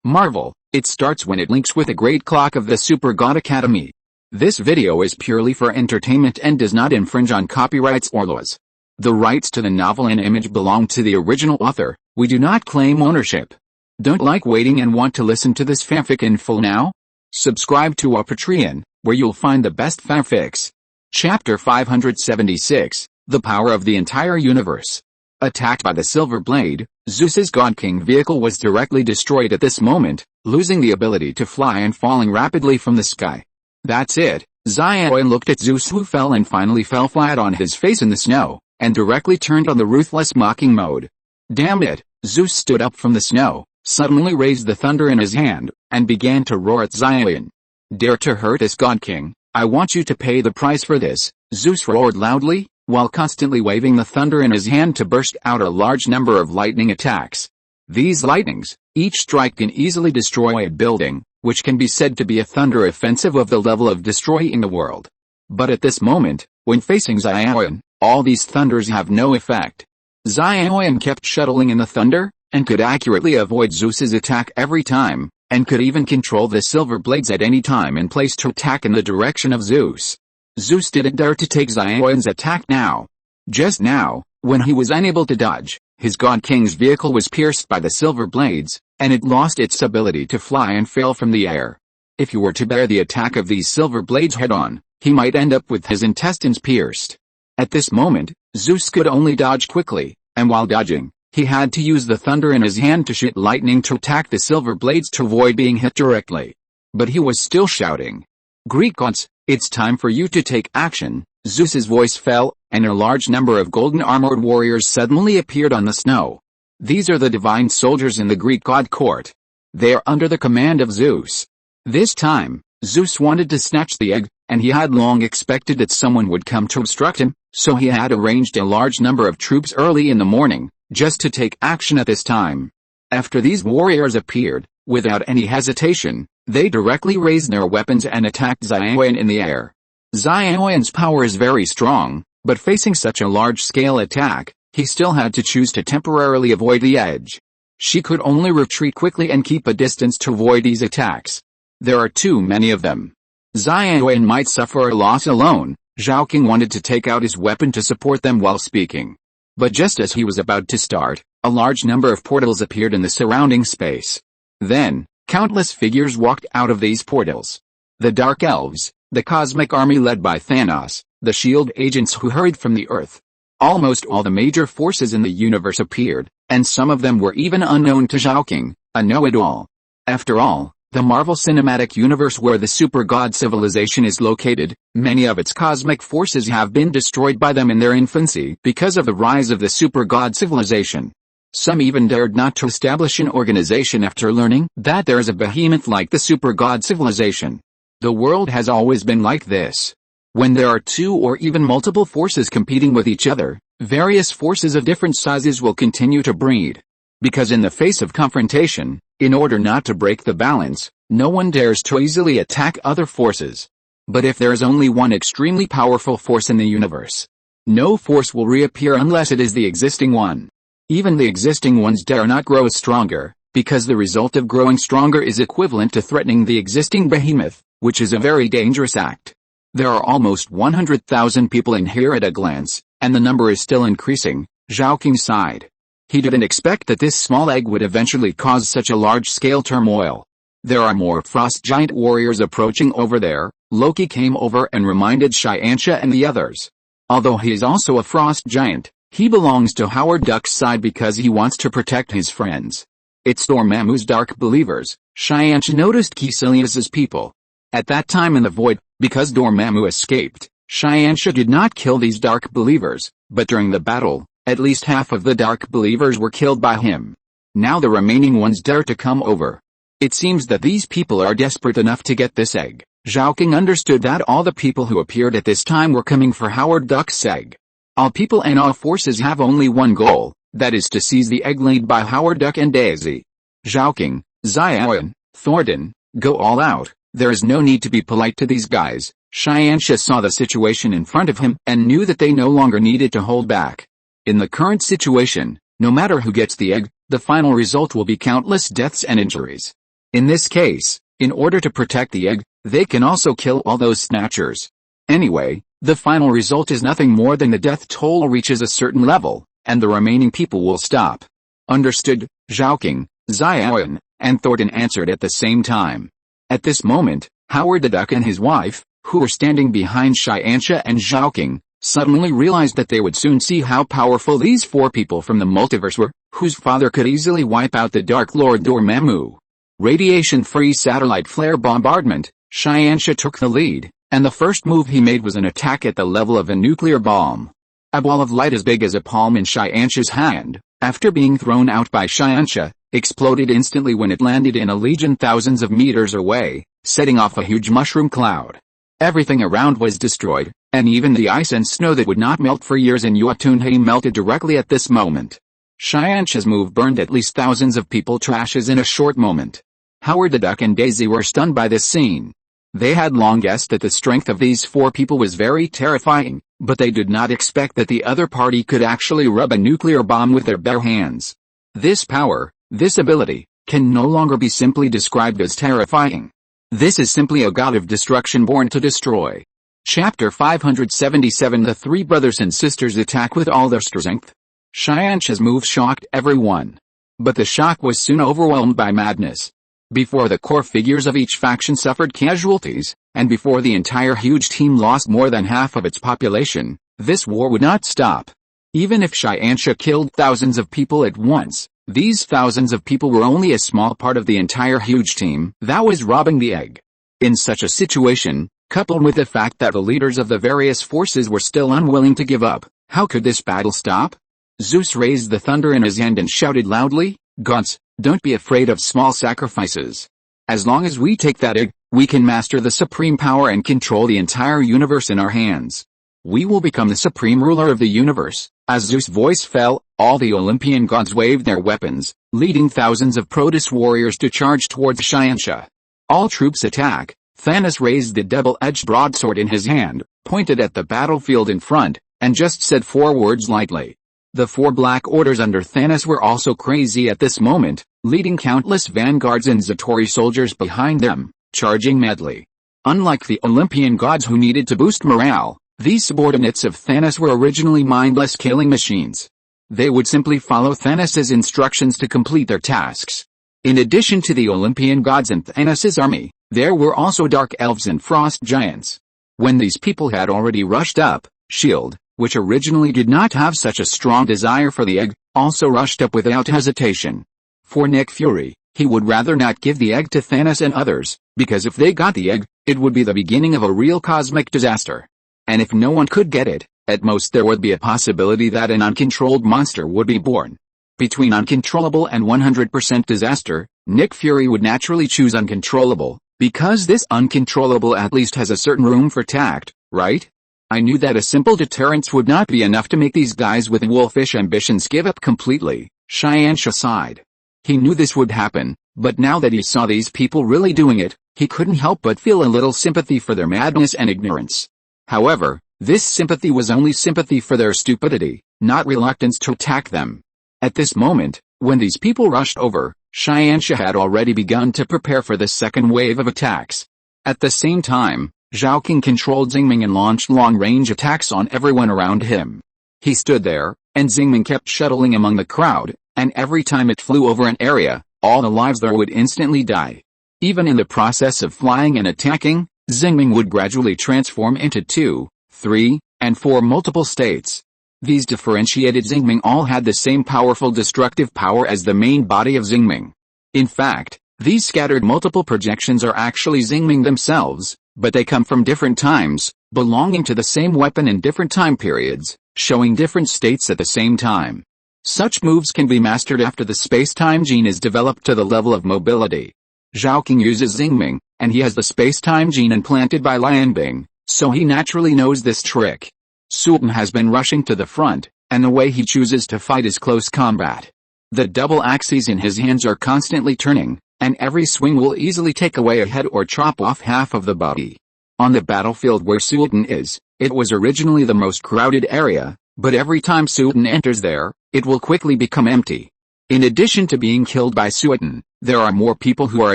Marvel, it starts when it links with a great clock of the Super God Academy. This video is purely for entertainment and does not infringe on copyrights or laws. The rights to the novel and image belong to the original author. We do not claim ownership. Don't like waiting and want to listen to this fanfic in full now? Subscribe to our Patreon, where you'll find the best fanfics. Chapter 576, The Power of the Entire Universe. Attacked by the Silver Blade, Zeus's God King vehicle was directly destroyed at this moment, losing the ability to fly and falling rapidly from the sky. That's it. Xiaoyan looked at Zeus, who fell and finally fell flat on his face in the snow, and directly turned on the ruthless mocking mode. Damn it! Zeus stood up from the snow, suddenly raised the thunder in his hand, and began to roar at Xiaoyan. Dare to hurt us, God King, I want you to pay the price for this, Zeus roared loudly, while constantly waving the thunder in his hand to burst out a large number of lightning attacks. These lightnings, each strike can easily destroy a building, which can be said to be a thunder offensive of the level of destroying the world. But at this moment, when facing Xiaoyan, all these thunders have no effect. Xiaoyan kept shuttling in the thunder, and could accurately avoid Zeus's attack every time, and could even control the silver blades at any time and place to attack in the direction of Zeus. Zeus didn't dare to take Xiaoyan's attack now. Just now, when he was unable to dodge, his God King's vehicle was pierced by the silver blades, and it lost its ability to fly and fell from the air. If he were to bear the attack of these silver blades head-on, he might end up with his intestines pierced. At this moment, Zeus could only dodge quickly, and while dodging, he had to use the thunder in his hand to shoot lightning to attack the silver blades to avoid being hit directly. But he was still shouting, "Greek gods, it's time for you to take action." Zeus's voice fell, and a large number of golden armored warriors suddenly appeared on the snow. These are the divine soldiers in the Greek god court. They are under the command of Zeus. This time, Zeus wanted to snatch the egg, and he had long expected that someone would come to obstruct him, so he had arranged a large number of troops early in the morning, just to take action at this time. After these warriors appeared, without any hesitation, they directly raised their weapons and attacked Xiaoyan in the air. Xiaoyan's power is very strong, but facing such a large-scale attack, he still had to choose to temporarily avoid the edge. She could only retreat quickly and keep a distance to avoid these attacks. There are too many of them. Xiaoyan might suffer a loss alone. Zhao King wanted to take out his weapon to support them while speaking. But just as he was about to start, a large number of portals appeared in the surrounding space. Then, countless figures walked out of these portals. The Dark Elves, the cosmic army led by Thanos, the S.H.I.E.L.D. agents who hurried from the Earth. Almost all the major forces in the universe appeared, and some of them were even unknown to Zhao King, a know-it-all. After all, the Marvel Cinematic Universe, where the Super God civilization is located, many of its cosmic forces have been destroyed by them in their infancy because of the rise of the Super God civilization. Some even dared not to establish an organization after learning that there is a behemoth like the Super God civilization. The world has always been like this. When there are two or even multiple forces competing with each other, various forces of different sizes will continue to breed. Because in the face of confrontation, in order not to break the balance, no one dares to easily attack other forces. But if there is only one extremely powerful force in the universe, no force will reappear unless it is the existing one. Even the existing ones dare not grow stronger, because the result of growing stronger is equivalent to threatening the existing behemoth, which is a very dangerous act. There are almost 100,000 people in here at a glance, and the number is still increasing. Zhao King sighed. He didn't expect that this small egg would eventually cause such a large-scale turmoil. There are more frost giant warriors approaching over there. Loki came over and reminded Xianxia and the others. Although he is also a frost giant, he belongs to Howard Duck's side because he wants to protect his friends. It's Dormammu's Dark Believers. Xianxia noticed Caecilius's people. At that time in the void, because Dormammu escaped, Xianxia did not kill these Dark Believers, but during the battle, at least half of the Dark Believers were killed by him. Now the remaining ones dare to come over. It seems that these people are desperate enough to get this egg. Zhao King understood that all the people who appeared at this time were coming for Howard Duck's egg. All people and all forces have only one goal, that is to seize the egg laid by Howard Duck and Daisy. Zhao King, Xiaoyan, Thornton, go all out. There is no need to be polite to these guys. Xianxia saw the situation in front of him and knew that they no longer needed to hold back. In the current situation, no matter who gets the egg, the final result will be countless deaths and injuries. In this case, in order to protect the egg, they can also kill all those snatchers. Anyway, the final result is nothing more than the death toll reaches a certain level, and the remaining people will stop. Understood, Zhaoqing, Xiaoyan, and Thornton answered at the same time. At this moment, Howard the Duck and his wife, who were standing behind Xianxia and Zhaoqing, suddenly realized that they would soon see how powerful these four people from the multiverse were, whose father could easily wipe out the Dark Lord Dormammu. Radiation-free satellite flare bombardment, Xianxia took the lead, and the first move he made was an attack at the level of a nuclear bomb. A ball of light as big as a palm in Xianxia's hand, after being thrown out by Xianxia, exploded instantly when it landed in a legion thousands of meters away, setting off a huge mushroom cloud. Everything around was destroyed, and even the ice and snow that would not melt for years in Jotunheim melted directly at this moment. Xianxia's move burned at least thousands of people to ashes in a short moment. Howard the Duck and Daisy were stunned by this scene. They had long guessed that the strength of these four people was very terrifying, but they did not expect that the other party could actually rub a nuclear bomb with their bare hands. This power, this ability, can no longer be simply described as terrifying. This is simply a god of destruction born to destroy. Chapter 577 The three brothers and sisters attack with all their strength. Xianxia's move shocked everyone. But the shock was soon overwhelmed by madness. Before the core figures of each faction suffered casualties, and before the entire huge team lost more than half of its population, this war would not stop. Even if Xianxia killed thousands of people at once, these thousands of people were only a small part of the entire huge team that was robbing the egg. In such a situation, coupled with the fact that the leaders of the various forces were still unwilling to give up, how could this battle stop? Zeus raised the thunder in his hand and shouted loudly, "Gods, don't be afraid of small sacrifices. As long as we take that egg, we can master the supreme power and control the entire universe in our hands. We will become the supreme ruler of the universe." As Zeus' voice fell, all the Olympian gods waved their weapons, leading thousands of Proteus warriors to charge towards Xianxia. All troops attack. Thanos raised the double-edged broadsword in his hand, pointed at the battlefield in front, and just said four words lightly. The four Black Orders under Thanos were also crazy at this moment, leading countless vanguards and Zatori soldiers behind them, charging madly. Unlike the Olympian gods who needed to boost morale, these subordinates of Thanos were originally mindless killing machines. They would simply follow Thanos' instructions to complete their tasks. In addition to the Olympian gods and Thanos' army, there were also dark elves and frost giants. When these people had already rushed up, S.H.I.E.L.D., which originally did not have such a strong desire for the egg, also rushed up without hesitation. For Nick Fury, he would rather not give the egg to Thanos and others, because if they got the egg, it would be the beginning of a real cosmic disaster. And if no one could get it, at most there would be a possibility that an uncontrolled monster would be born. Between uncontrollable and 100% disaster, Nick Fury would naturally choose uncontrollable, because this uncontrollable at least has a certain room for tact, right? I knew that a simple deterrence would not be enough to make these guys with wolfish ambitions give up completely, Xianxia sighed. He knew this would happen, but now that he saw these people really doing it, he couldn't help but feel a little sympathy for their madness and ignorance. However, this sympathy was only sympathy for their stupidity, not reluctance to attack them. At this moment, when these people rushed over, Xianxia had already begun to prepare for the second wave of attacks. At the same time, Zhaoqing controlled Xingming and launched long-range attacks on everyone around him. He stood there, and Xingming kept shuttling among the crowd, and every time it flew over an area, all the lives there would instantly die. Even in the process of flying and attacking, Xingming would gradually transform into 2, 3, and 4 multiple states. These differentiated Xingming all had the same powerful destructive power as the main body of Xingming. In fact, these scattered multiple projections are actually Xingming themselves, but they come from different times, belonging to the same weapon in different time periods, showing different states at the same time. Such moves can be mastered after the space-time gene is developed to the level of mobility. Zhaoqing uses Xingming, and he has the space-time gene implanted by Lianbing, so he naturally knows this trick. Sultan has been rushing to the front, and the way he chooses to fight is close combat. The double axes in his hands are constantly turning, and every swing will easily take away a head or chop off half of the body. On the battlefield where Sultan is, it was originally the most crowded area, but every time Sultan enters there, it will quickly become empty. In addition to being killed by Suotin, there are more people who are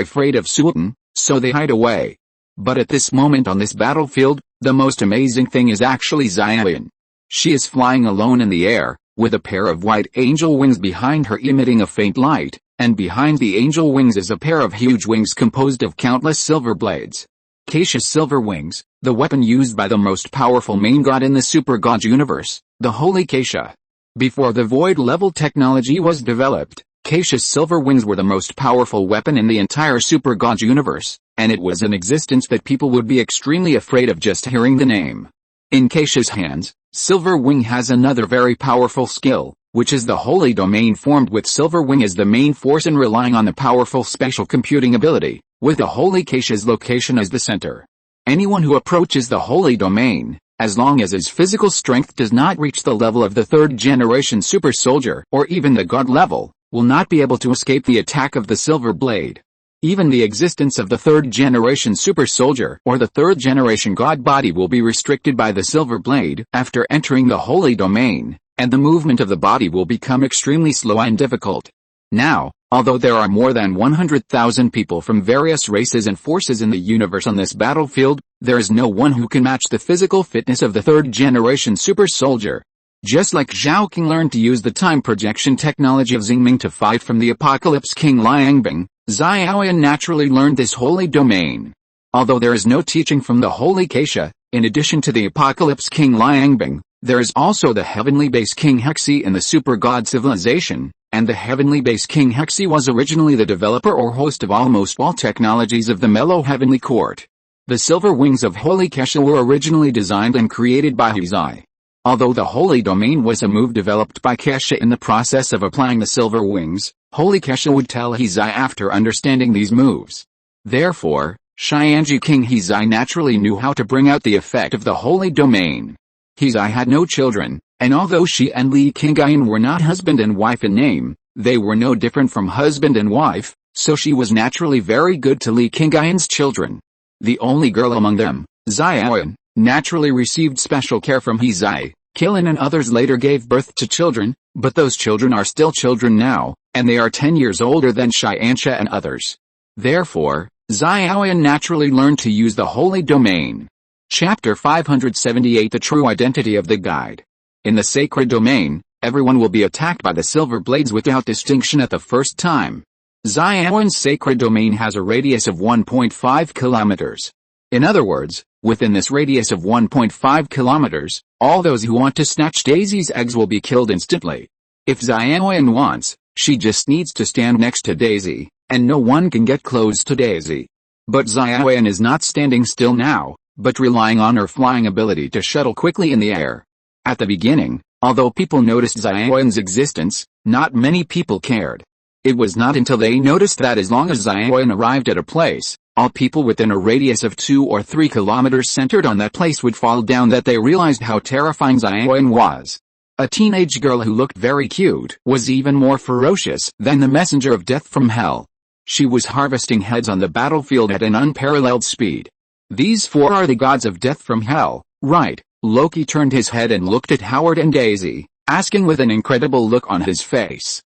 afraid of Suotin, so they hide away. But at this moment on this battlefield, the most amazing thing is actually Xiaoyan. She is flying alone in the air, with a pair of white angel wings behind her emitting a faint light, and behind the angel wings is a pair of huge wings composed of countless silver blades. Keisha's silver wings, the weapon used by the most powerful main god in the super god universe, the Holy Keisha. Before the void level technology was developed, Keisha's silver wings were the most powerful weapon in the entire super god universe, and it was in existence that people would be extremely afraid of just hearing the name. In Keisha's hands, Silver Wing has another very powerful skill, which is the Holy Domain formed with Silver Wing as the main force and relying on the powerful spatial computing ability, with the Holy Keisha's location as the center. Anyone who approaches the Holy Domain, as long as his physical strength does not reach the level of the third generation super soldier or even the god level, will not be able to escape the attack of the Silver Blade. Even the existence of the third generation super soldier or the third generation god body will be restricted by the Silver Blade after entering the Holy Domain, and the movement of the body will become extremely slow and difficult. Now, although there are more than 100,000 people from various races and forces in the universe on this battlefield, there is no one who can match the physical fitness of the third generation super soldier. Just like Zhao King learned to use the time projection technology of Xingming to fight from the Apocalypse King Liangbing, Xiaoyan naturally learned this holy domain. Although there is no teaching from the Holy Keisha, in addition to the Apocalypse King Liangbing, there is also the Heavenly Base King Hexi in the Super God Civilization, and the Heavenly Base King Hexi was originally the developer or host of almost all technologies of the Mellow Heavenly Court. The silver wings of Holy Keisha were originally designed and created by Hizai. Although the Holy Domain was a move developed by Keisha in the process of applying the silver wings, Holy Keisha would tell Hizai after understanding these moves. Therefore, Xianji King Hizai naturally knew how to bring out the effect of the Holy Domain. Hizai had no children, and although she and Li Qingyun were not husband and wife in name, they were no different from husband and wife, so she was naturally very good to Li Qingyun's children. The only girl among them, Xiaoyan, naturally received special care from Hizai. Qilin and others later gave birth to children, but those children are still children now, and they are 10 years older than Xianxia and others. Therefore, Xiaoyan naturally learned to use the Holy Domain. Chapter 578 The True Identity of the Guide. In the Sacred Domain, everyone will be attacked by the Silver Blades without distinction at the first time. Xiaoyan's Sacred Domain has a radius of 1.5 kilometers. In other words, within this radius of 1.5 kilometers, all those who want to snatch Daisy's eggs will be killed instantly. If Xiaoyan wants, she just needs to stand next to Daisy, and no one can get close to Daisy. But Xiaoyan is not standing still now, but relying on her flying ability to shuttle quickly in the air. At the beginning, although people noticed Xiaoyan's existence, not many people cared. It was not until they noticed that as long as Xiaoyan arrived at a place, all people within a radius of 2 or 3 kilometers centered on that place would fall down that they realized how terrifying Xiaoyan was. A teenage girl who looked very cute was even more ferocious than the messenger of death from hell. She was harvesting heads on the battlefield at an unparalleled speed. These four are the gods of death from hell, right? Loki turned his head and looked at Howard and Daisy, asking with an incredible look on his face.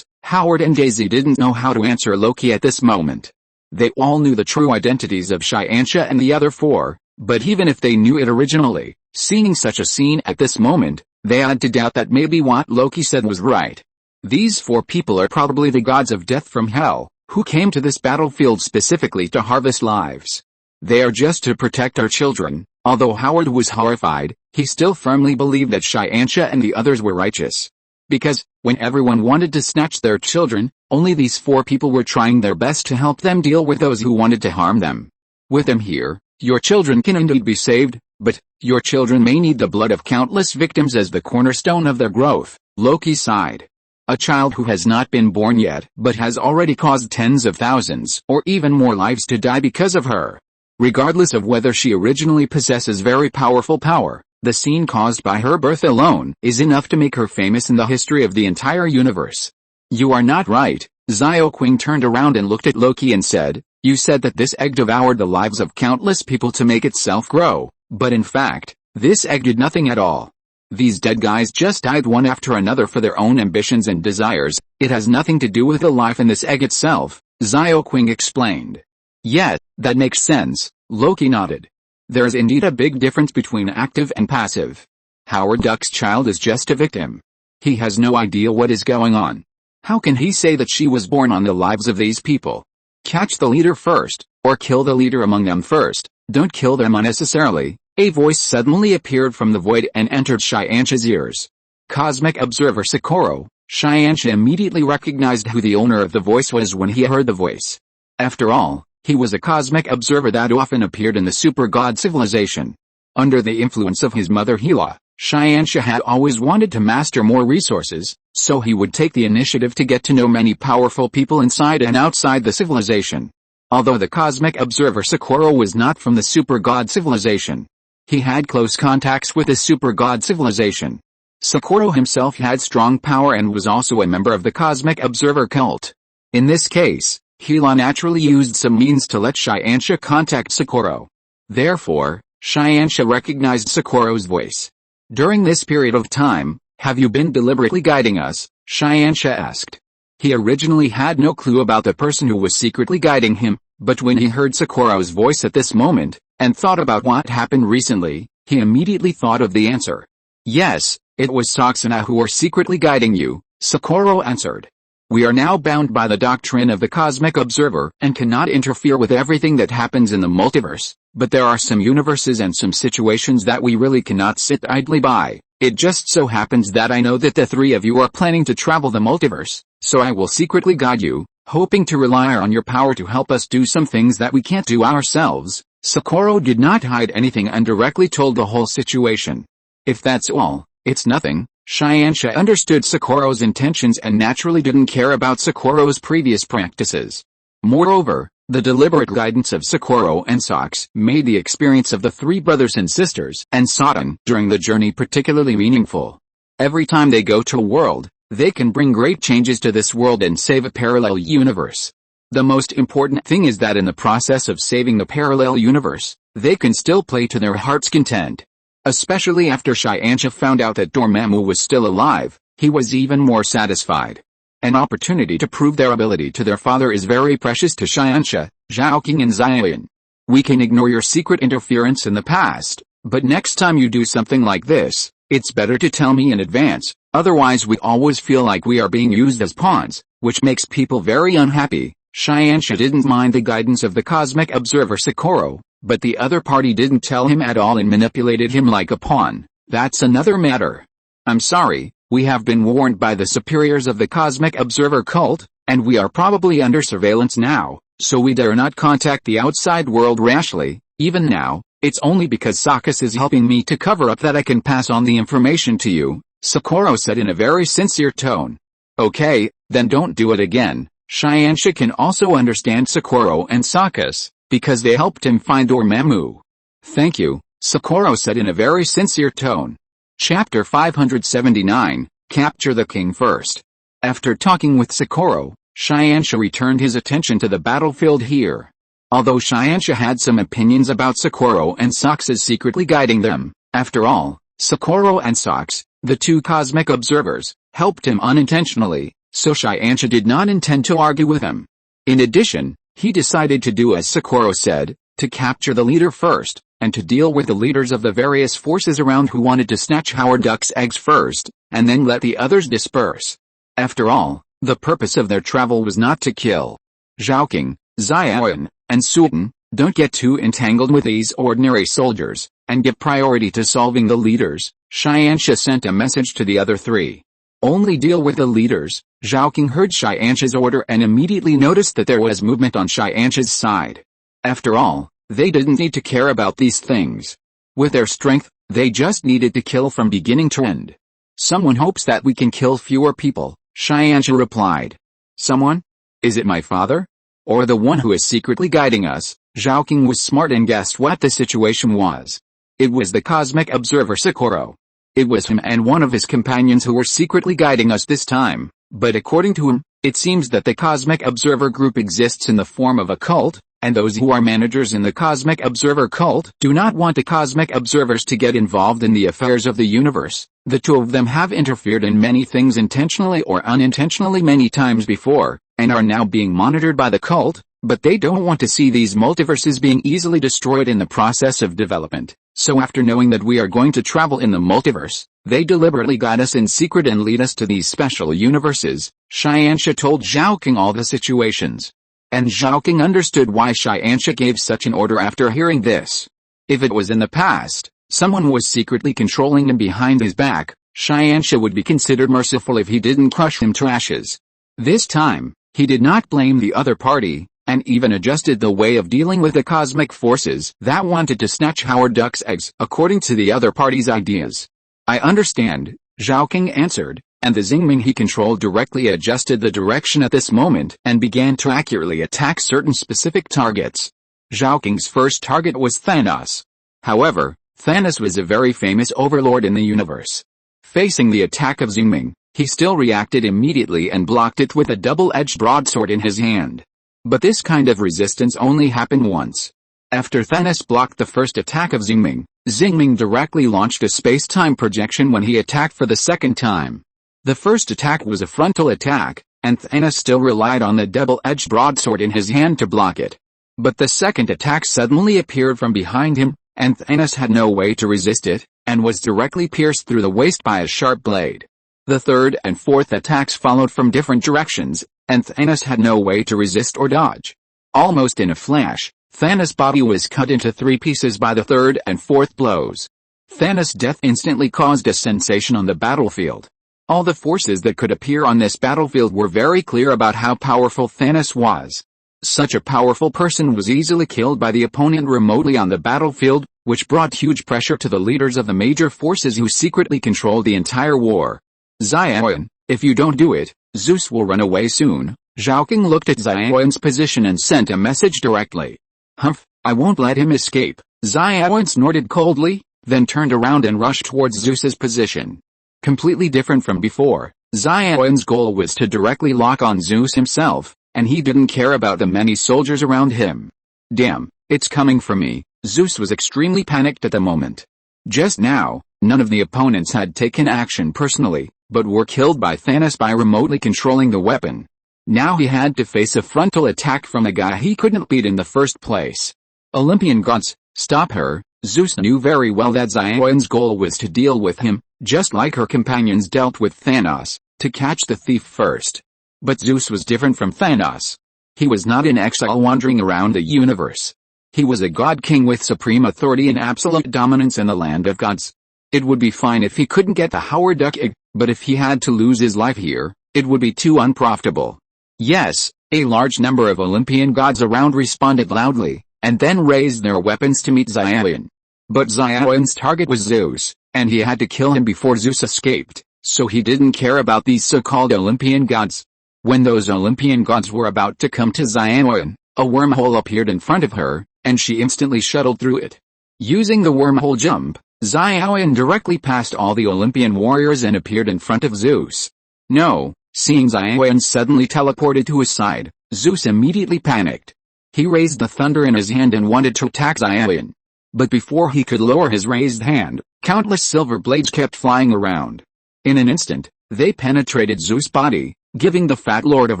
Howard and Daisy didn't know how to answer Loki at this moment. They all knew the true identities of Xianxia and the other four, but even if they knew it originally, seeing such a scene at this moment, they had to doubt that maybe what Loki said was right. These four people are probably the gods of death from hell, who came to this battlefield specifically to harvest lives. They are just to protect our children. Although Howard was horrified, he still firmly believed that Xianxia and the others were righteous. Because, when everyone wanted to snatch their children, only these four people were trying their best to help them deal with those who wanted to harm them. With them here, your children can indeed be saved, but, your children may need the blood of countless victims as the cornerstone of their growth, Loki sighed. A child who has not been born yet but has already caused tens of thousands or even more lives to die because of her. Regardless of whether she originally possesses very powerful power, the scene caused by her birth alone is enough to make her famous in the history of the entire universe. You are not right. Xiaoqing turned around and looked at Loki and said, you said that this egg devoured the lives of countless people to make itself grow, but in fact, this egg did nothing at all. These dead guys just died one after another for their own ambitions and desires. It has nothing to do with the life in this egg itself, Xiaoqing explained. Yes, that makes sense, Loki nodded. There is indeed a big difference between active and passive. Howard Duck's child is just a victim. He has no idea what is going on. How can he say that she was born on the lives of these people? Catch the leader first, or kill the leader among them first. Don't kill them unnecessarily. A voice suddenly appeared from the void and entered Xianxu's ears. Cosmic Observer Socorro. Xianxu immediately recognized who the owner of the voice was when he heard the voice. After all, he was a cosmic observer that often appeared in the super god civilization. Under the influence of his mother Hela, Xianxu had always wanted to master more resources, so he would take the initiative to get to know many powerful people inside and outside the civilization. Although the cosmic observer Socorro was not from the super god civilization, he had close contacts with the super god civilization. Socorro himself had strong power and was also a member of the cosmic observer cult. In this case, Hela naturally used some means to let Xianxu contact Socorro. Therefore, Xianxu recognized Socorro's voice. During this period of time, have you been deliberately guiding us? Xianxu asked. He originally had no clue about the person who was secretly guiding him, but when he heard Socorro's voice at this moment, and thought about what happened recently, he immediately thought of the answer. Yes, it was Soxana who were secretly guiding you, Socorro answered. We are now bound by the doctrine of the Cosmic Observer and cannot interfere with everything that happens in the multiverse, but there are some universes and some situations that we really cannot sit idly by. It just so happens that I know that the three of you are planning to travel the multiverse, so I will secretly guide you, hoping to rely on your power to help us do some things that we can't do ourselves. Socorro did not hide anything and directly told the whole situation. If that's all, it's nothing. Xianxu understood Socorro's intentions and naturally didn't care about Socorro's previous practices. Moreover, the deliberate guidance of Socorro and Sox made the experience of the three brothers and sisters and Satan during the journey particularly meaningful. Every time they go to a world, they can bring great changes to this world and save a parallel universe. The most important thing is that in the process of saving the parallel universe, they can still play to their heart's content. Especially after Xianxu found out that Dormammu was still alive, he was even more satisfied. An opportunity to prove their ability to their father is very precious to Xianxu, Zhaoqing and Xian. We can ignore your secret interference in the past, but next time you do something like this, it's better to tell me in advance, otherwise we always feel like we are being used as pawns, which makes people very unhappy. Xianxu didn't mind the guidance of the cosmic observer Socorro, but the other party didn't tell him at all and manipulated him like a pawn. That's another matter. I'm sorry, we have been warned by the superiors of the Cosmic Observer cult, and we are probably under surveillance now, so we dare not contact the outside world rashly. Even now, it's only because Sox is helping me to cover up that I can pass on the information to you, Socorro said in a very sincere tone. Okay, then don't do it again. Xianxu can also understand Socorro and Sox, because they helped him find Dormammu. Thank you, Socorro said in a very sincere tone. Chapter 579, Capture the King First. After talking with Socorro, Xianxu returned his attention to the battlefield here. Although Xianxu had some opinions about Socorro and Sox's secretly guiding them, after all, Socorro and Sox, the two cosmic observers, helped him unintentionally, so Xianxu did not intend to argue with him. In addition, he decided to do as Socorro said, to capture the leader first, and to deal with the leaders of the various forces around who wanted to snatch Howard Duck's eggs first, and then let the others disperse. After all, the purpose of their travel was not to kill. Zhaoqing, Xian, and Sultan, don't get too entangled with these ordinary soldiers, and give priority to solving the leaders. Xianxu sent a message to the other three. Only deal with the leaders. Zhaoqing heard Xianxu's order and immediately noticed that there was movement on Xianxu's side. After all, they didn't need to care about these things. With their strength, they just needed to kill from beginning to end. Someone hopes that we can kill fewer people, Xianxu replied. Someone? Is it my father? Or the one who is secretly guiding us? Zhaoqing was smart and guessed what the situation was. It was the cosmic observer Socorro. It was him and one of his companions who were secretly guiding us this time, but according to him, it seems that the Cosmic Observer group exists in the form of a cult, and those who are managers in the Cosmic Observer cult do not want the Cosmic Observers to get involved in the affairs of the universe, The two of them have interfered in many things intentionally or unintentionally many times before, and are now being monitored by the cult, but they don't want to see these multiverses being easily destroyed in the process of development. So after knowing that we are going to travel in the multiverse, they deliberately guide us in secret and lead us to these special universes. Xianxia told Zhao King all the situations. And Zhao King understood why Xianxia gave such an order after hearing this. If it was in the past, someone was secretly controlling him behind his back, Xianxia would be considered merciful if he didn't crush him to ashes. This time, he did not blame the other party, and even adjusted the way of dealing with the cosmic forces that wanted to snatch Howard Duck's eggs according to the other party's ideas. I understand, Zhao King answered, and the Xingming he controlled directly adjusted the direction at this moment and began to accurately attack certain specific targets. Zhao King's first target was Thanos. However, Thanos was a very famous overlord in the universe. Facing the attack of Xingming, he still reacted immediately and blocked it with a double-edged broadsword in his hand. But this kind of resistance only happened once. After Thanos blocked the first attack of Xingming, Xingming directly launched a space-time projection when he attacked for the second time. The first attack was a frontal attack, and Thanos still relied on the double-edged broadsword in his hand to block it. But the second attack suddenly appeared from behind him, and Thanos had no way to resist it, and was directly pierced through the waist by a sharp blade. The third and fourth attacks followed from different directions, and Thanos had no way to resist or dodge. Almost in a flash, Thanos' body was cut into 3 pieces by the third and fourth blows. Thanos' death instantly caused a sensation on the battlefield. All the forces that could appear on this battlefield were very clear about how powerful Thanos was. Such a powerful person was easily killed by the opponent remotely on the battlefield, which brought huge pressure to the leaders of the major forces who secretly controlled the entire war. Xiaoyan, if you don't do it, Zeus will run away soon. Zhao King looked at Xiaoyan's position and sent a message directly. Humph, I won't let him escape. Xiaoyan snorted coldly, then turned around and rushed towards Zeus's position. Completely different from before, Xiaoyan's goal was to directly lock on Zeus himself, and he didn't care about the many soldiers around him. Damn, it's coming for me. Zeus was extremely panicked at the moment. Just now, none of the opponents had taken action personally, but were killed by Thanos by remotely controlling the weapon. Now he had to face a frontal attack from a guy he couldn't beat in the first place. Olympian gods, stop her. Zeus knew very well that Xiaoyan's goal was to deal with him, just like her companions dealt with Thanos, to catch the thief first. But Zeus was different from Thanos. He was not in exile wandering around the universe. He was a god king with supreme authority and absolute dominance in the land of gods. It would be fine if he couldn't get the Howard Duck egg, but if he had to lose his life here, it would be too unprofitable. Yes, a large number of Olympian gods around responded loudly, and then raised their weapons to meet Xiaoyan. But Xiaoyan's target was Zeus, and he had to kill him before Zeus escaped, so he didn't care about these so-called Olympian gods. When those Olympian gods were about to come to Xiaoyan, a wormhole appeared in front of her, and she instantly shuttled through it. Using the wormhole jump, Xiaoyan directly passed all the Olympian warriors and appeared in front of Zeus. No, seeing Xiaoyan suddenly teleported to his side, Zeus immediately panicked. He raised the thunder in his hand and wanted to attack Xiaoyan. But before he could lower his raised hand, countless silver blades kept flying around. In an instant, they penetrated Zeus' body, giving the fat lord of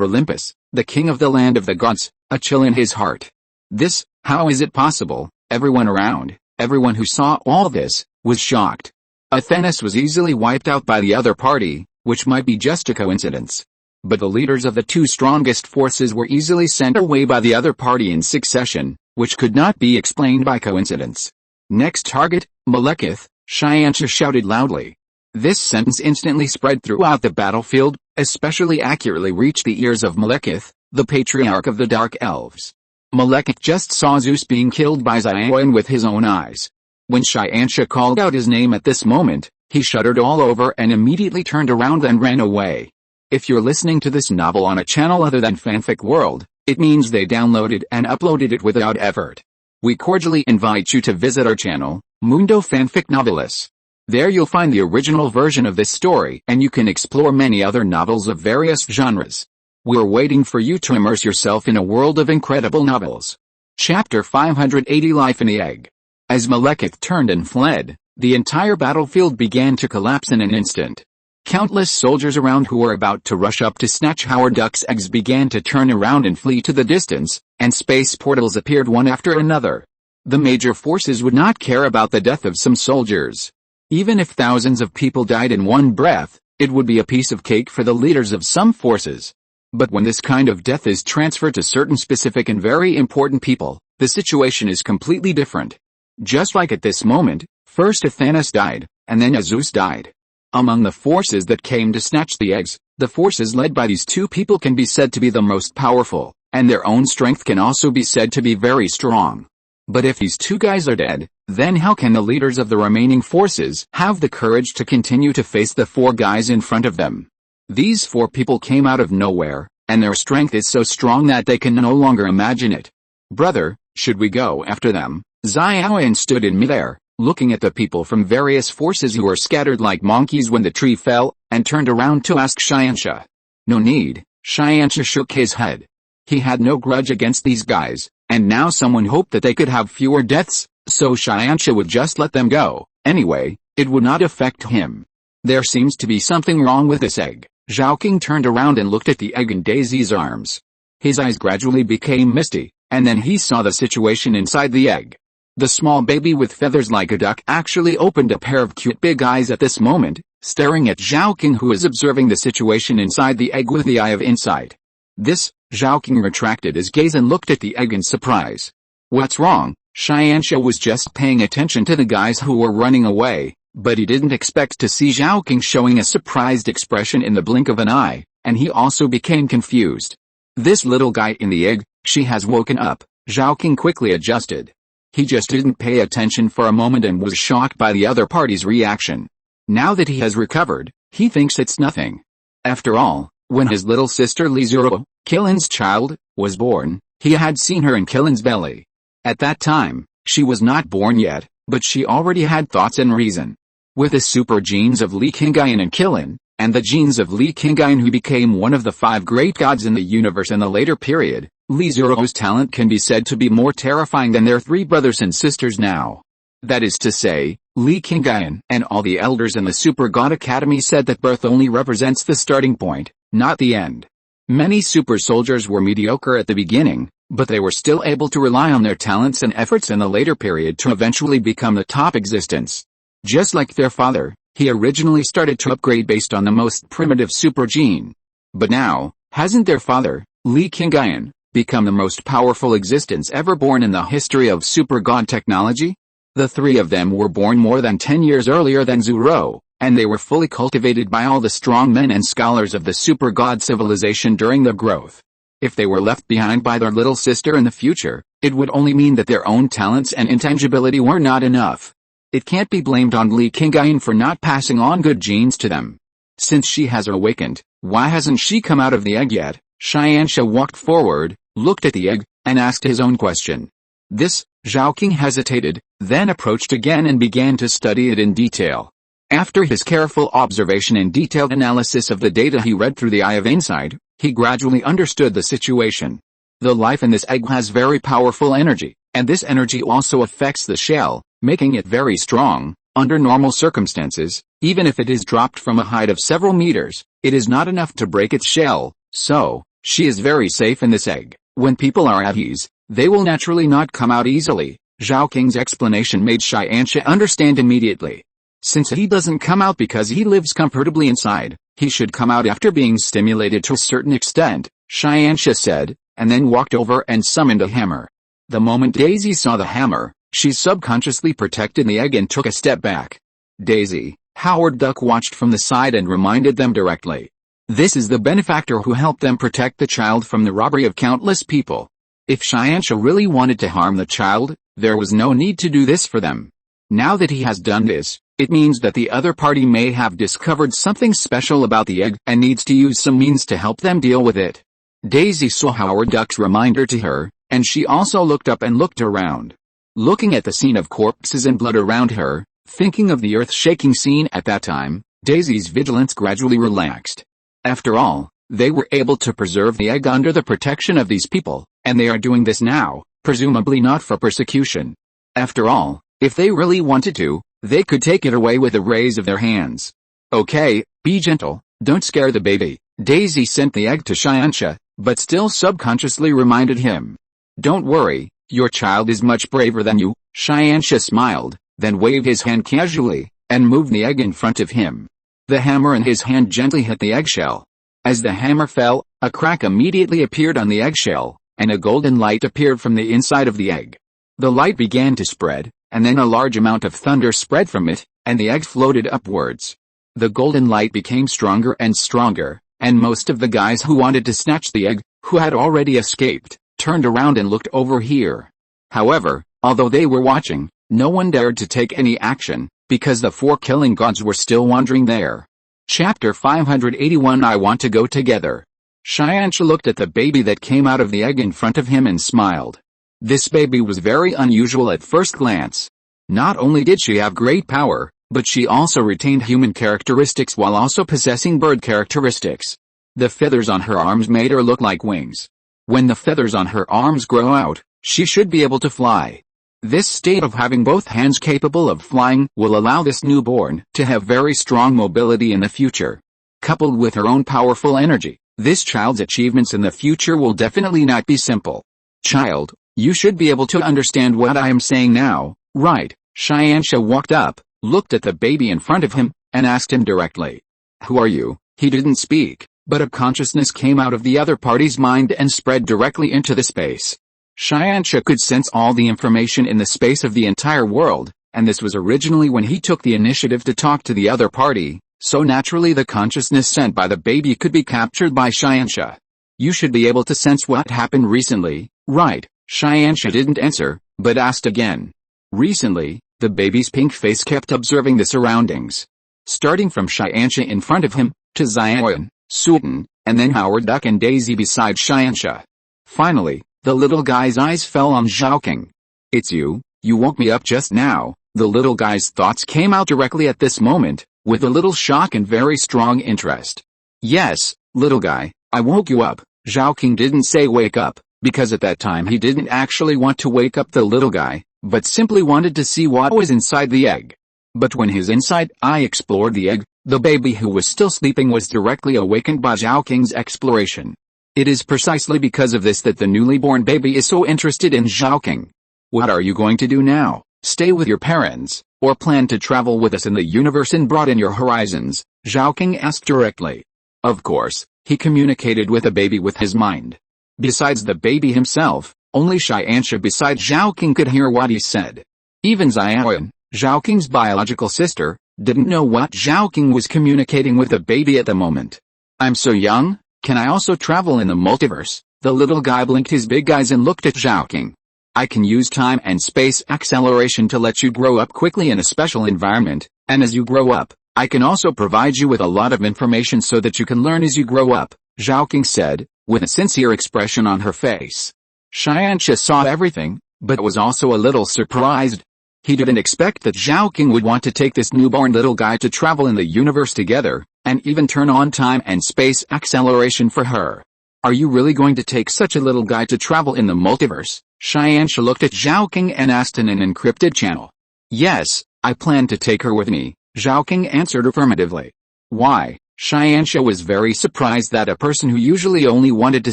Olympus, the king of the land of the gods, a chill in his heart. This, how is it possible? Everyone around, everyone who saw all this, was shocked. Thanos was easily wiped out by the other party, which might be just a coincidence. But the leaders of the 2 strongest forces were easily sent away by the other party in succession, which could not be explained by coincidence. Next target, Malekith, Xianxia shouted loudly. This sentence instantly spread throughout the battlefield, especially accurately reached the ears of Malekith, the patriarch of the Dark Elves. Malekith just saw Zeus being killed by Xiaoyan with his own eyes. When Xianxia called out his name at this moment, he shuddered all over and immediately turned around and ran away. If you're listening to this novel on a channel other than Fanfic World, it means they downloaded and uploaded it without effort. We cordially invite you to visit our channel, Mundo Fanfic Novelis. There you'll find the original version of this story and you can explore many other novels of various genres. We're waiting for you to immerse yourself in a world of incredible novels. Chapter 580 Life in the Egg. As Malekith turned and fled, The entire battlefield began to collapse in an instant. Countless soldiers around who were about to rush up to snatch Howard Duck's eggs began to turn around and flee to the distance, and space portals appeared one after another. The major forces would not care about the death of some soldiers. Even if thousands of people died in one breath, it would be a piece of cake for the leaders of some forces. But when this kind of death is transferred to certain specific and very important people, the situation is completely different. Just like at this moment, first Athanas died, and then Zeus died. Among the forces that came to snatch the eggs, the forces led by these two people can be said to be the most powerful, and their own strength can also be said to be very strong. But if these two guys are dead, then how can the leaders of the remaining forces have the courage to continue to face the four guys in front of them? These four people came out of nowhere, and their strength is so strong that they can no longer imagine it. Brother, should we go after them? Xiaoyan stood in midair, looking at the people from various forces who were scattered like monkeys when the tree fell, and turned around to ask Xianxia. No need, Xianxia shook his head. He had no grudge against these guys, and now someone hoped that they could have fewer deaths, so Xianxia would just let them go. Anyway, it would not affect him. There seems to be something wrong with this egg. Zhao King turned around and looked at the egg in Daisy's arms. His eyes gradually became misty, and then he saw the situation inside the egg. The small baby with feathers like a duck actually opened a pair of cute big eyes at this moment, staring at Zhao King, who was observing the situation inside the egg with the eye of insight. Zhao King retracted his gaze and looked at the egg in surprise. What's wrong? Xianxia was just paying attention to the guys who were running away, but he didn't expect to see Zhao King showing a surprised expression in the blink of an eye, and he also became confused. This little guy in the egg, she has woken up. Zhao King quickly adjusted. He just didn't pay attention for a moment and was shocked by the other party's reaction. Now that he has recovered, he thinks it's nothing. After all, when his little sister Li Zero, Killen's child, was born, he had seen her in Killen's belly. At that time, she was not born yet, but she already had thoughts and reason. With the super genes of Li Qingyun and Killen, and the genes of Li Qingyun, who became one of the 5 great gods in the universe in the later period, Li Zero's talent can be said to be more terrifying than their 3 brothers and sisters now. That is to say, Li Qingyun and all the elders in the Super God Academy said that birth only represents the starting point, not the end. Many super soldiers were mediocre at the beginning, but they were still able to rely on their talents and efforts in the later period to eventually become the top existence. Just like their father, he originally started to upgrade based on the most primitive super gene. But now, hasn't their father, Li Qingyun, become the most powerful existence ever born in the history of super god technology? The 3 of them were born more than 10 years earlier than Zero, and they were fully cultivated by all the strong men and scholars of the super god civilization during their growth. If they were left behind by their little sister in the future, it would only mean that their own talents and intangibility were not enough. It can't be blamed on Li Qingyun for not passing on good genes to them. Since she has awakened, why hasn't she come out of the egg yet? Xianxia walked forward, looked at the egg, and asked his own question. Zhao King hesitated, then approached again and began to study it in detail. After his careful observation and detailed analysis of the data he read through the eye of insight, he gradually understood the situation. The life in this egg has very powerful energy, and this energy also affects the shell, making it very strong. Under normal circumstances, even if it is dropped from a height of several meters, it is not enough to break its shell, so she is very safe in this egg. When people are at ease, they will naturally not come out easily. Zhao King's explanation made Xianxia understand immediately. Since he doesn't come out because he lives comfortably inside, he should come out after being stimulated to a certain extent, Xianxia said, and then walked over and summoned a hammer. The moment Daisy saw the hammer, she subconsciously protected the egg and took a step back. Daisy, Howard Duck watched from the side and reminded them directly. This is the benefactor who helped them protect the child from the robbery of countless people. If Xianxia really wanted to harm the child, there was no need to do this for them. Now that he has done this, it means that the other party may have discovered something special about the egg and needs to use some means to help them deal with it. Daisy saw Howard Duck's reminder to her, and she also looked up and looked around. Looking at the scene of corpses and blood around her, thinking of the earth-shaking scene at that time, Daisy's vigilance gradually relaxed. After all, they were able to preserve the egg under the protection of these people, and they are doing this now, presumably not for persecution. After all, if they really wanted to, They could take it away with a raise of their hands. Okay, be gentle, don't scare the baby. Daisy sent the egg to Xianxia, but still subconsciously reminded him. Don't worry, your child is much braver than you. Xianxia smiled, then waved his hand casually, and moved the egg in front of him. The hammer in his hand gently hit the eggshell. As the hammer fell, a crack immediately appeared on the eggshell, and a golden light appeared from the inside of the egg. The light began to spread, and then a large amount of thunder spread from it, and the egg floated upwards. The golden light became stronger and stronger, and most of the guys who wanted to snatch the egg, who had already escaped, turned around and looked over here. However, although they were watching, no one dared to take any action, because the 4 killing gods were still wandering there. Chapter 581 I Want to Go Together. Xianxia looked at the baby that came out of the egg in front of him and smiled. This baby was very unusual at first glance. Not only did she have great power, but she also retained human characteristics while also possessing bird characteristics. The feathers on her arms made her look like wings. When the feathers on her arms grow out, she should be able to fly. This state of having both hands capable of flying will allow this newborn to have very strong mobility in the future. Coupled with her own powerful energy, this child's achievements in the future will definitely not be simple. Child, you should be able to understand what I am saying now, right? Xianxia walked up, looked at the baby in front of him, and asked him directly. Who are you? He didn't speak, but a consciousness came out of the other party's mind and spread directly into the space. Xianxia could sense all the information in the space of the entire world, and this was originally when he took the initiative to talk to the other party, so naturally the consciousness sent by the baby could be captured by Xianxia. You should be able to sense what happened recently, right? Xianxia didn't answer, but asked again. Recently, the baby's pink face kept observing the surroundings. Starting from Xianxia in front of him, to Xiaoyan, Sultan, and then Howard Duck and Daisy beside Xianxia. Finally, the little guy's eyes fell on Zhaoking. It's you woke me up just now. The little guy's thoughts came out directly at this moment, with a little shock and very strong interest. Yes, little guy, I woke you up. Zhaoking didn't say wake up, because at that time he didn't actually want to wake up the little guy, but simply wanted to see what was inside the egg. But when his inside eye explored the egg, the baby who was still sleeping was directly awakened by Zhaoking's exploration. It is precisely because of this that the newly born baby is so interested in Zhaoking. What are you going to do now? Stay with your parents, or plan to travel with us in the universe and broaden your horizons? Zhaoking asked directly. Of course, he communicated with the baby with his mind. Besides the baby himself, only Xianxia besides Zhaoking could hear what he said. Even Xiaoyan, Zhaoking's biological sister, didn't know what Zhaoking was communicating with the baby at the moment. I'm so young, can I also travel in the multiverse? The little guy blinked his big eyes and looked at Zhaoking. I can use time and space acceleration to let you grow up quickly in a special environment, and as you grow up, I can also provide you with a lot of information so that you can learn as you grow up, Zhaoking said, with a sincere expression on her face. Xianxia saw everything, but was also a little surprised. He didn't expect that Zhaoking would want to take this newborn little guy to travel in the universe together, and even turn on time and space acceleration for her. Are you really going to take such a little guy to travel in the multiverse? Xianxia looked at Zhaoking and asked in an encrypted channel. Yes, I plan to take her with me, Zhaoking answered affirmatively. Why? Xianxia was very surprised that a person who usually only wanted to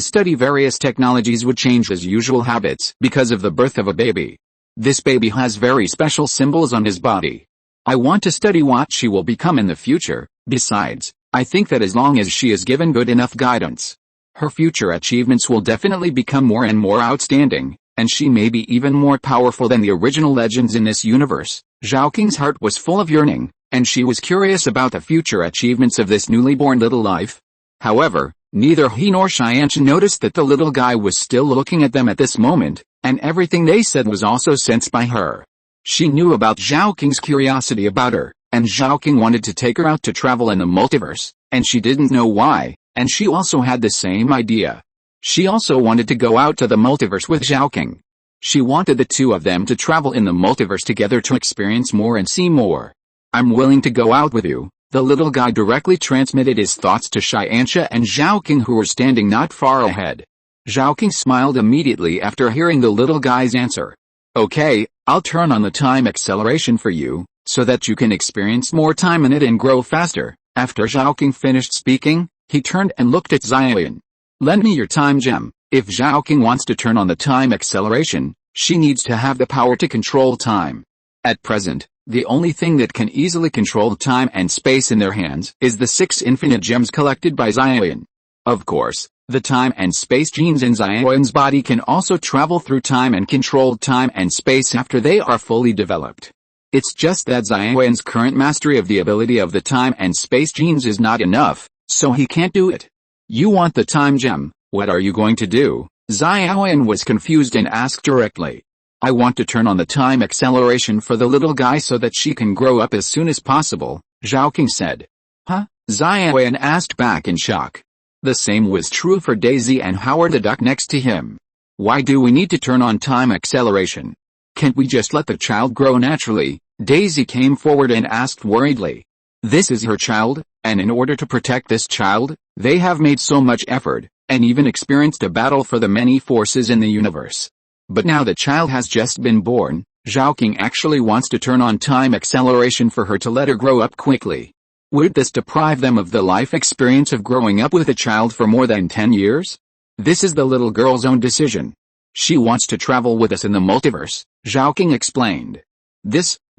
study various technologies would change his usual habits because of the birth of a baby. This baby has very special symbols on his body. I want to study what she will become in the future. Besides, I think that as long as she is given good enough guidance, her future achievements will definitely become more and more outstanding, and she may be even more powerful than the original legends in this universe. Zhaoking's heart was full of yearning, and she was curious about the future achievements of this newly born little life. However, neither he nor Xianxia noticed that the little guy was still looking at them at this moment, and everything they said was also sensed by her. She knew about Zhaoking's curiosity about her, and Zhaoking wanted to take her out to travel in the multiverse, and she didn't know why, and she also had the same idea. She also wanted to go out to the multiverse with Zhaoking. She wanted the two of them to travel in the multiverse together to experience more and see more. I'm willing to go out with you. The little guy directly transmitted his thoughts to Xianxia and Zhaoking, who were standing not far ahead. Zhaoking smiled immediately after hearing the little guy's answer. Okay, I'll turn on the time acceleration for you. so that you can experience more time in it and grow faster. After Zhao King finished speaking, he turned and looked at Xiaoyan. Lend me your time gem. If Zhao King wants to turn on the time acceleration, she needs to have the power to control time. At present, the only thing that can easily control time and space in their hands is the 6 infinite gems collected by Xiaoyan. Of course, the time and space genes in Xiaoyan's body can also travel through time and control time and space after they are fully developed. It's just that Xiaoyan's current mastery of the ability of the time and space genes is not enough, so he can't do it. You want the time gem, what are you going to do? Xiaoyan was confused and asked directly. I want to turn on the time acceleration for the little guy so that she can grow up as soon as possible, Zhao King said. Huh? Xiaoyan asked back in shock. The same was true for Daisy and Howard the Duck next to him. Why do we need to turn on time acceleration? Can't we just let the child grow naturally? Daisy came forward and asked worriedly. This is her child, and in order to protect this child, they have made so much effort, and even experienced a battle for the many forces in the universe. But now the child has just been born, Zhao King actually wants to turn on time acceleration for her to let her grow up quickly. Would this deprive them of the life experience of growing up with a child for more than 10 years? This is the little girl's own decision. She wants to travel with us in the multiverse, Zhao King explained.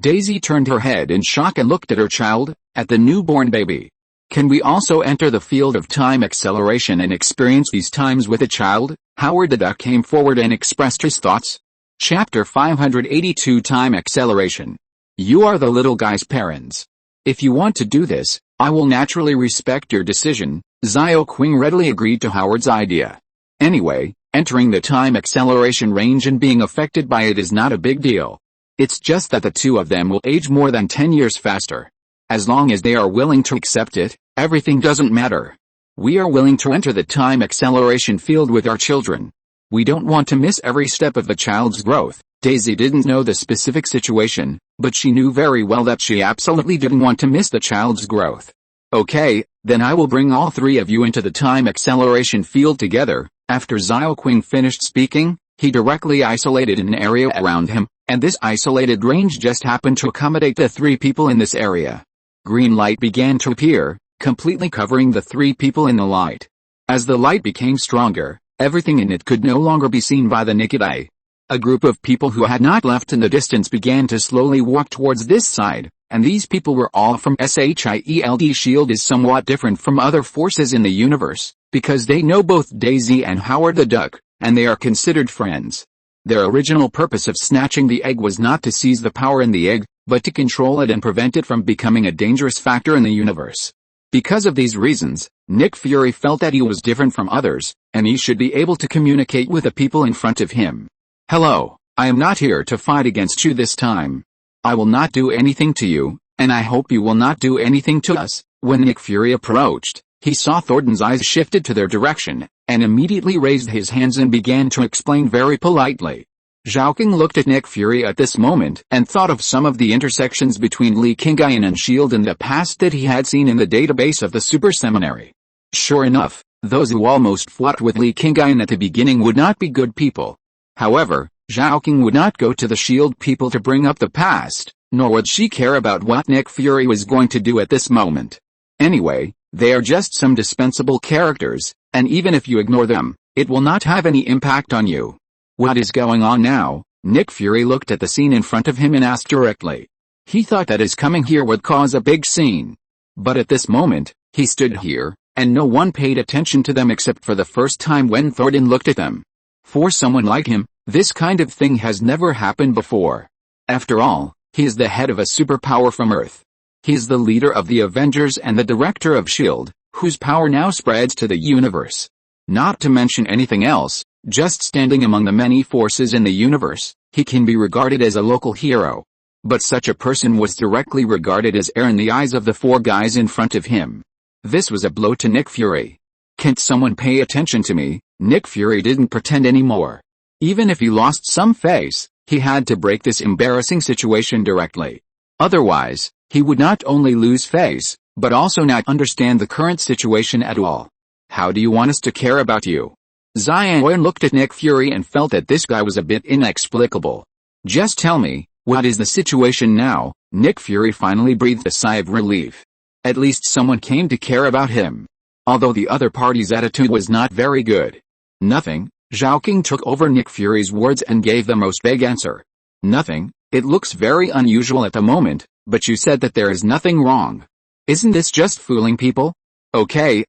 Daisy turned her head in shock and looked at her child, at the newborn baby. Can we also enter the field of time acceleration and experience these times with a child? Howard the Duck came forward and expressed his thoughts. Chapter 582 Time Acceleration. You are the little guy's parents. If you want to do this, I will naturally respect your decision. Xiao Qing readily agreed to Howard's idea. Anyway, entering the time acceleration range and being affected by it is not a big deal. It's just that the two of them will age more than 10 years faster. As long as they are willing to accept it, everything doesn't matter. We are willing to enter the time acceleration field with our children. We don't want to miss every step of the child's growth. Daisy didn't know the specific situation, but she knew very well that she absolutely didn't want to miss the child's growth. Okay, then I will bring all 3 of you into the time acceleration field together. After Xiao Qing finished speaking, he directly isolated an area around him, and this isolated range just happened to accommodate the 3 people in this area. Green light began to appear, completely covering the 3 people in the light. As the light became stronger, everything in it could no longer be seen by the naked eye. A group of people who had not left in the distance began to slowly walk towards this side, and these people were all from SHIELD. SHIELD is somewhat different from other forces in the universe, because they know both Daisy and Howard the Duck, and they are considered friends. Their original purpose of snatching the egg was not to seize the power in the egg, but to control it and prevent it from becoming a dangerous factor in the universe. Because of these reasons, Nick Fury felt that he was different from others, and he should be able to communicate with the people in front of him. Hello, I am not here to fight against you this time. I will not do anything to you, and I hope you will not do anything to us. When Nick Fury approached, he saw Thornton's eyes shifted to their direction, and immediately raised his hands and began to explain very politely. Zhao King looked at Nick Fury at this moment and thought of some of the intersections between Li Qingyun and S.H.I.E.L.D. in the past that he had seen in the database of the Super Seminary. Sure enough, those who almost fought with Li Qingyun at the beginning would not be good people. However, Zhao King would not go to the S.H.I.E.L.D. people to bring up the past, nor would she care about what Nick Fury was going to do at this moment. Anyway, they are just some dispensable characters, and even if you ignore them, it will not have any impact on you. What is going on now? Nick Fury looked at the scene in front of him and asked directly. He thought that his coming here would cause a big scene. But at this moment, he stood here, and no one paid attention to them except for the first time when Thornton looked at them. For someone like him, this kind of thing has never happened before. After all, he is the head of a superpower from Earth. He is the leader of the Avengers and the director of S.H.I.E.L.D., whose power now spreads to the universe. Not to mention anything else, just standing among the many forces in the universe, he can be regarded as a local hero. But such a person was directly regarded as air in the eyes of the 4 guys in front of him. This was a blow to Nick Fury. Can't someone pay attention to me? Nick Fury didn't pretend anymore. Even if he lost some face, he had to break this embarrassing situation directly. Otherwise, he would not only lose face, but also not understand the current situation at all. How do you want us to care about you? Xiaoyan looked at Nick Fury and felt that this guy was a bit inexplicable. Just tell me, what is the situation now? Nick Fury finally breathed a sigh of relief. At least someone came to care about him. Although the other party's attitude was not very good. Nothing. Zhao King took over Nick Fury's words and gave the most vague answer. Nothing. It looks very unusual at the moment, but you said that there is nothing wrong. Isn't this just fooling people? Okay,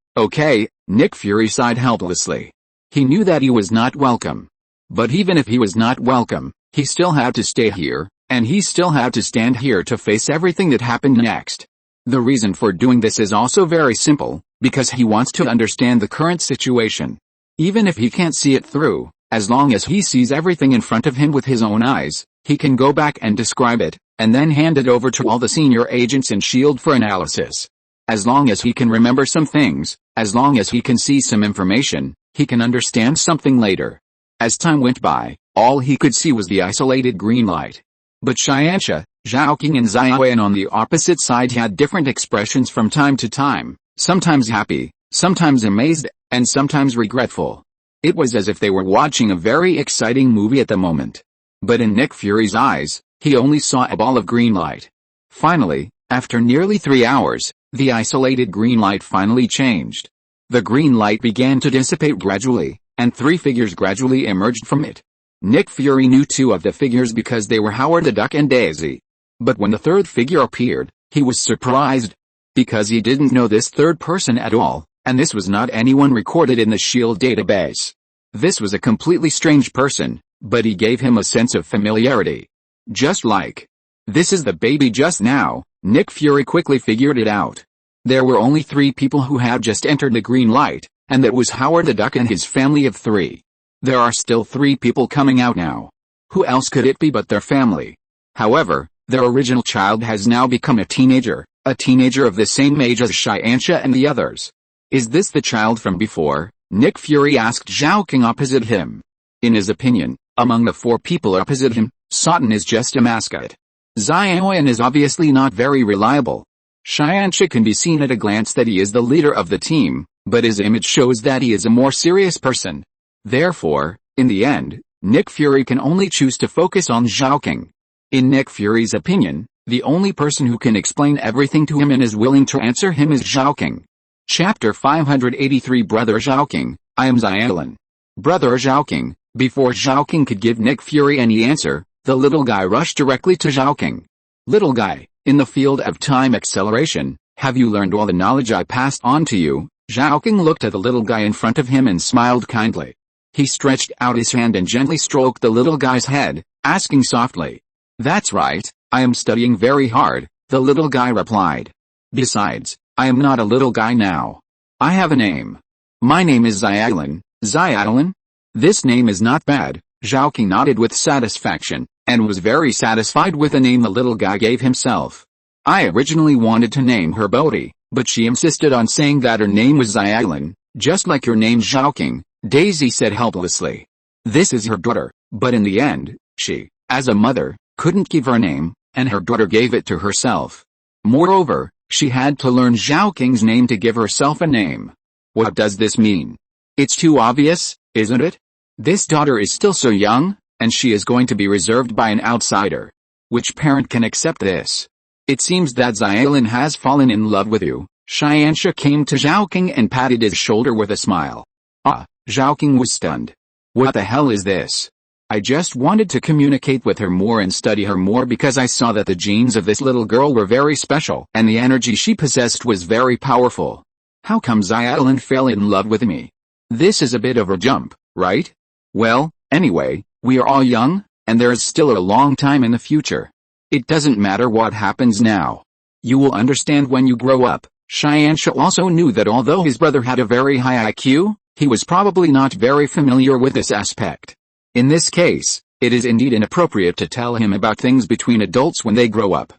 Nick Fury sighed helplessly. He knew that he was not welcome. But even if he was not welcome, he still had to stay here, and he still had to stand here to face everything that happened next. The reason for doing this is also very simple, because he wants to understand the current situation. Even if he can't see it through, as long as he sees everything in front of him with his own eyes, he can go back and describe it, and then hand it over to all the senior agents in S.H.I.E.L.D. for analysis. As long as he can remember some things, as long as he can see some information, he can understand something later. As time went by, all he could see was the isolated green light. But Xianxia, Zhao King and Xiaoyan on the opposite side had different expressions from time to time, sometimes happy, sometimes amazed, and sometimes regretful. It was as if they were watching a very exciting movie at the moment. But in Nick Fury's eyes, he only saw a ball of green light. Finally, after nearly 3 hours, the isolated green light finally changed. The green light began to dissipate gradually, and 3 figures gradually emerged from it. Nick Fury knew 2 of the figures because they were Howard the Duck and Daisy. But when the 3rd figure appeared, he was surprised. Because he didn't know this 3rd person at all, and this was not anyone recorded in the S.H.I.E.L.D. database. This was a completely strange person, but he gave him a sense of familiarity. Just like, this is the baby just now, Nick Fury quickly figured it out. There were only 3 people who had just entered the green light, and that was Howard the Duck and his family of 3. There are still 3 people coming out now. Who else could it be but their family? However, their original child has now become a teenager of the same age as Xianxia and the others. Is this the child from before? Nick Fury asked Zhao King opposite him. In his opinion, among the 4 people opposite him, Satan is just a mascot. Xiaoyan is obviously not very reliable. Xianxia can be seen at a glance that he is the leader of the team, but his image shows that he is a more serious person. Therefore, in the end, Nick Fury can only choose to focus on Zhao King. In Nick Fury's opinion, the only person who can explain everything to him and is willing to answer him is Zhao King. Chapter 583 Brother Zhao King, I am Xiaoyan. Brother Zhao King. Before Zhao King could give Nick Fury any answer, the little guy rushed directly to Zhao King. Little guy, in the field of time acceleration, have you learned all the knowledge I passed on to you? Zhao King looked at the little guy in front of him and smiled kindly. He stretched out his hand and gently stroked the little guy's head, asking softly. That's right, I am studying very hard, the little guy replied. Besides, I am not a little guy now. I have a name. My name is Xiaoyan. Xiaoyan? This name is not bad, Zhao King nodded with satisfaction, and was very satisfied with the name the little guy gave himself. I originally wanted to name her Bodhi, but she insisted on saying that her name was Xiaoyan, just like your name Zhao King, Daisy said helplessly. This is her daughter, but in the end, she, as a mother, couldn't give her name, and her daughter gave it to herself. Moreover, she had to learn Zhao King's name to give herself a name. What does this mean? It's too obvious, isn't it? This daughter is still so young, and she is going to be reserved by an outsider. Which parent can accept this? It seems that Xiaoyan has fallen in love with you. Xianxia came to Zhao King and patted his shoulder with a smile. Ah, Zhao King was stunned. What the hell is this? I just wanted to communicate with her more and study her more because I saw that the genes of this little girl were very special and the energy she possessed was very powerful. How come Xiaoyan fell in love with me? This is a bit of a jump, right? Well, anyway, we are all young, and there is still a long time in the future. It doesn't matter what happens now. You will understand when you grow up. Xianxia also knew that although his brother had a very high IQ, he was probably not very familiar with this aspect. In this case, it is indeed inappropriate to tell him about things between adults when they grow up.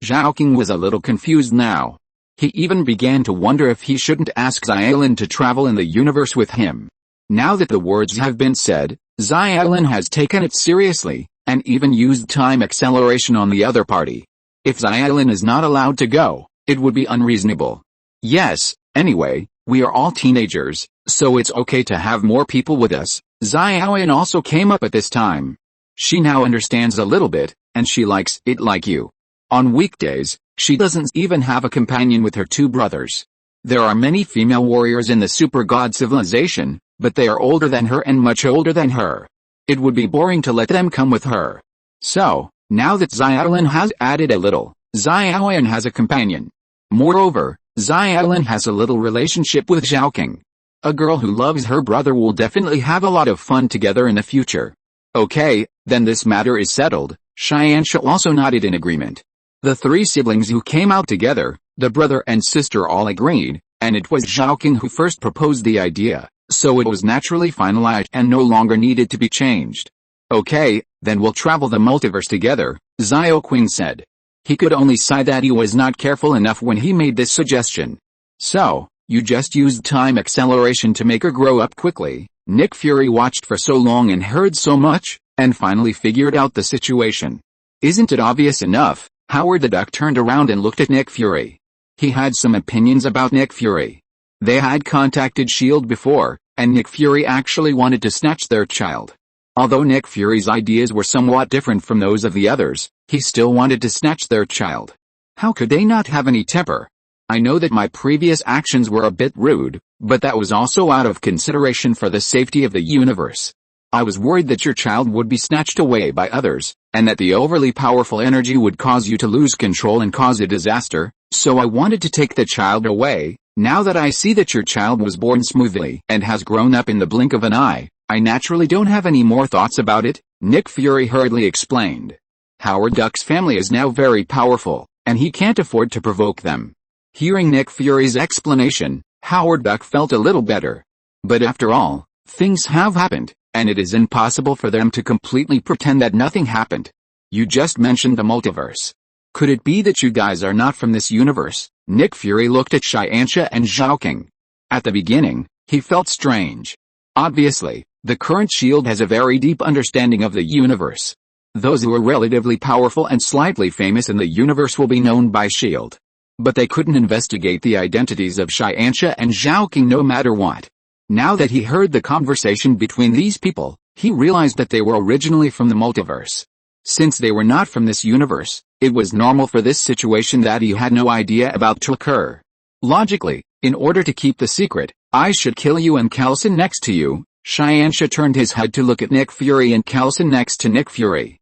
Zhao King was a little confused now. He even began to wonder if he shouldn't ask Xiaoyan to travel in the universe with him. Now that the words have been said, Xiaoyan has taken it seriously, and even used time acceleration on the other party. If Xiaoyan is not allowed to go, it would be unreasonable. Yes, anyway, we are all teenagers, so it's okay to have more people with us. Xiaoyan also came up at this time. She now understands a little bit, and she likes it like you. On weekdays, she doesn't even have a companion with her two brothers. There are many female warriors in the super god civilization, but they are older than her and much older than her. It would be boring to let them come with her. So, now that Xiaolin has added a little, Xiaoyan has a companion. Moreover, Xiaolin has a little relationship with Zhaoqing. A girl who loves her brother will definitely have a lot of fun together in the future. Okay, then this matter is settled. Xianxia also nodded in agreement. The three siblings who came out together, the brother and sister all agreed, and it was Zhaoqing who first proposed the idea, so it was naturally finalized and no longer needed to be changed. Okay, then we'll travel the multiverse together, Xiaoqing said. He could only sigh that he was not careful enough when he made this suggestion. So, you just used time acceleration to make her grow up quickly. Nick Fury watched for so long and heard so much, and finally figured out the situation. Isn't it obvious enough? Howard the Duck turned around and looked at Nick Fury. He had some opinions about Nick Fury. They had contacted S.H.I.E.L.D. before, and Nick Fury actually wanted to snatch their child. Although Nick Fury's ideas were somewhat different from those of the others, he still wanted to snatch their child. How could they not have any temper? I know that my previous actions were a bit rude, but that was also out of consideration for the safety of the universe. I was worried that your child would be snatched away by others, and that the overly powerful energy would cause you to lose control and cause a disaster, so I wanted to take the child away. Now that I see that your child was born smoothly and has grown up in the blink of an eye, I naturally don't have any more thoughts about it, Nick Fury hurriedly explained. Howard Duck's family is now very powerful, and he can't afford to provoke them. Hearing Nick Fury's explanation, Howard Duck felt a little better. But after all, things have happened, and it is impossible for them to completely pretend that nothing happened. You just mentioned the multiverse. Could it be that you guys are not from this universe? Nick Fury looked at Xianxia and Zhaoqing. At the beginning, he felt strange. Obviously, the current S.H.I.E.L.D. has a very deep understanding of the universe. Those who are relatively powerful and slightly famous in the universe will be known by S.H.I.E.L.D. But they couldn't investigate the identities of Xianxia and Zhaoqing no matter what. Now that he heard the conversation between these people, he realized that they were originally from the multiverse. Since they were not from this universe, it was normal for this situation that he had no idea about to occur. Logically, in order to keep the secret, I should kill you and Callison next to you. Xianxia turned his head to look at Nick Fury and Callison next to Nick Fury.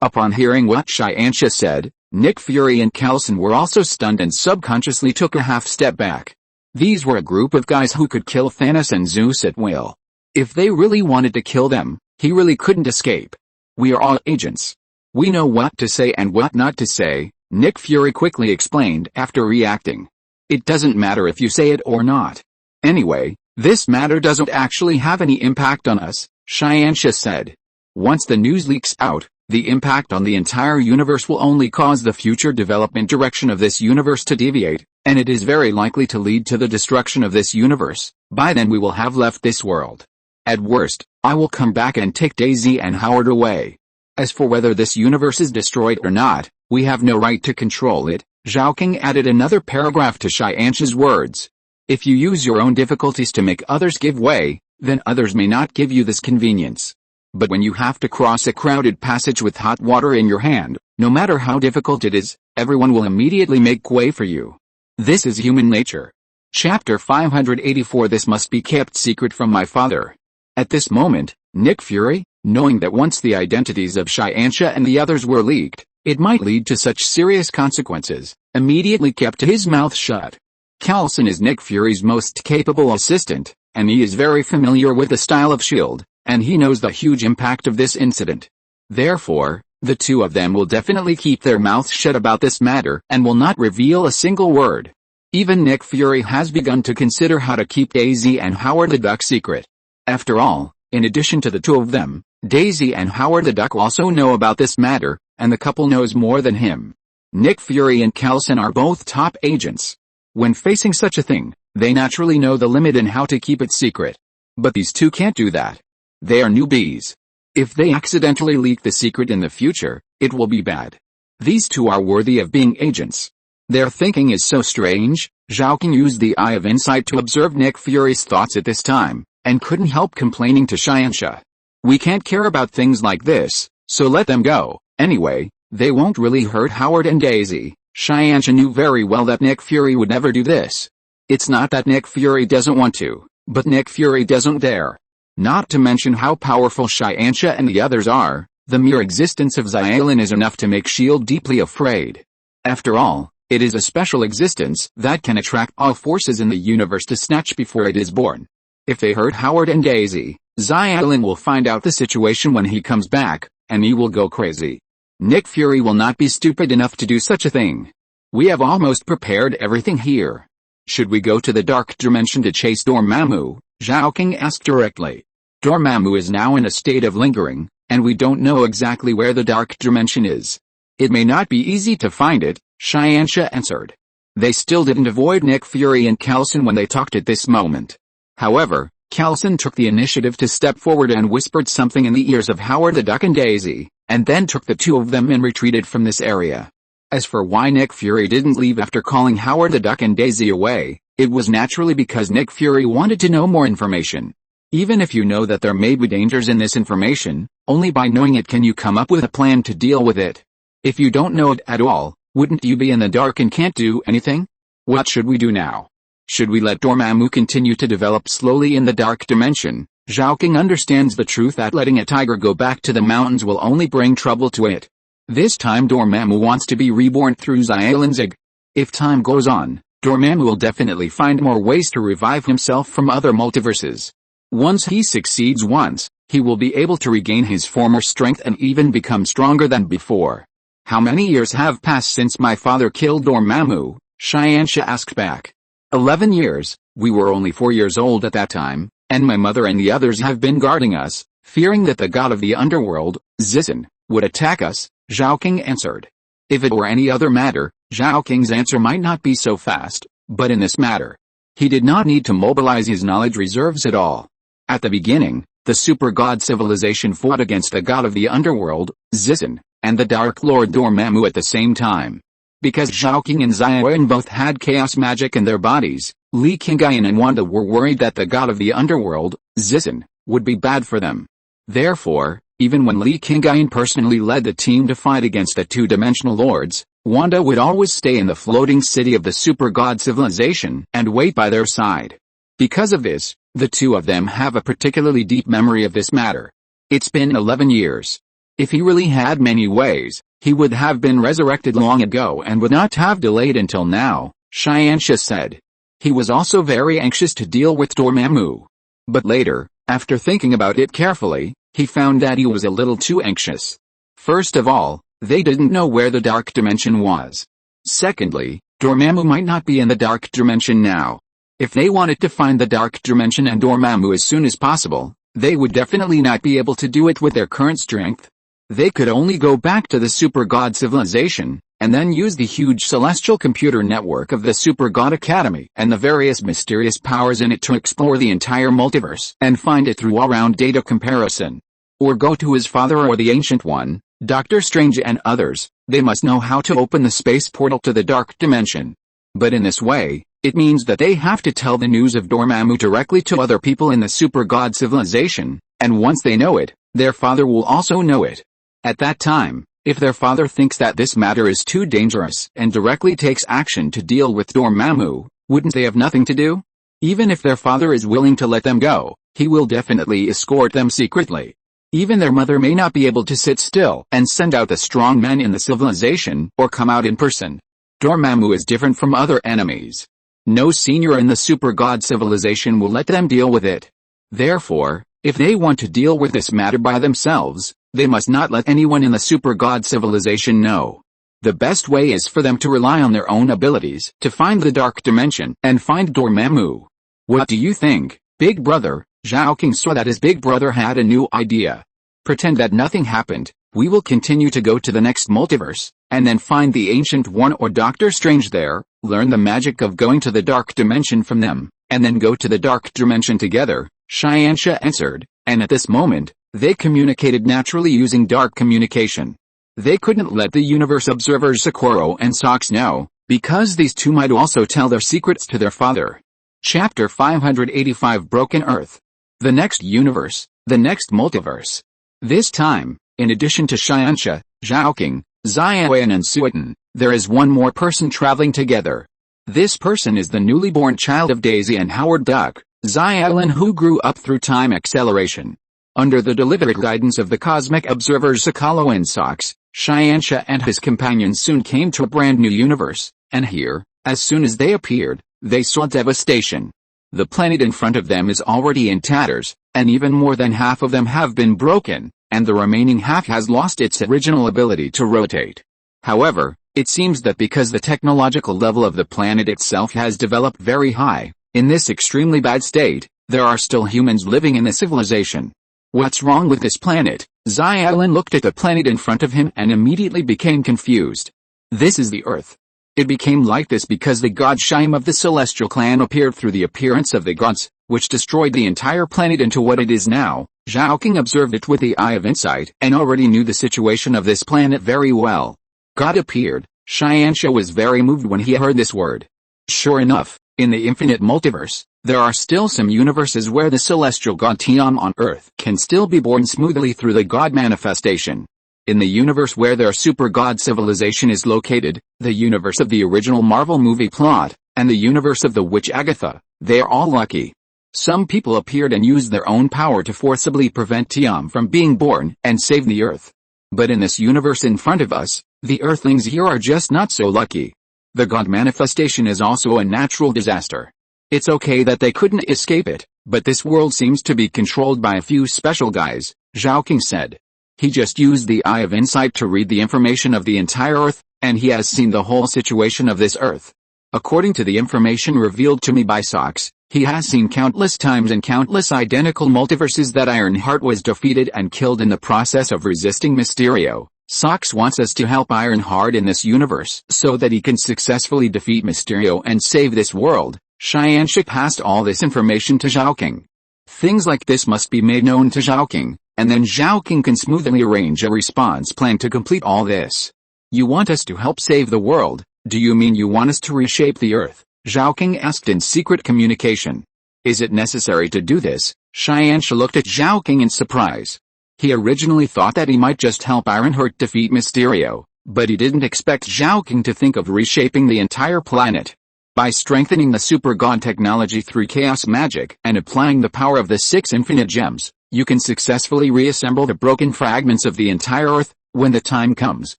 Upon hearing what Xianxia said, Nick Fury and Callison were also stunned and subconsciously took a half step back. These were a group of guys who could kill Thanos and Zeus at will. If they really wanted to kill them, he really couldn't escape. We are all agents. We know what to say and what not to say, Nick Fury quickly explained after reacting. It doesn't matter if you say it or not. Anyway, this matter doesn't actually have any impact on us, Xianxia said. Once the news leaks out, the impact on the entire universe will only cause the future development direction of this universe to deviate, and it is very likely to lead to the destruction of this universe. By then we will have left this world. At worst, I will come back and take Daisy and Howard away. As for whether this universe is destroyed or not, we have no right to control it. Zhaoqing added another paragraph to Xianxia's words. If you use your own difficulties to make others give way, then others may not give you this convenience. But when you have to cross a crowded passage with hot water in your hand, no matter how difficult it is, everyone will immediately make way for you. This is human nature. Chapter 584. This must be kept secret from my father. At this moment, Nick Fury, knowing that once the identities of Xianxia and the others were leaked, it might lead to such serious consequences, immediately kept his mouth shut. Callison is Nick Fury's most capable assistant, and he is very familiar with the style of S.H.I.E.L.D., and he knows the huge impact of this incident. Therefore, the two of them will definitely keep their mouths shut about this matter and will not reveal a single word. Even Nick Fury has begun to consider how to keep Daisy and Howard the Duck secret. After all, in addition to the two of them, Daisy and Howard the Duck also know about this matter, and the couple knows more than him. Nick Fury and Callison are both top agents. When facing such a thing, they naturally know the limit and how to keep it secret. But these two can't do that. They are newbies. If they accidentally leak the secret in the future, it will be bad. These two are worthy of being agents. Their thinking is so strange. Zhaoqing used the eye of insight to observe Nick Fury's thoughts at this time, and couldn't help complaining to Xianxia. We can't care about things like this, so let them go. Anyway, They won't really hurt Howard and Daisy. Xianxia knew very well that Nick Fury would never do this. It's not that Nick Fury doesn't want to, but Nick Fury doesn't dare. Not to mention how powerful Xianxia and the others are, the mere existence of Xiaolin is enough to make S.H.I.E.L.D. deeply afraid. After all, it is a special existence that can attract all forces in the universe to snatch before it is born. If they hurt Howard and Daisy, Xiaolin will find out the situation when he comes back, and he will go crazy. Nick Fury will not be stupid enough to do such a thing. We have almost prepared everything here. Should we go to the Dark Dimension to chase Dormammu? Zhao King asked directly. Dormammu is now in a state of lingering, and we don't know exactly where the Dark Dimension is. It may not be easy to find it, Xianxia answered. They still didn't avoid Nick Fury and Coulson when they talked at this moment. However, Coulson took the initiative to step forward and whispered something in the ears of Howard the Duck and Daisy, and then took the two of them and retreated from this area. As for why Nick Fury didn't leave after calling Howard the Duck and Daisy away, it was naturally because Nick Fury wanted to know more information. Even if you know that there may be dangers in this information, only by knowing it can you come up with a plan to deal with it. If you don't know it at all, wouldn't you be in the dark and can't do anything? What should we do now? Should we let Dormammu continue to develop slowly in the Dark Dimension? Zhao King understands the truth that letting a tiger go back to the mountains will only bring trouble to it. This time Dormammu wants to be reborn through Xiaolin's egg. If time goes on, Dormammu will definitely find more ways to revive himself from other multiverses. Once he succeeds once, he will be able to regain his former strength and even become stronger than before. How many years have passed since my father killed Dormammu? Xianxia asked back. 11 years, we were only 4 years old at that time, and my mother and the others have been guarding us, fearing that the god of the underworld, Zizan, would attack us, Zhao King answered. If it were any other matter, Zhao King's answer might not be so fast, but in this matter, he did not need to mobilize his knowledge reserves at all. At the beginning, the super god civilization fought against the god of the underworld, Zizan, and the Dark Lord Dormammu at the same time. Because Zhao King and Xiaoyin both had chaos magic in their bodies, Li Qingyun and Wanda were worried that the god of the underworld, Zizan, would be bad for them. Therefore, even when Li Qingyun personally led the team to fight against the two-dimensional lords, Wanda would always stay in the floating city of the super god civilization and wait by their side. Because of this, the two of them have a particularly deep memory of this matter. It's been 11 years. If he really had many ways, he would have been resurrected long ago and would not have delayed until now, Xianxia said. He was also very anxious to deal with Dormammu. But later, after thinking about it carefully, he found that he was a little too anxious. First of all, they didn't know where the Dark Dimension was. Secondly, Dormammu might not be in the Dark Dimension now. If they wanted to find the Dark Dimension and Dormammu as soon as possible, they would definitely not be able to do it with their current strength. They could only go back to the Super God civilization, and then use the huge celestial computer network of the Super God Academy and the various mysterious powers in it to explore the entire multiverse and find it through all-round data comparison. Or go to his father or the Ancient One, Doctor Strange and others. They must know how to open the space portal to the Dark Dimension. But in this way, it means that they have to tell the news of Dormammu directly to other people in the Super God civilization, and once they know it, their father will also know it. At that time, if their father thinks that this matter is too dangerous and directly takes action to deal with Dormammu, wouldn't they have nothing to do? Even if their father is willing to let them go, he will definitely escort them secretly. Even their mother may not be able to sit still and send out the strong men in the civilization or come out in person. Dormammu is different from other enemies. No senior in the Super God civilization will let them deal with it. Therefore, if they want to deal with this matter by themselves, they must not let anyone in the Super God civilization know. The best way is for them to rely on their own abilities to find the Dark Dimension and find Dormammu. What do you think, Big Brother? Zhao King saw that his big brother had a new idea. Pretend that nothing happened. We will continue to go to the next multiverse, and then find the Ancient One or Doctor Strange there, learn the magic of going to the Dark Dimension from them, and then go to the Dark Dimension together, Xianxia answered, and at this moment, they communicated naturally using dark communication. They couldn't let the universe observers Socorro and Sox know, because these two might also tell their secrets to their father. Chapter 585 Broken Earth. The next universe, the next multiverse. This time, in addition to Xianxia, Zhao King, Xiaoyan and Suotan, there is one more person traveling together. This person is the newly born child of Daisy and Howard Duck, Xiaoyan, who grew up through time acceleration. Under the deliberate guidance of the cosmic observers Sakalo and Sox, Xianxia and his companions soon came to a brand new universe, and here, as soon as they appeared, they saw devastation. The planet in front of them is already in tatters, and even more than half of them have been broken, and the remaining half has lost its original ability to rotate. However, it seems that because the technological level of the planet itself has developed very high, in this extremely bad state, there are still humans living in the civilization. What's wrong with this planet? Xiaoyan looked at the planet in front of him and immediately became confused. This is the Earth. It became like this because the god Shaim of the Celestial Clan appeared through the appearance of the gods, which destroyed the entire planet into what it is now. Zhao King observed it with the eye of insight and already knew the situation of this planet very well. God appeared. Xianxia was very moved when he heard this word. Sure enough, in the infinite multiverse, there are still some universes where the celestial god Tiam on Earth can still be born smoothly through the god manifestation. In the universe where their super god civilization is located, the universe of the original Marvel movie plot, and the universe of the witch Agatha, they are all lucky. Some people appeared and used their own power to forcibly prevent Tiam from being born and save the Earth. But in this universe in front of us, the Earthlings here are just not so lucky. The god manifestation is also a natural disaster. It's okay that they couldn't escape it, but this world seems to be controlled by a few special guys, Zhao King said. He just used the eye of insight to read the information of the entire Earth, and he has seen the whole situation of this Earth. According to the information revealed to me by Sox, he has seen countless times in countless identical multiverses that Ironheart was defeated and killed in the process of resisting Mysterio. Sox wants us to help Ironheart in this universe so that he can successfully defeat Mysterio and save this world. Xianxia passed all this information to Zhao King. Things like this must be made known to Zhao King, and then Zhao King can smoothly arrange a response plan to complete all this. You want us to help save the world? Do you mean you want us to reshape the Earth? Zhao King asked in secret communication. Is it necessary to do this? Xianxia looked at Zhao King in surprise. He originally thought that he might just help Ironheart defeat Mysterio, but he didn't expect Zhao King to think of reshaping the entire planet. By strengthening the super god technology through chaos magic and applying the power of the 6 infinite gems, you can successfully reassemble the broken fragments of the entire Earth. When the time comes,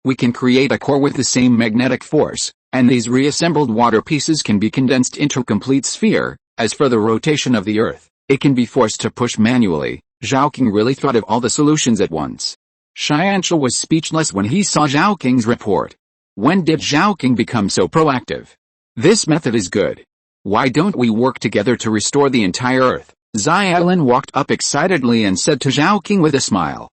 we can create a core with the same magnetic force, and these reassembled water pieces can be condensed into a complete sphere. As for the rotation of the Earth, it can be forced to push manually. Zhao King really thought of all the solutions at once. Xianxia was speechless when he saw Zhao King's report. When did Zhao King become so proactive? This method is good. Why don't we work together to restore the entire Earth? Xiaoyan walked up excitedly and said to Zhao King with a smile.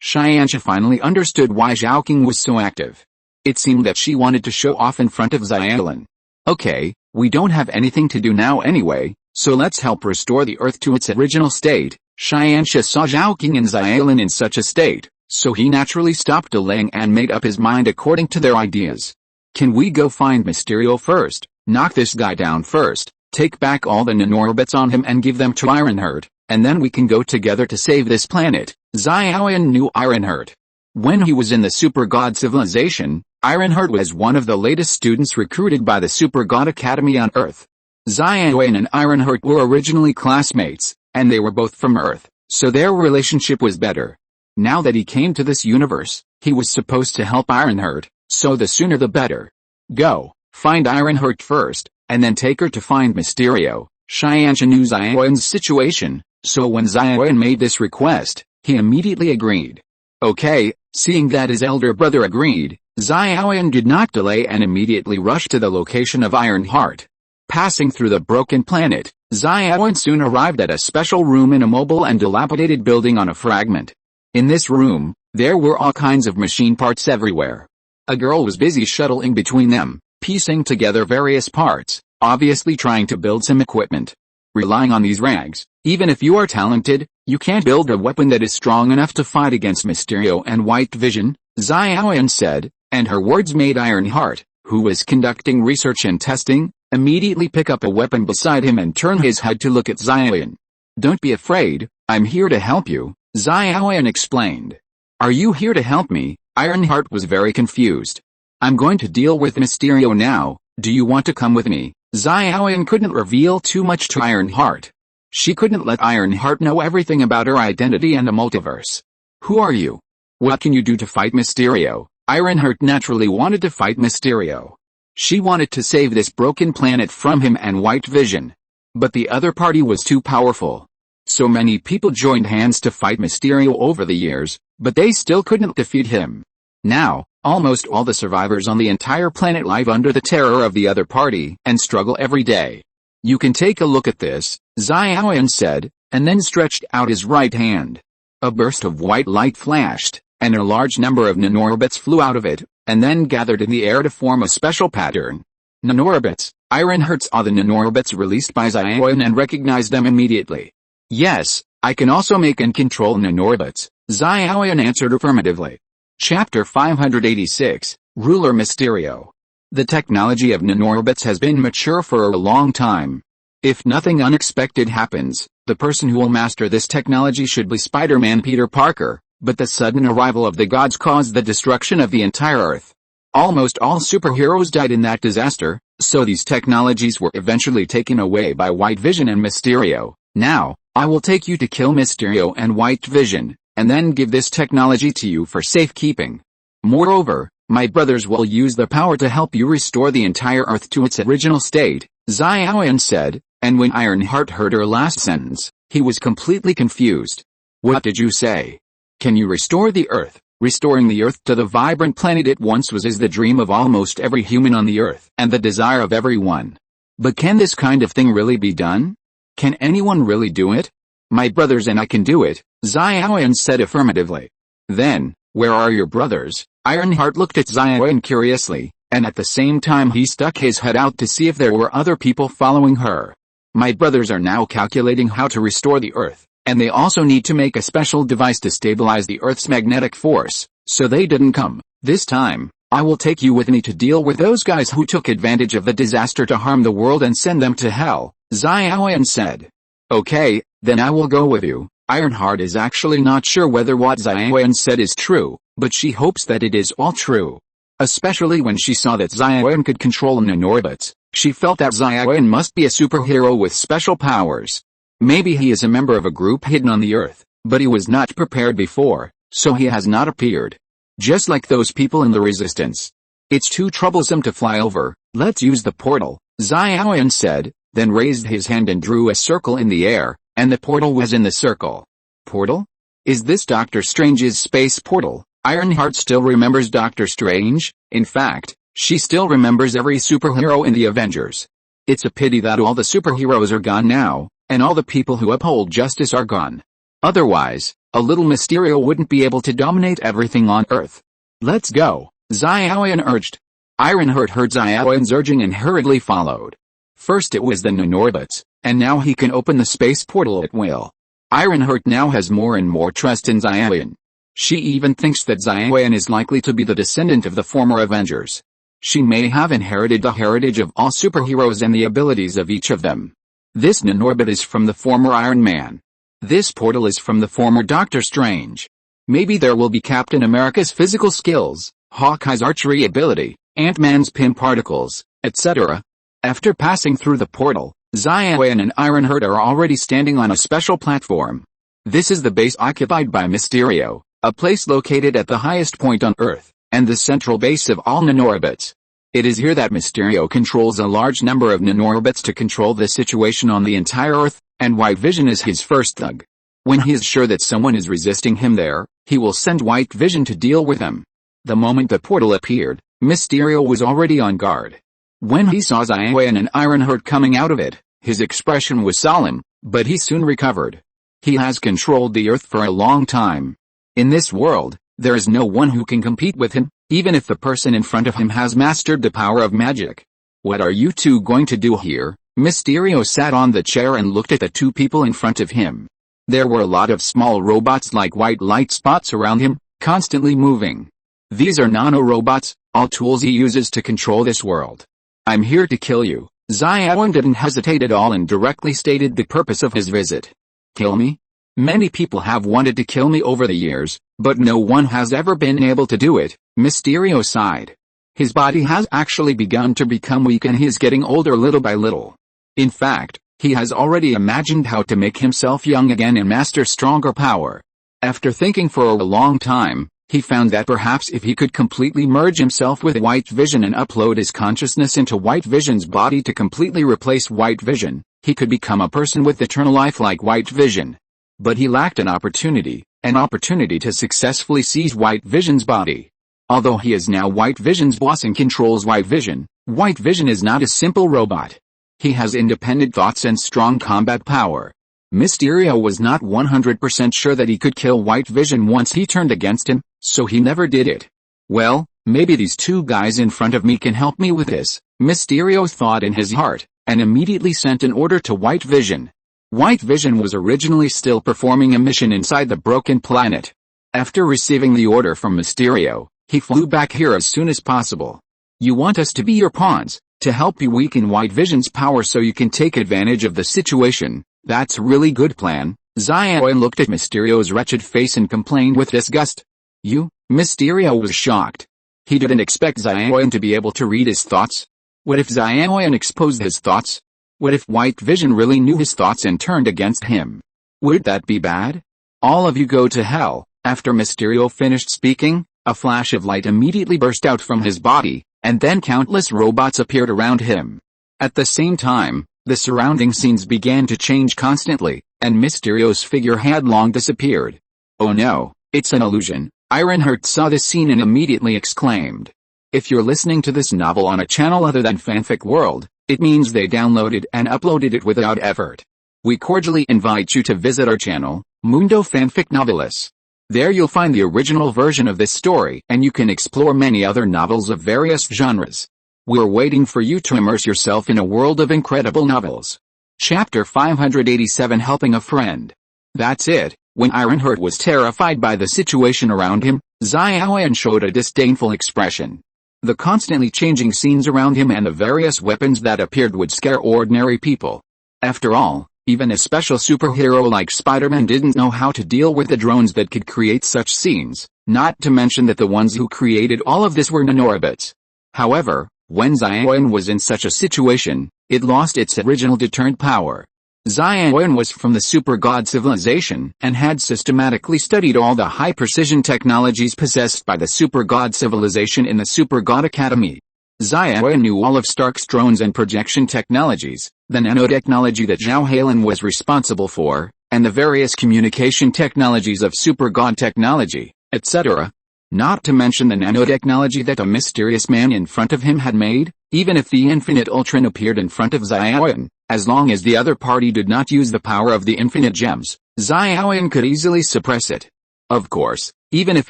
Xianxia finally understood why Zhao King was so active. It seemed that she wanted to show off in front of Xiaoyan. Okay, we don't have anything to do now anyway, so let's help restore the Earth to its original state. Xianxia saw Zhao King and Xiaoyan in such a state, so he naturally stopped delaying and made up his mind according to their ideas. Can we go find Mysterio first, knock this guy down first, take back all the nanorobots on him and give them to Ironheart, and then we can go together to save this planet? Xiaoyan knew Ironheart. When he was in the Super God civilization, Ironheart was one of the latest students recruited by the Super God Academy on Earth. Xiaoyan and Ironheart were originally classmates, and they were both from Earth, so their relationship was better. Now that he came to this universe, he was supposed to help Ironheart, so the sooner the better. Go, find Ironheart first, and then take her to find Mysterio. Xianxia knew Xiaoyan's situation, so when Xiaoyan made this request, he immediately agreed. Okay, seeing that his elder brother agreed, Xiaoyan did not delay and immediately rushed to the location of Ironheart. Passing through the broken planet, Xiaoyan soon arrived at a special room in a mobile and dilapidated building on a fragment. In this room, there were all kinds of machine parts everywhere. A girl was busy shuttling between them, piecing together various parts, obviously trying to build some equipment. Relying on these rags, even if you are talented, you can't build a weapon that is strong enough to fight against Mysterio and White Vision, Xiaoyan said, and her words made Ironheart, who was conducting research and testing, immediately pick up a weapon beside him and turn his head to look at Xiaoyan. Don't be afraid, I'm here to help you, Xiaoyan explained. Are you here to help me? Ironheart was very confused. I'm going to deal with Mysterio now, do you want to come with me? Xiaoyan couldn't reveal too much to Ironheart. She couldn't let Ironheart know everything about her identity and the multiverse. Who are you? What can you do to fight Mysterio? Ironheart naturally wanted to fight Mysterio. She wanted to save this broken planet from him and White Vision. But the other party was too powerful. So many people joined hands to fight Mysterio over the years, but they still couldn't defeat him. Now, almost all the survivors on the entire planet live under the terror of the other party and struggle every day. You can take a look at this, Xiaoyan said, and then stretched out his right hand. A burst of white light flashed, and a large number of nanorobots flew out of it, and then gathered in the air to form a special pattern. Nanorobots. Ironheart saw the nanorobots released by Xiaoyan and recognized them immediately. Yes, I can also make and control nanorobots, Xiaoyan answered affirmatively. Chapter 586, Ruler Mysterio. The technology of nanorobots has been mature for a long time. If nothing unexpected happens, the person who will master this technology should be Spider-Man Peter Parker, but the sudden arrival of the gods caused the destruction of the entire Earth. Almost all superheroes died in that disaster, so these technologies were eventually taken away by White Vision and Mysterio. Now, I will take you to kill Mysterio and White Vision, and then give this technology to you for safekeeping. Moreover, my brothers will use the power to help you restore the entire Earth to its original state, Xiaoyan said, and when Ironheart heard her last sentence, he was completely confused. What did you say? Can you restore the Earth? Restoring the Earth to the vibrant planet it once was is the dream of almost every human on the Earth, and the desire of everyone. But can this kind of thing really be done? Can anyone really do it? My brothers and I can do it, Xiaoyan said affirmatively. Then, where are your brothers? Ironheart looked at Xiaoyan curiously, and at the same time he stuck his head out to see if there were other people following her. My brothers are now calculating how to restore the Earth, and they also need to make a special device to stabilize the Earth's magnetic force, so they didn't come. This time, I will take you with me to deal with those guys who took advantage of the disaster to harm the world and send them to hell, Xiaoyan said. Okay, then I will go with you. Ironheart is actually not sure whether what Xiaoyan said is true, but she hopes that it is all true. Especially when she saw that Xiaoyan could control nanorobots, she felt that Xiaoyan must be a superhero with special powers. Maybe he is a member of a group hidden on the Earth, but he was not prepared before, so he has not appeared. Just like those people in the Resistance. It's too troublesome to fly over, let's use the portal, Xiaoyan said, then raised his hand and drew a circle in the air, and the portal was in the circle. Portal? Is this Doctor Strange's space portal? Ironheart still remembers Doctor Strange. In fact, she still remembers every superhero in the Avengers. It's a pity that all the superheroes are gone now, and all the people who uphold justice are gone. Otherwise, a little Mysterio wouldn't be able to dominate everything on Earth. Let's go, Xiaoyan urged. Ironheart heard Xiaoyan's urging and hurriedly followed. First it was the nanorobots, and now he can open the space portal at will. Ironheart now has more and more trust in Xiaoyan. She even thinks that Xiaoyan is likely to be the descendant of the former Avengers. She may have inherited the heritage of all superheroes and the abilities of each of them. This nanorobot is from the former Iron Man. This portal is from the former Doctor Strange. Maybe there will be Captain America's physical skills, Hawkeye's archery ability, Ant-Man's pin particles, etc. After passing through the portal, Xiaoyan and Ironheart are already standing on a special platform. This is the base occupied by Mysterio, a place located at the highest point on Earth, and the central base of all nanorobots. It is here that Mysterio controls a large number of nanorobots to control the situation on the entire Earth, and White Vision is his first thug. When he is sure that someone is resisting him there, he will send White Vision to deal with them. The moment the portal appeared, Mysterio was already on guard. When he saw Xiaoyan and Ironheart coming out of it, his expression was solemn, but he soon recovered. He has controlled the Earth for a long time. In this world, there is no one who can compete with him, even if the person in front of him has mastered the power of magic. What are you two going to do here? Mysterio sat on the chair and looked at the two people in front of him. There were a lot of small robots like white light spots around him, constantly moving. These are nano-robots, all tools he uses to control this world. I'm here to kill you. Xiaoyan didn't hesitate at all and directly stated the purpose of his visit. Kill me? Many people have wanted to kill me over the years, but no one has ever been able to do it, Mysterio sighed. His body has actually begun to become weak and he is getting older little by little. In fact, he has already imagined how to make himself young again and master stronger power. After thinking for a long time, he found that perhaps if he could completely merge himself with White Vision and upload his consciousness into White Vision's body to completely replace White Vision, he could become a person with eternal life like White Vision. But he lacked an opportunity to successfully seize White Vision's body. Although he is now White Vision's boss and controls White Vision is not a simple robot. He has independent thoughts and strong combat power. Mysterio was not 100% sure that he could kill White Vision once he turned against him, so he never did it. Well, maybe these two guys in front of me can help me with this, Mysterio thought in his heart, and immediately sent an order to White Vision. White Vision was originally still performing a mission inside the broken planet. After receiving the order from Mysterio, he flew back here as soon as possible. You want us to be your pawns, to help you weaken White Vision's power so you can take advantage of the situation. That's a really good plan. Zion looked at Mysterio's wretched face and complained with disgust. You? Mysterio was shocked. He didn't expect Zion to be able to read his thoughts. What if Zion exposed his thoughts? What if White Vision really knew his thoughts and turned against him? Would that be bad? All of you go to hell. After Mysterio finished speaking, a flash of light immediately burst out from his body, and then countless robots appeared around him. At the same time, the surrounding scenes began to change constantly, and Mysterio's figure had long disappeared. Oh no, it's an illusion. Ironheart saw this scene and immediately exclaimed. If you're listening to this novel on a channel other than Fanfic World, it means they downloaded and uploaded it without effort. We cordially invite you to visit our channel, Mundo Fanfic Novelis. There you'll find the original version of this story and you can explore many other novels of various genres. We're waiting for you to immerse yourself in a world of incredible novels. Chapter 587 Helping a Friend. That's it. When Ironheart was terrified by the situation around him, Zion showed a disdainful expression. The constantly changing scenes around him and the various weapons that appeared would scare ordinary people. After all, even a special superhero like Spider-Man didn't know how to deal with the drones that could create such scenes, not to mention that the ones who created all of this were nanorobots. However, when Zion was in such a situation, it lost its original deterrent power. Zion was from the Super God civilization and had systematically studied all the high-precision technologies possessed by the Super God civilization in the Super God Academy. Zion knew all of Stark's drones and projection technologies, the nanotechnology that Zhao Halen was responsible for, and the various communication technologies of Super God technology, etc. Not to mention the nanotechnology that a mysterious man in front of him had made. Even if the Infinite Ultron appeared in front of Zion, as long as the other party did not use the power of the Infinite Gems, Zion could easily suppress it. Of course, even if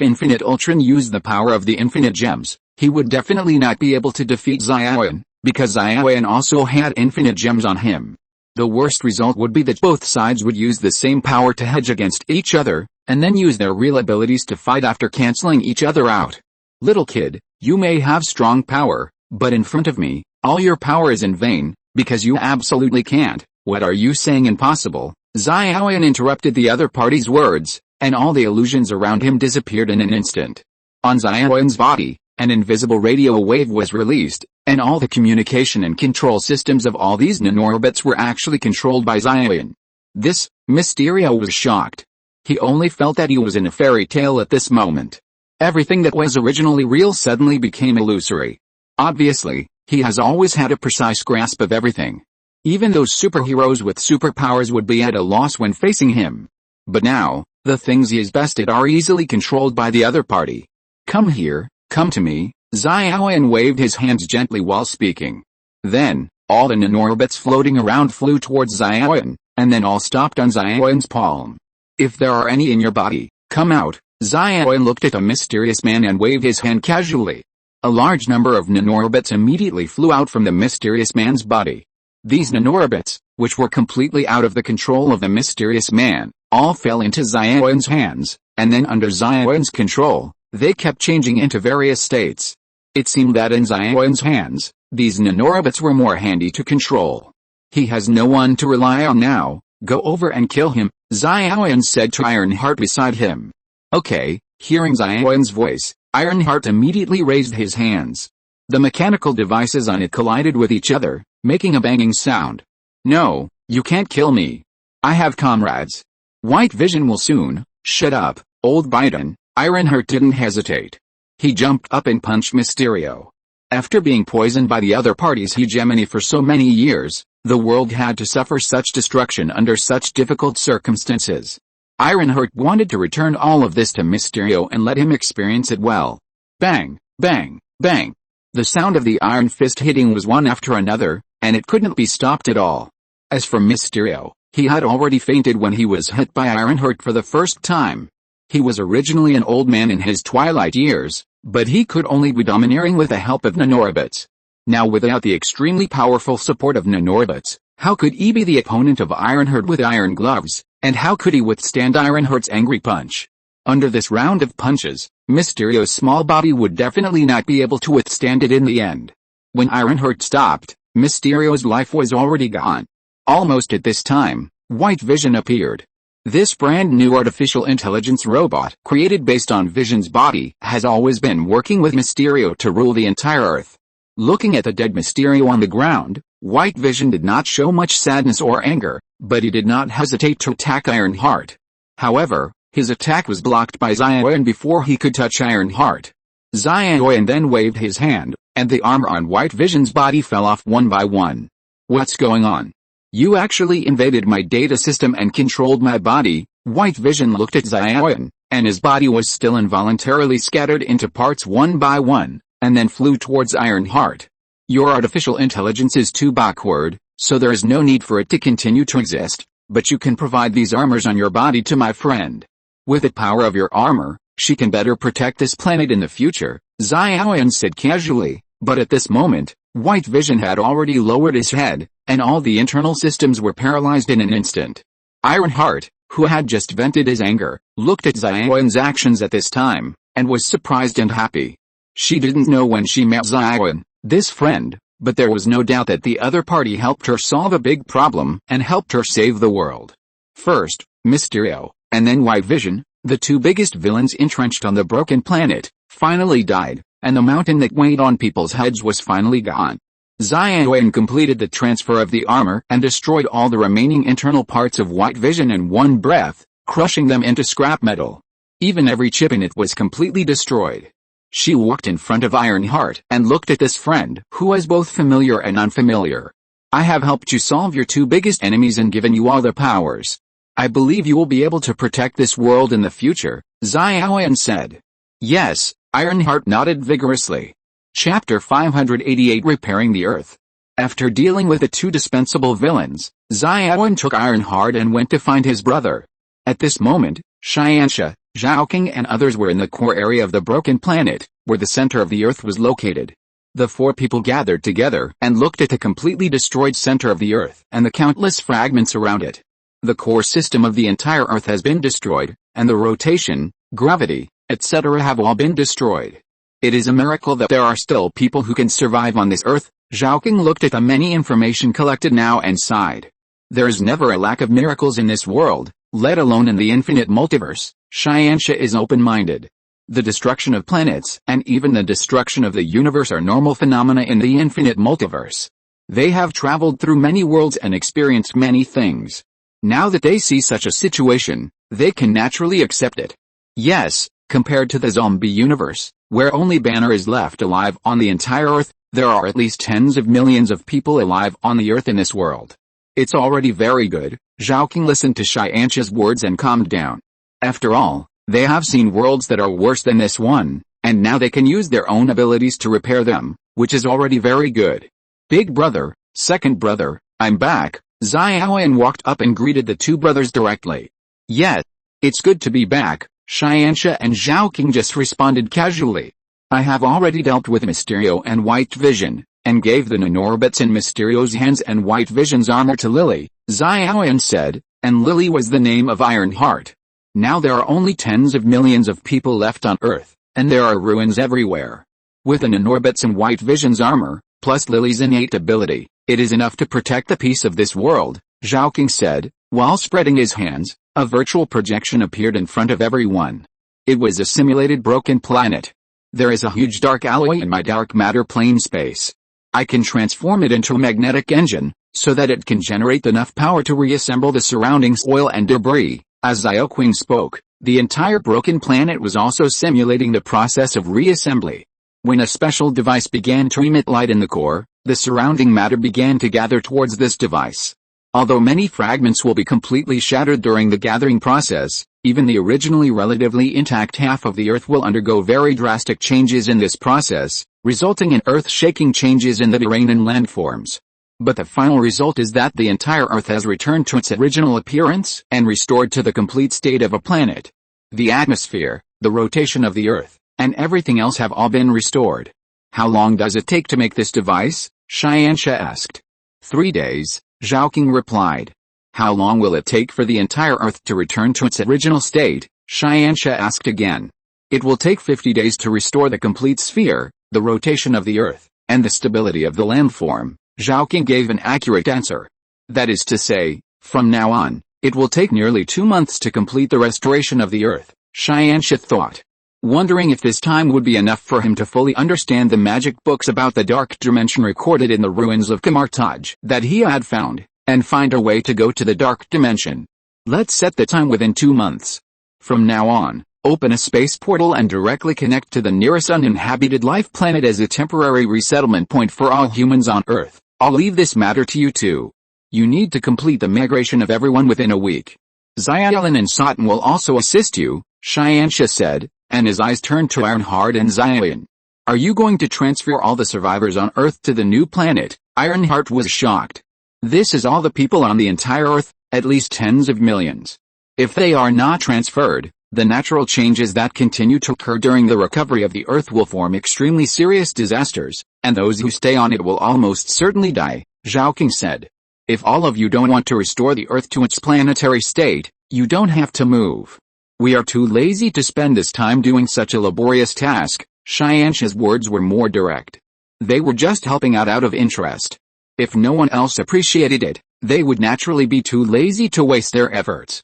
Infinite Ultron used the power of the Infinite Gems, he would definitely not be able to defeat Zion, because Zion also had Infinite Gems on him. The worst result would be that both sides would use the same power to hedge against each other, and then use their real abilities to fight after canceling each other out. Little kid, you may have strong power, but in front of me, all your power is in vain, because you absolutely can't. What are you saying impossible? Zion interrupted the other party's words, and all the illusions around him disappeared in an instant. On Zion's body, an invisible radio wave was released, and all the communication and control systems of all these nanorobots were actually controlled by Zion. Mysterio was shocked. He only felt that he was in a fairy tale at this moment. Everything that was originally real suddenly became illusory. Obviously, he has always had a precise grasp of everything. Even those superheroes with superpowers would be at a loss when facing him. But now, the things he is best at are easily controlled by the other party. Come here, come to me. Zion waved his hands gently while speaking. Then, all the nanorobots floating around flew towards Zion, and then all stopped on Zion's palm. If there are any in your body, come out. Zion looked at the mysterious man and waved his hand casually. A large number of nanorobots immediately flew out from the mysterious man's body. These nanorobots, which were completely out of the control of the mysterious man, all fell into Zion's hands, and then under Zion's control, they kept changing into various states. It seemed that in Zion's hands, these nanorobots were more handy to control. He has no one to rely on now, Go over and kill him, Xiaoyan said to Ironheart beside him. Okay, hearing Xiaoyan's voice, Ironheart immediately raised his hands. The mechanical devices on it collided with each other, making a banging sound. No, you can't kill me. I have comrades. White Vision will soon. Shut up, old Biden. Ironheart didn't hesitate. He jumped up and punched Mysterio. After being poisoned by the other party's hegemony for so many years, the world had to suffer such destruction under such difficult circumstances. Ironheart wanted to return all of this to Mysterio and let him experience it well. Bang, bang, bang. The sound of the Iron Fist hitting was one after another, and it couldn't be stopped at all. As for Mysterio, he had already fainted when he was hit by Ironheart for the first time. He was originally an old man in his twilight years, but he could only be domineering with the help of nanorobots. Now without the extremely powerful support of nanorobots, how could he be the opponent of Ironheart with iron gloves, and how could he withstand Ironheart's angry punch? Under this round of punches, Mysterio's small body would definitely not be able to withstand it in the end. When Ironheart stopped, Mysterio's life was already gone. Almost at this time, White Vision appeared. This brand new artificial intelligence robot, created based on Vision's body, has always been working with Mysterio to rule the entire Earth. Looking at the dead Mysterio on the ground, White Vision did not show much sadness or anger, but he did not hesitate to attack Ironheart. However, his attack was blocked by Xiaoyan before he could touch Ironheart. Xiaoyan then waved his hand, and the armor on White Vision's body fell off one by one. What's going on? You actually invaded my data system and controlled my body. White Vision looked at Xiaoyan, and his body was still involuntarily scattered into parts one by one, and then flew towards Ironheart. Your artificial intelligence is too backward, so there is no need for it to continue to exist, but you can provide these armors on your body to my friend. With the power of your armor, she can better protect this planet in the future, Xiaoyan said casually, but at this moment, White Vision had already lowered his head, and all the internal systems were paralyzed in an instant. Ironheart, who had just vented his anger, looked at Xiaoyan's actions at this time, and was surprised and happy. She didn't know when she met Xiaoyan, this friend, but there was no doubt that the other party helped her solve a big problem and helped her save the world. First, Mysterio, and then White Vision, the two biggest villains entrenched on the broken planet, finally died, and the mountain that weighed on people's heads was finally gone. Xiaoyan completed the transfer of the armor and destroyed all the remaining internal parts of White Vision in one breath, crushing them into scrap metal. Even every chip in it was completely destroyed. She walked in front of Ironheart and looked at this friend who was both familiar and unfamiliar. I have helped you solve your two biggest enemies and given you all the powers. I believe you will be able to protect this world in the future, Xiaoyan said. Yes, Ironheart nodded vigorously. Chapter 588 Repairing the Earth. After dealing with the two dispensable villains, Xiaoyan took Ironheart and went to find his brother. At this moment, Xianxia, Zhao King and others were in the core area of the broken planet, where the center of the Earth was located. The four people gathered together and looked at the completely destroyed center of the Earth and the countless fragments around it. The core system of the entire Earth has been destroyed, and the rotation, gravity, etc. have all been destroyed. It is a miracle that there are still people who can survive on this Earth. Zhao King looked at the many information collected now and sighed. There is never a lack of miracles in this world, let alone in the infinite multiverse. Xianxia is open-minded. The destruction of planets and even the destruction of the universe are normal phenomena in the infinite multiverse. They have traveled through many worlds and experienced many things. Now that they see such a situation, they can naturally accept it. Yes, compared to the zombie universe, where only Banner is left alive on the entire Earth, there are at least tens of millions of people alive on the Earth in this world. It's already very good. Zhao King listened to Xianxia's words and calmed down. After all, they have seen worlds that are worse than this one, and now they can use their own abilities to repair them, which is already very good. Big brother, second brother, I'm back. Xiaoyan walked up and greeted the two brothers directly. Yes, it's good to be back, Xianxia and Zhao King just responded casually. I have already dealt with Mysterio and White Vision, and gave the nanorobots in Mysterio's hands and White Vision's armor to Lily, Xiaoyan said, and Lily was the name of Ironheart. Now there are only tens of millions of people left on Earth, and there are ruins everywhere. With the nanorobots and White Vision's armor, plus Lily's innate ability, it is enough to protect the peace of this world, Zhao King said, While spreading his hands, a virtual projection appeared in front of everyone. It was a simulated broken planet. There is a huge dark alloy in my dark matter plane space. I can transform it into a magnetic engine, so that it can generate enough power to reassemble the surrounding soil and debris. As Xiaoqing spoke, the entire broken planet was also simulating the process of reassembly. When a special device began to emit light in the core, the surrounding matter began to gather towards this device. Although many fragments will be completely shattered during the gathering process, even the originally relatively intact half of the Earth will undergo very drastic changes in this process, resulting in earth-shaking changes in the terrain and landforms. But the final result is that the entire Earth has returned to its original appearance and restored to the complete state of a planet. The atmosphere, the rotation of the Earth, and everything else have all been restored. How long does it take to make this device? Xianxia asked. 3 days, Xiaoqing replied. How long will it take for the entire Earth to return to its original state? Xianxia asked again. It will take 50 days to restore the complete sphere, the rotation of the Earth, and the stability of the landform. Xiaoqing gave an accurate answer. That is to say, from now on, it will take nearly 2 months to complete the restoration of the Earth, Xianxia thought. Wondering if this time would be enough for him to fully understand the magic books about the dark dimension recorded in the ruins of Kamartaj that he had found, and find a way to go to the dark dimension. Let's set the time within 2 months. From now on, open a space portal and directly connect to the nearest uninhabited life planet as a temporary resettlement point for all humans on Earth. I'll leave this matter to you two. You need to complete the migration of everyone within a week. Xiaolin and Satan will also assist you, Xianxia said, and his eyes turned to Ironheart and Xiaolin. Are you going to transfer all the survivors on Earth to the new planet? Ironheart was shocked. This is all the people on the entire Earth, at least tens of millions. If they are not transferred, the natural changes that continue to occur during the recovery of the Earth will form extremely serious disasters, and those who stay on it will almost certainly die, Xiaoqing said. If all of you don't want to restore the Earth to its planetary state, you don't have to move. We are too lazy to spend this time doing such a laborious task. Xianxia's words were more direct. They were just helping out of interest. If no one else appreciated it, they would naturally be too lazy to waste their efforts.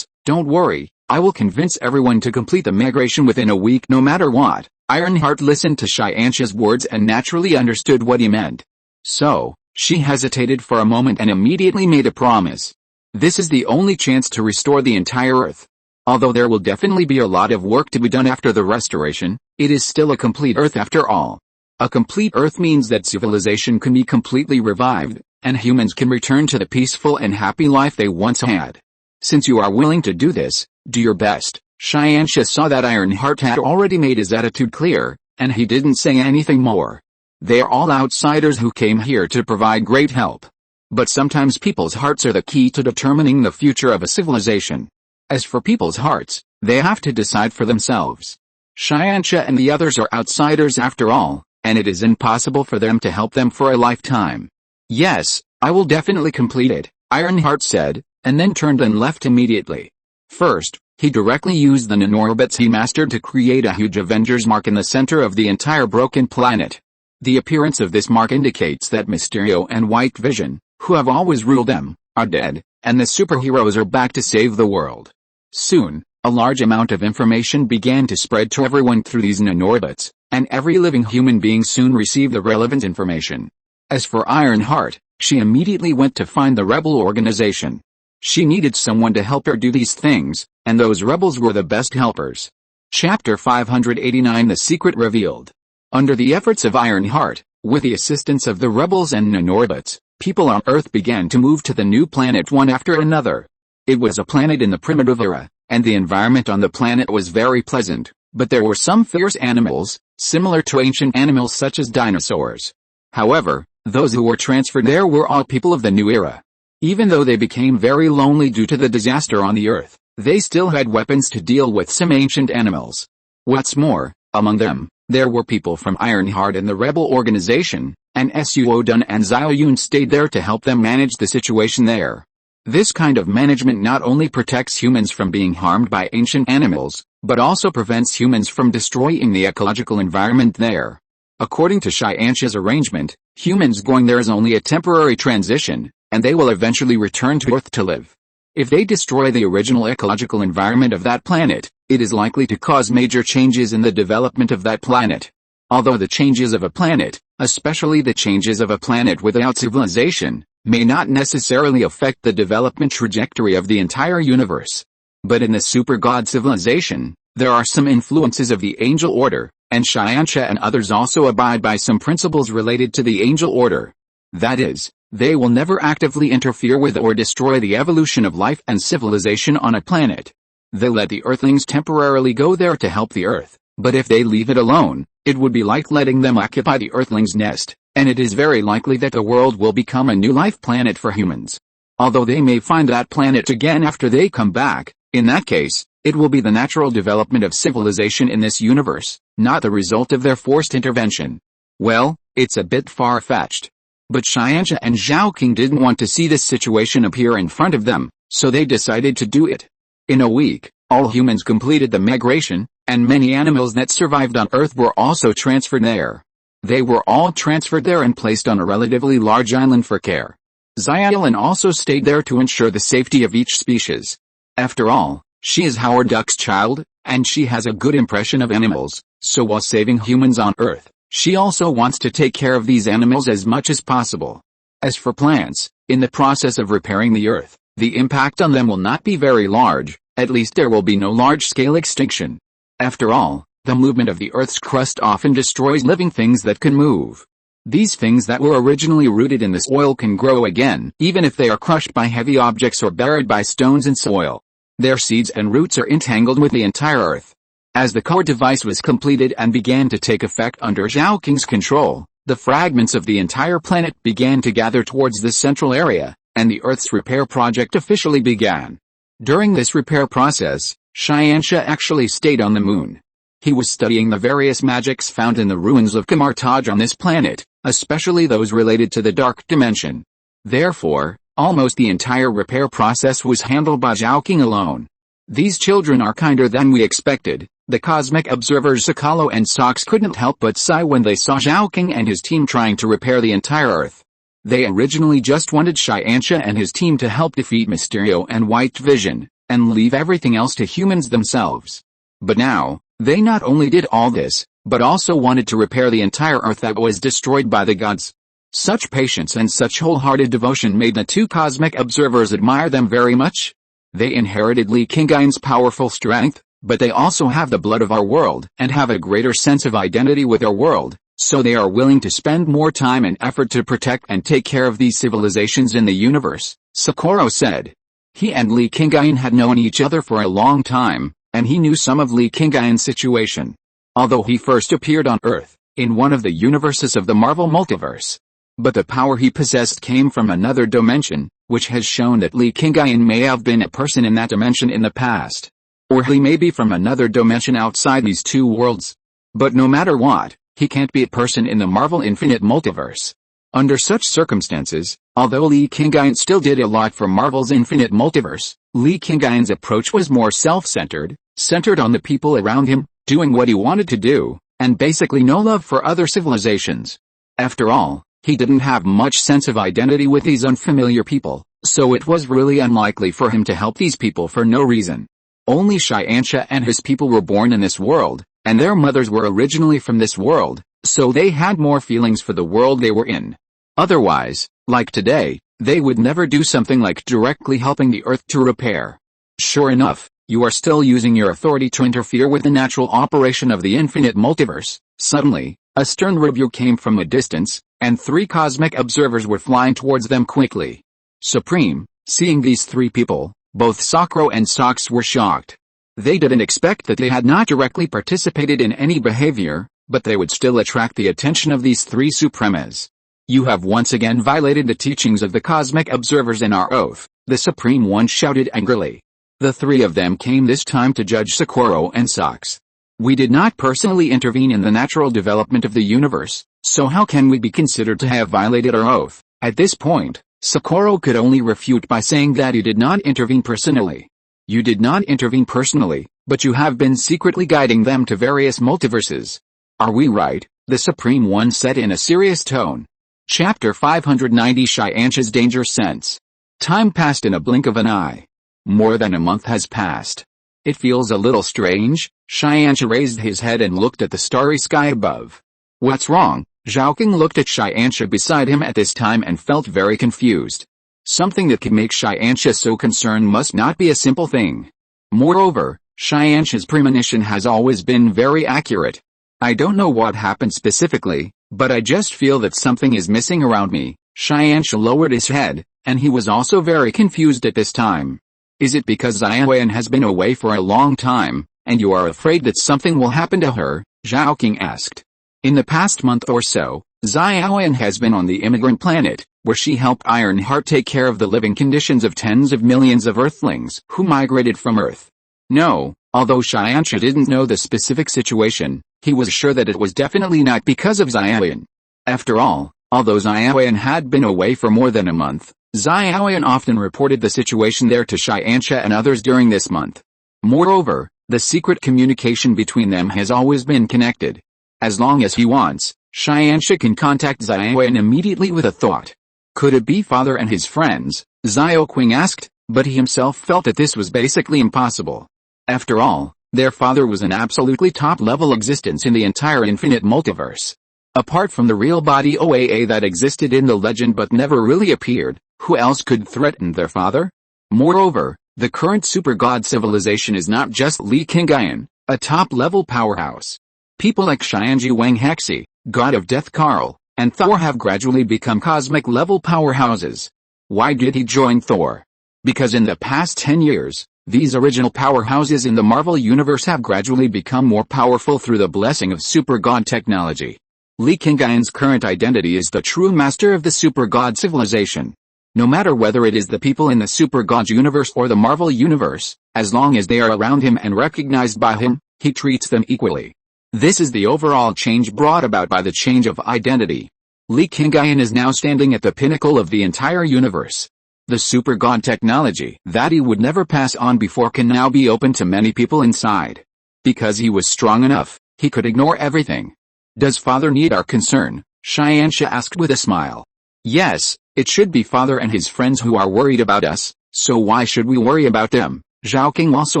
Don't worry, I will convince everyone to complete the migration within a week no matter what. Ironheart listened to Xianxia's words and naturally understood what he meant. So, she hesitated for a moment and immediately made a promise. This is the only chance to restore the entire Earth. Although there will definitely be a lot of work to be done after the restoration, it is still a complete Earth after all. A complete Earth means that civilization can be completely revived, and humans can return to the peaceful and happy life they once had. Since you are willing to do this, do your best. Xianxia saw that Ironheart had already made his attitude clear, and he didn't say anything more. They are all outsiders who came here to provide great help. But sometimes people's hearts are the key to determining the future of a civilization. As for people's hearts, they have to decide for themselves. Xianxia and the others are outsiders after all, and it is impossible for them to help them for a lifetime. Yes, I will definitely complete it, Ironheart said, and then turned and left immediately. First, he directly used the nanorbits he mastered to create a huge Avengers mark in the center of the entire broken planet. The appearance of this mark indicates that Mysterio and White Vision, who have always ruled them, are dead, and the superheroes are back to save the world. Soon, a large amount of information began to spread to everyone through these nanorbits, and every living human being soon received the relevant information. As for Ironheart, she immediately went to find the rebel organization. She needed someone to help her do these things, and those rebels were the best helpers. Chapter 589 The Secret Revealed. Under the efforts of Ironheart, with the assistance of the rebels and nanorbits, people on Earth began to move to the new planet one after another. It was a planet in the primitive era, and the environment on the planet was very pleasant, but there were some fierce animals, similar to ancient animals such as dinosaurs. However, those who were transferred there were all people of the new era. Even though they became very lonely due to the disaster on the Earth, they still had weapons to deal with some ancient animals. What's more, among them, there were people from Ironheart and the rebel organization, and Suodun and Xiaoyun stayed there to help them manage the situation there. This kind of management not only protects humans from being harmed by ancient animals, but also prevents humans from destroying the ecological environment there. According to Xianxia's arrangement, humans going there is only a temporary transition, and they will eventually return to Earth to live. If they destroy the original ecological environment of that planet, it is likely to cause major changes in the development of that planet. Although the changes of a planet, especially the changes of a planet without civilization, may not necessarily affect the development trajectory of the entire universe. But in the super god civilization, there are some influences of the angel order, and Xianxia and others also abide by some principles related to the angel order. That is, they will never actively interfere with or destroy the evolution of life and civilization on a planet. They let the Earthlings temporarily go there to help the Earth, but if they leave it alone, it would be like letting them occupy the Earthlings' nest, and it is very likely that the world will become a new life planet for humans. Although they may find that planet again after they come back, in that case, it will be the natural development of civilization in this universe, not the result of their forced intervention. Well, it's a bit far-fetched. But Xianxia and Zhao King didn't want to see this situation appear in front of them, so they decided to do it. In a week, all humans completed the migration, and many animals that survived on Earth were also transferred there. They were all transferred there and placed on a relatively large island for care. Xiaolin also stayed there to ensure the safety of each species. After all, she is Howard Duck's child, and she has a good impression of animals, so while saving humans on Earth, she also wants to take care of these animals as much as possible. As for plants, in the process of repairing the Earth, the impact on them will not be very large, at least there will be no large-scale extinction. After all, the movement of the Earth's crust often destroys living things that can move. These things that were originally rooted in the soil can grow again, even if they are crushed by heavy objects or buried by stones and soil. Their seeds and roots are entangled with the entire Earth. As the core device was completed and began to take effect under Zhao King's control, the fragments of the entire planet began to gather towards the central area, and the Earth's repair project officially began. During this repair process, Xianxia actually stayed on the moon. He was studying the various magics found in the ruins of Kamartaj on this planet, especially those related to the dark dimension. Therefore, almost the entire repair process was handled by Zhao King alone. These children are kinder than we expected. The cosmic observers Sakalo and Sox couldn't help but sigh when they saw Zhao King and his team trying to repair the entire Earth. They originally just wanted Xianxia and his team to help defeat Mysterio and White Vision, and leave everything else to humans themselves. But now, they not only did all this, but also wanted to repair the entire Earth that was destroyed by the gods. Such patience and such wholehearted devotion made the two cosmic observers admire them very much. They inherited Li Qingyun's powerful strength, but they also have the blood of our world and have a greater sense of identity with our world, so they are willing to spend more time and effort to protect and take care of these civilizations in the universe, Socorro said. He and Li Qingyun had known each other for a long time, and he knew some of Li Qingyun's situation. Although he first appeared on Earth, in one of the universes of the Marvel multiverse. But the power he possessed came from another dimension, which has shown that Li Qingyun may have been a person in that dimension in the past. Or he may be from another dimension outside these two worlds. But no matter what, he can't be a person in the Marvel Infinite Multiverse. Under such circumstances, although Li Qingyun still did a lot for Marvel's Infinite Multiverse, Li Qingyun's approach was more self-centered, centered on the people around him, doing what he wanted to do, and basically no love for other civilizations. After all, he didn't have much sense of identity with these unfamiliar people, so it was really unlikely for him to help these people for no reason. Only Xianxia and his people were born in this world, and their mothers were originally from this world, so they had more feelings for the world they were in. Otherwise, like today, they would never do something like directly helping the Earth to repair. Sure enough, you are still using your authority to interfere with the natural operation of the infinite multiverse. Suddenly, a stern rebuke came from a distance, and 3 cosmic observers were flying towards them quickly. Supreme, seeing these 3 people, both Sakura and Sox were shocked. They didn't expect that they had not directly participated in any behavior, but they would still attract the attention of these 3 Supremas. You have once again violated the teachings of the cosmic observers in our oath, the Supreme One shouted angrily. The 3 of them came this time to judge Socorro and Sox. We did not personally intervene in the natural development of the universe, so how can we be considered to have violated our oath? At this point, Socorro could only refute by saying that he did not intervene personally. You did not intervene personally, but you have been secretly guiding them to various multiverses. Are we right? The Supreme One said in a serious tone. Chapter 590 Xianxia's Danger Sense. Time passed in a blink of an eye. More than a month has passed. It feels a little strange. Xianxia raised his head and looked at the starry sky above. What's wrong? Zhaoqing looked at Xianxia beside him at this time and felt very confused. Something that could make Xianxia so concerned must not be a simple thing. Moreover, Xianxia's premonition has always been very accurate. I don't know what happened specifically, but I just feel that something is missing around me. Xianxia lowered his head, and he was also very confused at this time. Is it because Xiaoyan has been away for a long time, and you are afraid that something will happen to her? Zhaoqing asked. In the past month or so, Xiaoyan has been on the immigrant planet, where she helped Ironheart take care of the living conditions of tens of millions of Earthlings who migrated from Earth. No, although Xianxia didn't know the specific situation, he was sure that it was definitely not because of Xiaoyan. After all, although Xiaoyan had been away for more than a month, Xiaoyan often reported the situation there to Xianxia and others during this month. Moreover, the secret communication between them has always been connected. As long as he wants, Xianxia can contact Xiaoyan immediately with a thought. Could it be father and his friends? Zhaoqing asked, but he himself felt that this was basically impossible. After all, their father was an absolutely top-level existence in the entire infinite multiverse. Apart from the real body OAA that existed in the legend but never really appeared, who else could threaten their father? Moreover, the current super god civilization is not just Li Qingyun, a top-level powerhouse. People like Xianji Wang Hexi, god of death Karl, and Thor have gradually become cosmic-level powerhouses. Why did he join Thor? Because in the past 10 years, these original powerhouses in the Marvel Universe have gradually become more powerful through the blessing of super god technology. Li Qingyun's current identity is the true master of the super god civilization. No matter whether it is the people in the Super Gods universe or the Marvel universe, as long as they are around him and recognized by him, he treats them equally. This is the overall change brought about by the change of identity. Li Qingyun is now standing at the pinnacle of the entire universe. The Super God technology that he would never pass on before can now be open to many people inside. Because he was strong enough, he could ignore everything. Does father need our concern? Xianxia asked with a smile. Yes, it should be father and his friends who are worried about us, so why should we worry about them? Zhaoqing also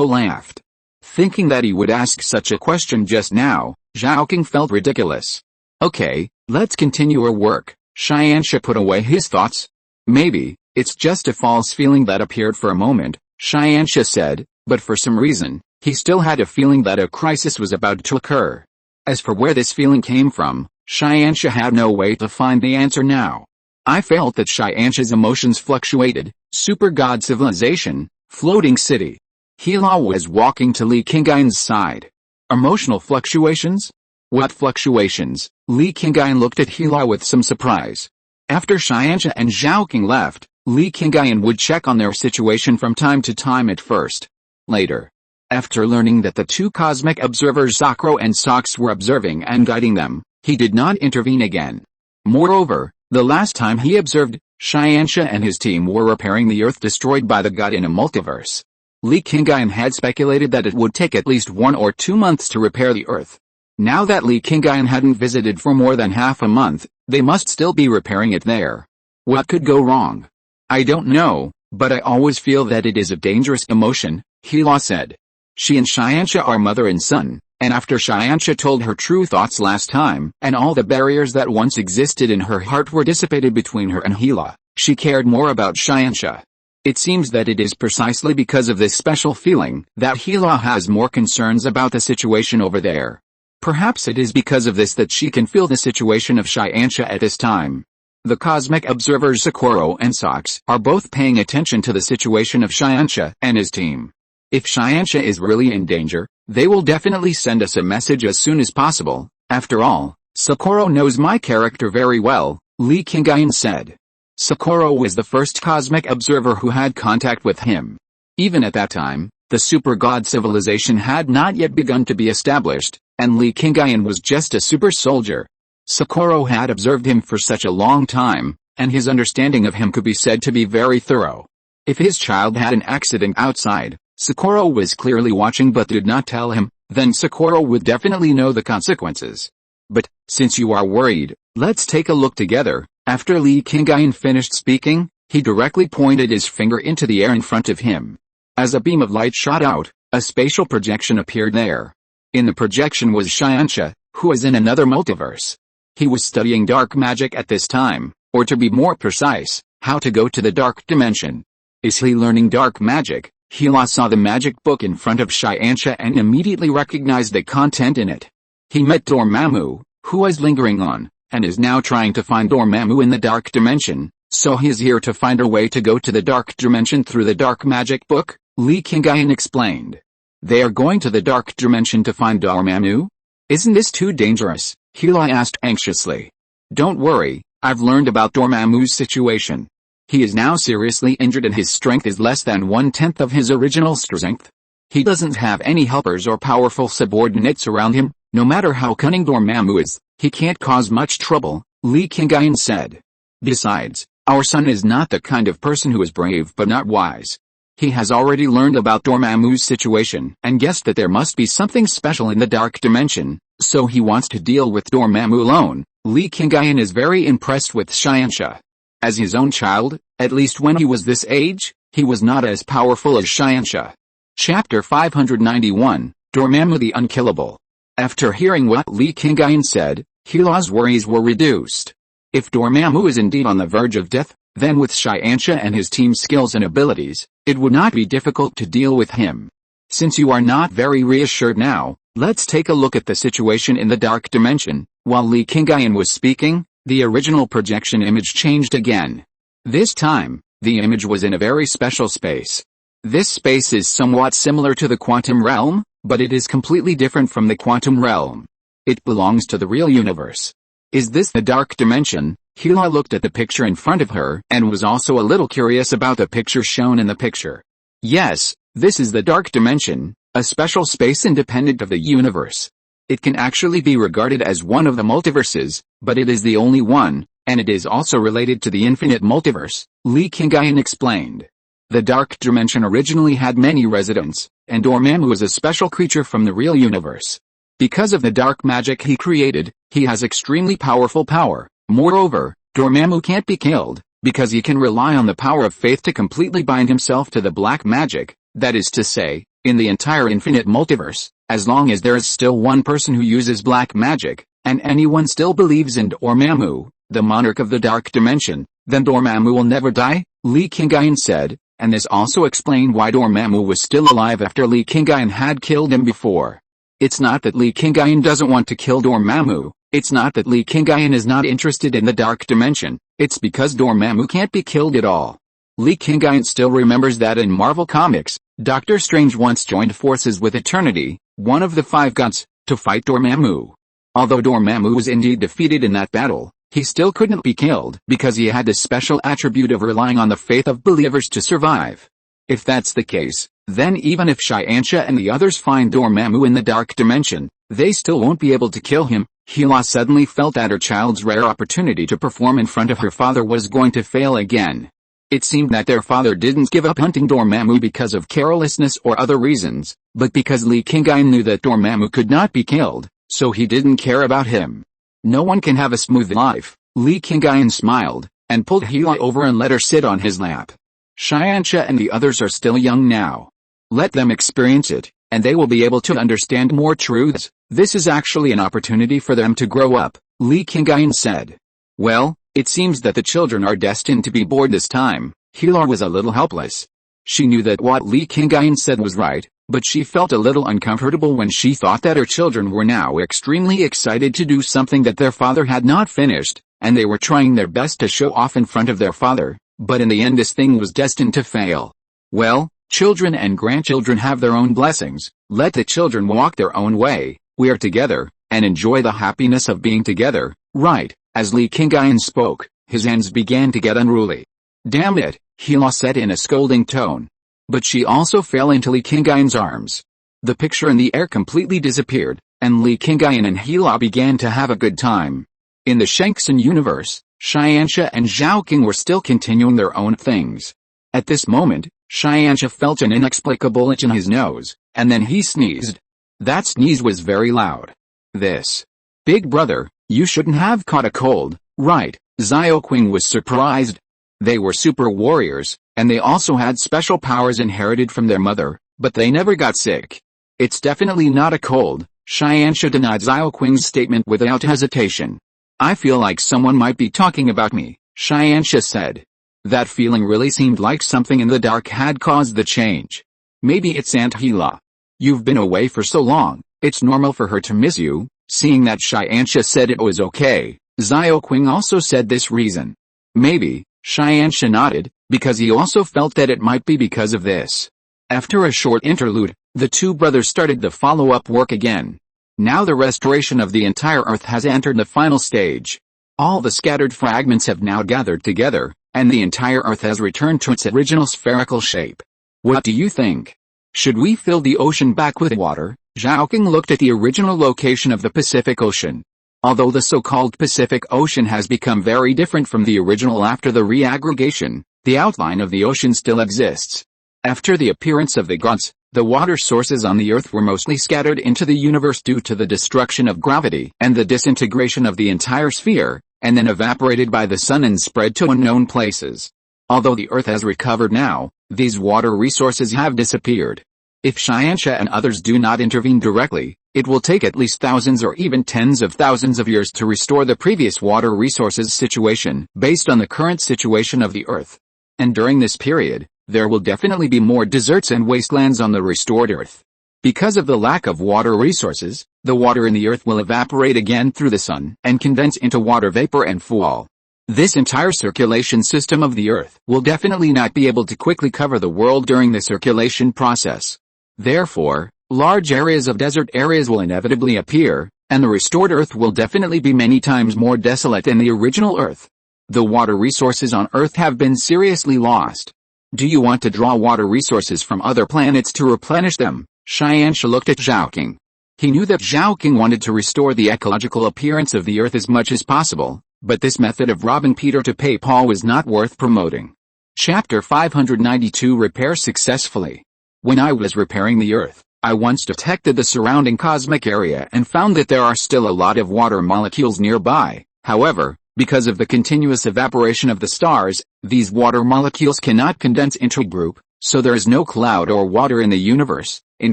laughed. Thinking that he would ask such a question just now, Zhaoqing felt ridiculous. Okay, let's continue our work. Xianxia put away his thoughts. Maybe, it's just a false feeling that appeared for a moment, Xianxia said, but for some reason, he still had a feeling that a crisis was about to occur. As for where this feeling came from, Xianxia had no way to find the answer now. I felt that Xianxia's emotions fluctuated. Super God civilization, floating city. Hila was walking to Li Qingyun's side. Emotional fluctuations? What fluctuations? Li Qingyun looked at Hila with some surprise. After Xianxia and Zhaoqing left, Li Qingyun would check on their situation from time to time at first. Later, after learning that the two cosmic observers Sakura and Sox were observing and guiding them, he did not intervene again. Moreover, the last time he observed, Xianxia and his team were repairing the Earth destroyed by the god in a multiverse. Li Qingyun had speculated that it would take at least 1 or 2 months to repair the Earth. Now that Li Qingyun hadn't visited for more than half a month, they must still be repairing it there. What could go wrong? I don't know, but I always feel that it is a dangerous emotion, Hila said. She and Xianxia are mother and son. And after Xianxia told her true thoughts last time, and all the barriers that once existed in her heart were dissipated between her and Hila, she cared more about Xianxia. It seems that it is precisely because of this special feeling that Hila has more concerns about the situation over there. Perhaps it is because of this that she can feel the situation of Xianxia at this time. The cosmic observers Sakura and Sox are both paying attention to the situation of Xianxia and his team. If Xianxia is really in danger, they will definitely send us a message as soon as possible. After all, Sakura knows my character very well, Li Qingyun said. Sakura was the first cosmic observer who had contact with him. Even at that time, the super god civilization had not yet begun to be established, and Li Qingyun was just a super soldier. Sakura had observed him for such a long time, and his understanding of him could be said to be very thorough. If his child had an accident outside, Sakura was clearly watching but did not tell him, then Sakura would definitely know the consequences. But, since you are worried, let's take a look together. After Li Qingyun finished speaking, he directly pointed his finger into the air in front of him. As a beam of light shot out, a spatial projection appeared there. In the projection was Xianxia, who was in another multiverse. He was studying dark magic at this time, or to be more precise, how to go to the dark dimension. Is he learning dark magic? Hila saw the magic book in front of Xianxia and immediately recognized the content in it. He met Dormammu, who was lingering on, and is now trying to find Dormammu in the dark dimension, so he is here to find a way to go to the dark dimension through the dark magic book, Li Qingyun explained. They are going to the dark dimension to find Dormammu? Isn't this too dangerous? Hila asked anxiously. Don't worry, I've learned about Dormammu's situation. He is now seriously injured and his strength is less than 1/10 of his original strength. He doesn't have any helpers or powerful subordinates around him. No matter how cunning Dormammu is, he can't cause much trouble, Li Qingyun said. Besides, our son is not the kind of person who is brave but not wise. He has already learned about Dormammu's situation and guessed that there must be something special in the dark dimension, so he wants to deal with Dormammu alone. Li Qingyun is very impressed with Xianxia. As his own child, at least when he was this age, he was not as powerful as Xianxia. Chapter 591, Dormammu the Unkillable. After hearing what Li Qingyun said, Hila's worries were reduced. If Dormammu is indeed on the verge of death, then with Xianxia and his team's skills and abilities, it would not be difficult to deal with him. Since you are not very reassured now, let's take a look at the situation in the dark dimension. While Li Qingyun was speaking, the original projection image changed again. This time, the image was in a very special space. This space is somewhat similar to the quantum realm, but it is completely different from the quantum realm. It belongs to the real universe. Is this the dark dimension? Hila looked at the picture in front of her and was also a little curious about the picture shown in the picture. Yes, this is the dark dimension, a special space independent of the universe. It can actually be regarded as one of the multiverses, but it is the only one, and it is also related to the infinite multiverse, Li Qingyun explained. The dark dimension originally had many residents, and Dormammu was a special creature from the real universe. Because of the dark magic he created, he has extremely powerful power. Moreover, Dormammu can't be killed, because he can rely on the power of faith to completely bind himself to the black magic, that is to say, in the entire infinite multiverse, as long as there is still one person who uses black magic, and anyone still believes in Dormammu, the monarch of the dark dimension, then Dormammu will never die, Li Qingyun said, and this also explained why Dormammu was still alive after Li Qingyun had killed him before. It's not that Li Qingyun doesn't want to kill Dormammu, it's not that Li Qingyun is not interested in the dark dimension, it's because Dormammu can't be killed at all. Li Qingyun still remembers that in Marvel Comics, Doctor Strange once joined forces with Eternity, one of the five gods, to fight Dormammu. Although Dormammu was indeed defeated in that battle, he still couldn't be killed because he had the special attribute of relying on the faith of believers to survive. If that's the case, then even if Xianxia and the others find Dormammu in the dark dimension, they still won't be able to kill him. Hila suddenly felt that her child's rare opportunity to perform in front of her father was going to fail again. It seemed that their father didn't give up hunting Dormammu because of carelessness or other reasons, but because Li Qingyun knew that Dormammu could not be killed, so he didn't care about him. No one can have a smooth life. Li Qingyun smiled, and pulled Hila over and let her sit on his lap. Xianxia and the others are still young now. Let them experience it, and they will be able to understand more truths. This is actually an opportunity for them to grow up, Li Qingyun said. Well, it seems that the children are destined to be bored this time. Hila was a little helpless. She knew that what Li Qingyun said was right, but she felt a little uncomfortable when she thought that her children were now extremely excited to do something that their father had not finished, and they were trying their best to show off in front of their father, but in the end this thing was destined to fail. Well, children and grandchildren have their own blessings, let the children walk their own way, we are together, and enjoy the happiness of being together, right? As Li Qingyun spoke, his hands began to get unruly. Damn it, Hila said in a scolding tone. But she also fell into Li Qingyun's arms. The picture in the air completely disappeared, and Li Qingyun and Hila began to have a good time. In the Shangxin universe, Xianxia and Zhao King were still continuing their own things. At this moment, Xianxia felt an inexplicable itch in his nose, and then he sneezed. That sneeze was very loud. This. Big brother, you shouldn't have caught a cold, right? Zhao Qing was surprised. They were super warriors, and they also had special powers inherited from their mother, but they never got sick. It's definitely not a cold, Xianxia denied Xiao Qing's statement without hesitation. I feel like someone might be talking about me, Xianxia said. That feeling really seemed like something in the dark had caused the change. Maybe it's Aunt Hila. You've been away for so long, it's normal for her to miss you. Seeing that Xianxia said it was okay, Xiao Qing also said this reason. Maybe, Xianxia nodded, because he also felt that it might be because of this. After a short interlude, the two brothers started the follow-up work again. Now the restoration of the entire Earth has entered the final stage. All the scattered fragments have now gathered together, and the entire Earth has returned to its original spherical shape. What do you think? Should we fill the ocean back with water? Zhaoqing looked at the original location of the Pacific Ocean. Although the so-called Pacific Ocean has become very different from the original after the reaggregation, the outline of the ocean still exists. After the appearance of the gods, the water sources on the Earth were mostly scattered into the universe due to the destruction of gravity and the disintegration of the entire sphere, and then evaporated by the sun and spread to unknown places. Although the Earth has recovered now, these water resources have disappeared. If Xianxia and others do not intervene directly, it will take at least thousands or even tens of thousands of years to restore the previous water resources situation based on the current situation of the Earth. And during this period, there will definitely be more deserts and wastelands on the restored Earth. Because of the lack of water resources, the water in the Earth will evaporate again through the sun and condense into water vapor and fall. This entire circulation system of the Earth will definitely not be able to quickly cover the world during the circulation process. Therefore, large areas of desert areas will inevitably appear, and the restored Earth will definitely be many times more desolate than the original Earth. The water resources on Earth have been seriously lost. Do you want to draw water resources from other planets to replenish them? Xianxia looked at Zhaoqing. He knew that Zhaoqing wanted to restore the ecological appearance of the Earth as much as possible, but this method of robbing Peter to pay Paul was not worth promoting. Chapter 592 Repair Successfully. When I was repairing the Earth, I once detected the surrounding cosmic area and found that there are still a lot of water molecules nearby. However, because of the continuous evaporation of the stars, these water molecules cannot condense into a group, so there is no cloud or water in the universe. In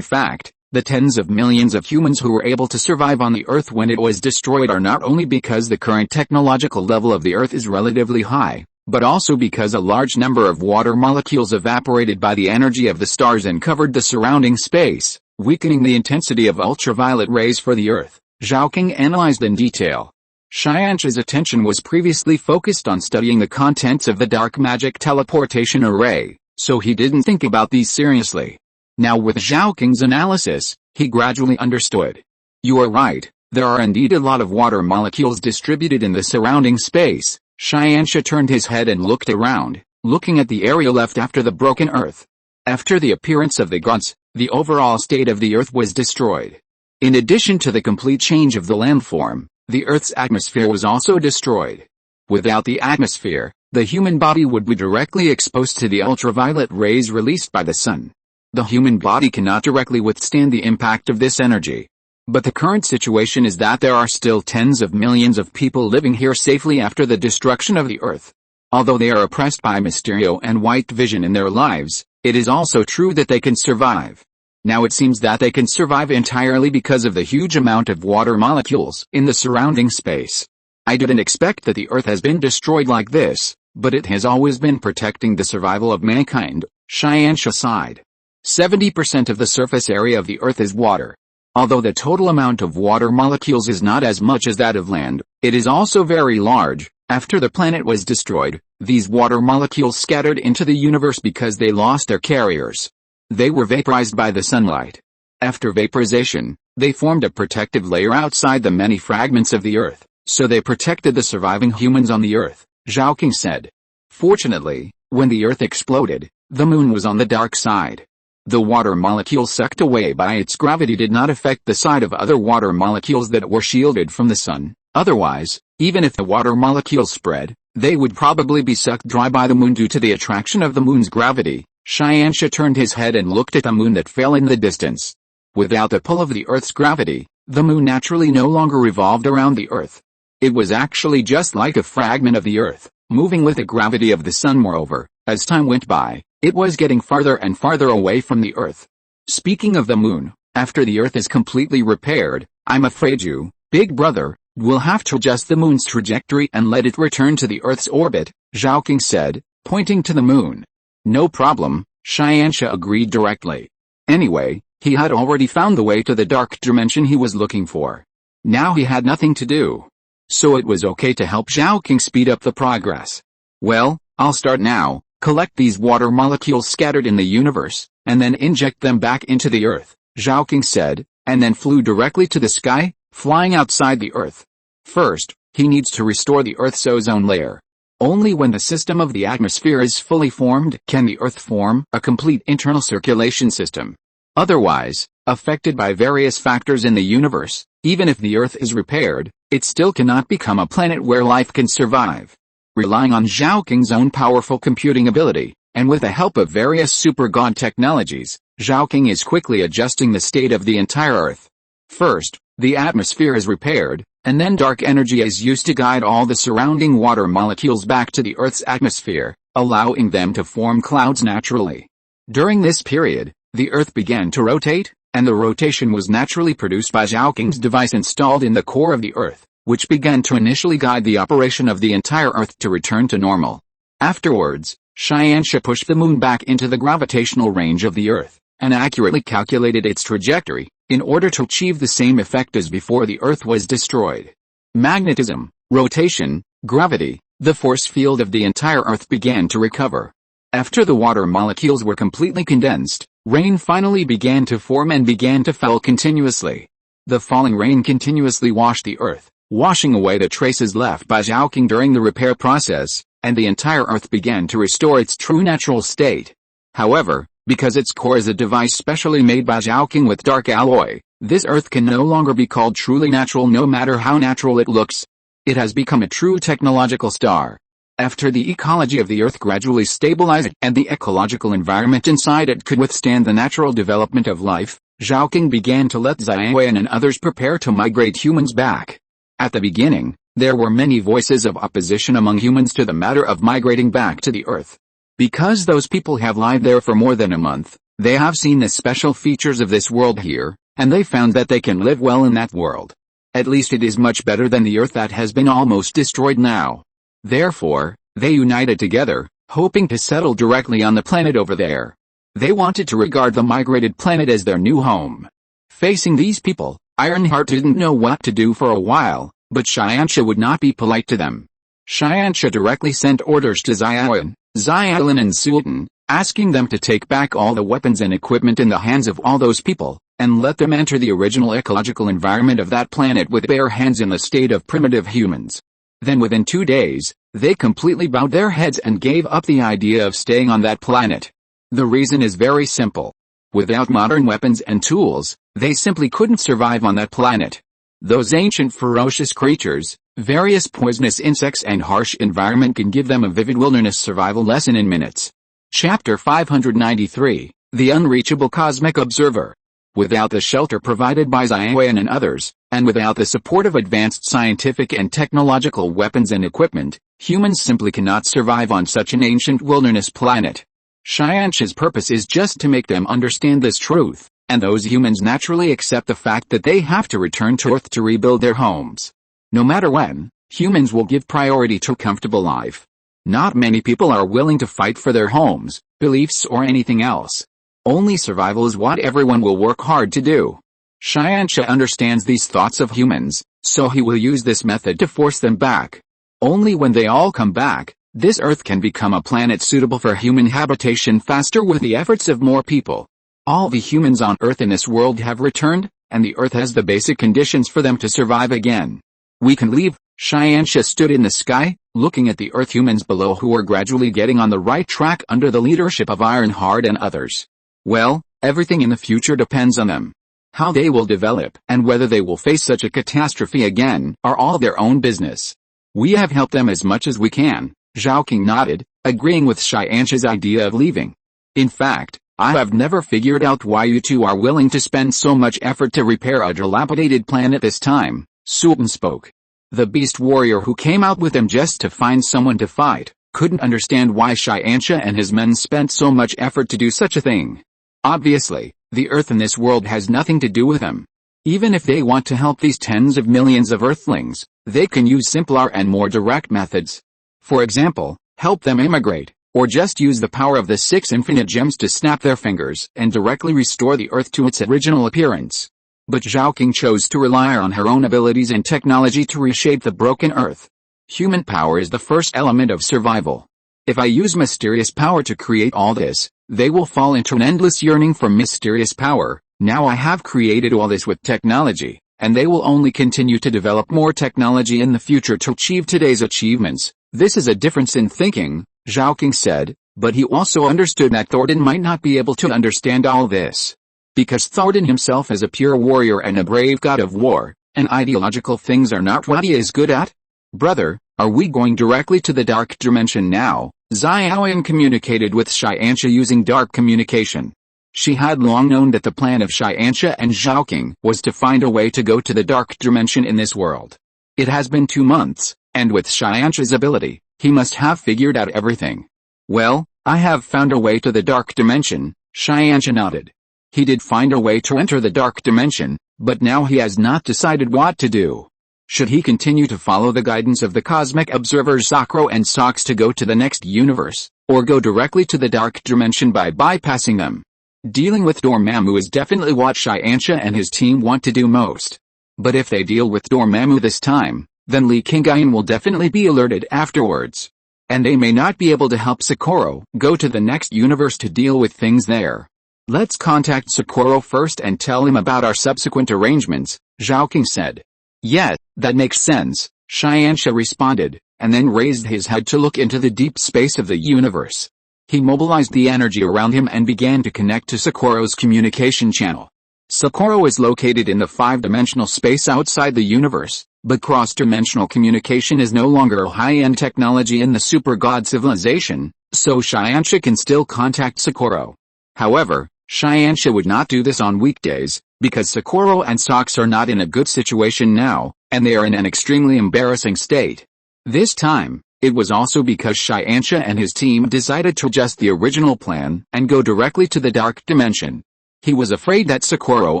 fact, the tens of millions of humans who were able to survive on the Earth when it was destroyed are not only because the current technological level of the Earth is relatively high, but also because a large number of water molecules evaporated by the energy of the stars and covered the surrounding space, weakening the intensity of ultraviolet rays for the Earth. Zhaoqing analyzed in detail. Xianxia's attention was previously focused on studying the contents of the dark magic teleportation array, so he didn't think about these seriously. Now with Zhaoqing's analysis, he gradually understood. You are right, there are indeed a lot of water molecules distributed in the surrounding space. Xianxia turned his head and looked around, looking at the area left after the broken Earth. After the appearance of the gods, the overall state of the Earth was destroyed. In addition to the complete change of the landform, the Earth's atmosphere was also destroyed. Without the atmosphere, the human body would be directly exposed to the ultraviolet rays released by the sun. The human body cannot directly withstand the impact of this energy. But the current situation is that there are still tens of millions of people living here safely after the destruction of the Earth. Although they are oppressed by Mysterio and White Vision in their lives, it is also true that they can survive. Now it seems that they can survive entirely because of the huge amount of water molecules in the surrounding space. I didn't expect that the Earth has been destroyed like this, but it has always been protecting the survival of mankind. Xianxia sighed. 70% of the surface area of the Earth is water. Although the total amount of water molecules is not as much as that of land, it is also very large. After the planet was destroyed, these water molecules scattered into the universe because they lost their carriers. They were vaporized by the sunlight. After vaporization, they formed a protective layer outside the many fragments of the Earth, so they protected the surviving humans on the Earth, Zhaoqing said. Fortunately, when the Earth exploded, the moon was on the dark side. The water molecules sucked away by its gravity did not affect the side of other water molecules that were shielded from the sun. Otherwise, even if the water molecules spread, they would probably be sucked dry by the moon due to the attraction of the moon's gravity. Xianxia turned his head and looked at the moon that fell in the distance. Without the pull of the Earth's gravity, the moon naturally no longer revolved around the Earth. It was actually just like a fragment of the Earth. moving with the gravity of the sun. Moreover, as time went by, it was getting farther and farther away from the Earth. Speaking of the moon, after the Earth is completely repaired, I'm afraid you, big brother, will have to adjust the moon's trajectory and let it return to the Earth's orbit, Zhao King said, pointing to the moon. No problem, Xianxia agreed directly. Anyway, he had already found the way to the dark dimension he was looking for. Now he had nothing to do. So it was okay to help Zhao King speed up the progress. Well, I'll start now. Collect these water molecules scattered in the universe, and then inject them back into the Earth, Zhao King said, and then flew directly to the sky, flying outside the Earth. First, he needs to restore the Earth's ozone layer. Only when the system of the atmosphere is fully formed can the Earth form a complete internal circulation system. Otherwise, affected by various factors in the universe, even if the Earth is repaired, it still cannot become a planet where life can survive. Relying on Zhao King's own powerful computing ability, and with the help of various super god technologies, Zhao King is quickly adjusting the state of the entire Earth. First, the atmosphere is repaired, and then dark energy is used to guide all the surrounding water molecules back to the Earth's atmosphere, allowing them to form clouds naturally. During this period, the Earth began to rotate, and the rotation was naturally produced by Zhao King's device installed in the core of the Earth, which began to initially guide the operation of the entire Earth to return to normal. Afterwards, Xianxia pushed the moon back into the gravitational range of the Earth, and accurately calculated its trajectory, in order to achieve the same effect as before the Earth was destroyed. Magnetism, rotation, gravity, the force field of the entire Earth began to recover. After the water molecules were completely condensed, rain finally began to form and began to fall continuously. The falling rain continuously washed the Earth, washing away the traces left by Zhao King during the repair process, and the entire Earth began to restore its true natural state. However, because its core is a device specially made by Zhao King with dark alloy, this Earth can no longer be called truly natural no matter how natural it looks. It has become a true technological star. After the ecology of the Earth gradually stabilized and the ecological environment inside it could withstand the natural development of life, Zhao King began to let Xiaoyan and others prepare to migrate humans back. At the beginning, there were many voices of opposition among humans to the matter of migrating back to the Earth. Because those people have lived there for more than a month, they have seen the special features of this world here, and they found that they can live well in that world. At least it is much better than the Earth that has been almost destroyed now. Therefore, they united together, hoping to settle directly on the planet over there. They wanted to regard the migrated planet as their new home. Facing these people, Ironheart didn't know what to do for a while, but Xianxia would not be polite to them. Xianxia directly sent orders to Xiaoyan, Xiaolin and Sultan, asking them to take back all the weapons and equipment in the hands of all those people, and let them enter the original ecological environment of that planet with bare hands in the state of primitive humans. Then within 2 days, they completely bowed their heads and gave up the idea of staying on that planet. The reason is very simple. Without modern weapons and tools, they simply couldn't survive on that planet. Those ancient ferocious creatures, various poisonous insects and harsh environment can give them a vivid wilderness survival lesson in minutes. Chapter 593, The Unreachable Cosmic Observer. Without the shelter provided by Xiaoyan and others, and without the support of advanced scientific and technological weapons and equipment, humans simply cannot survive on such an ancient wilderness planet. Xianxia's purpose is just to make them understand this truth, and those humans naturally accept the fact that they have to return to Earth to rebuild their homes. No matter when, humans will give priority to a comfortable life. Not many people are willing to fight for their homes, beliefs or anything else. Only survival is what everyone will work hard to do. Xianxia understands these thoughts of humans, so he will use this method to force them back. Only when they all come back, this Earth can become a planet suitable for human habitation faster with the efforts of more people. All the humans on Earth in this world have returned, and the Earth has the basic conditions for them to survive again. We can leave. Xianxia stood in the sky, looking at the Earth humans below who were gradually getting on the right track under the leadership of Ironheart and others. Well, everything in the future depends on them. How they will develop and whether they will face such a catastrophe again are all their own business. We have helped them as much as we can. Zhao King nodded, agreeing with Xianxia's idea of leaving. In fact, I have never figured out why you two are willing to spend so much effort to repair a dilapidated planet this time, Sultan spoke. The beast warrior who came out with him just to find someone to fight couldn't understand why Xianxia and his men spent so much effort to do such a thing. Obviously, the Earth in this world has nothing to do with them. Even if they want to help these tens of millions of Earthlings, they can use simpler and more direct methods. For example, help them immigrate, or just use the power of the 6 infinite gems to snap their fingers and directly restore the Earth to its original appearance. But Zhao King chose to rely on her own abilities and technology to reshape the broken Earth. Human power is the first element of survival. If I use mysterious power to create all this, they will fall into an endless yearning for mysterious power. Now I have created all this with technology, and they will only continue to develop more technology in the future to achieve today's achievements. This is a difference in thinking, Zhao King said, but he also understood that Thornton might not be able to understand all this. Because Thornton himself is a pure warrior and a brave god of war, and ideological things are not what he is good at. Brother, are we going directly to the dark dimension now? Xiaoyan communicated with Xianxia using dark communication. She had long known that the plan of Xianxia and Zhao King was to find a way to go to the dark dimension in this world. It has been 2 months, and with Xianxia's ability, he must have figured out everything. Well, I have found a way to the dark dimension, Xianxia nodded. He did find a way to enter the dark dimension, but now he has not decided what to do. Should he continue to follow the guidance of the cosmic observers Sakura and Sox to go to the next universe, or go directly to the dark dimension by bypassing them? Dealing with Dormammu is definitely what Xianxia and his team want to do most. But if they deal with Dormammu this time, then Li Qingyun will definitely be alerted afterwards. And they may not be able to help Sakura go to the next universe to deal with things there. Let's contact Sakura first and tell him about our subsequent arrangements, Zhao King said. Yeah, that makes sense, Xianxia responded, and then raised his head to look into the deep space of the universe. He mobilized the energy around him and began to connect to Sakura's communication channel. Sakura is located in the 5-dimensional space outside the universe, but cross-dimensional communication is no longer a high-end technology in the super god civilization, so Xianxia can still contact Sakura. However, Xianxia would not do this on weekdays, because Sakura and Sox are not in a good situation now, and they are in an extremely embarrassing state. This time, it was also because Xianxia and his team decided to adjust the original plan and go directly to the dark dimension. He was afraid that Sakura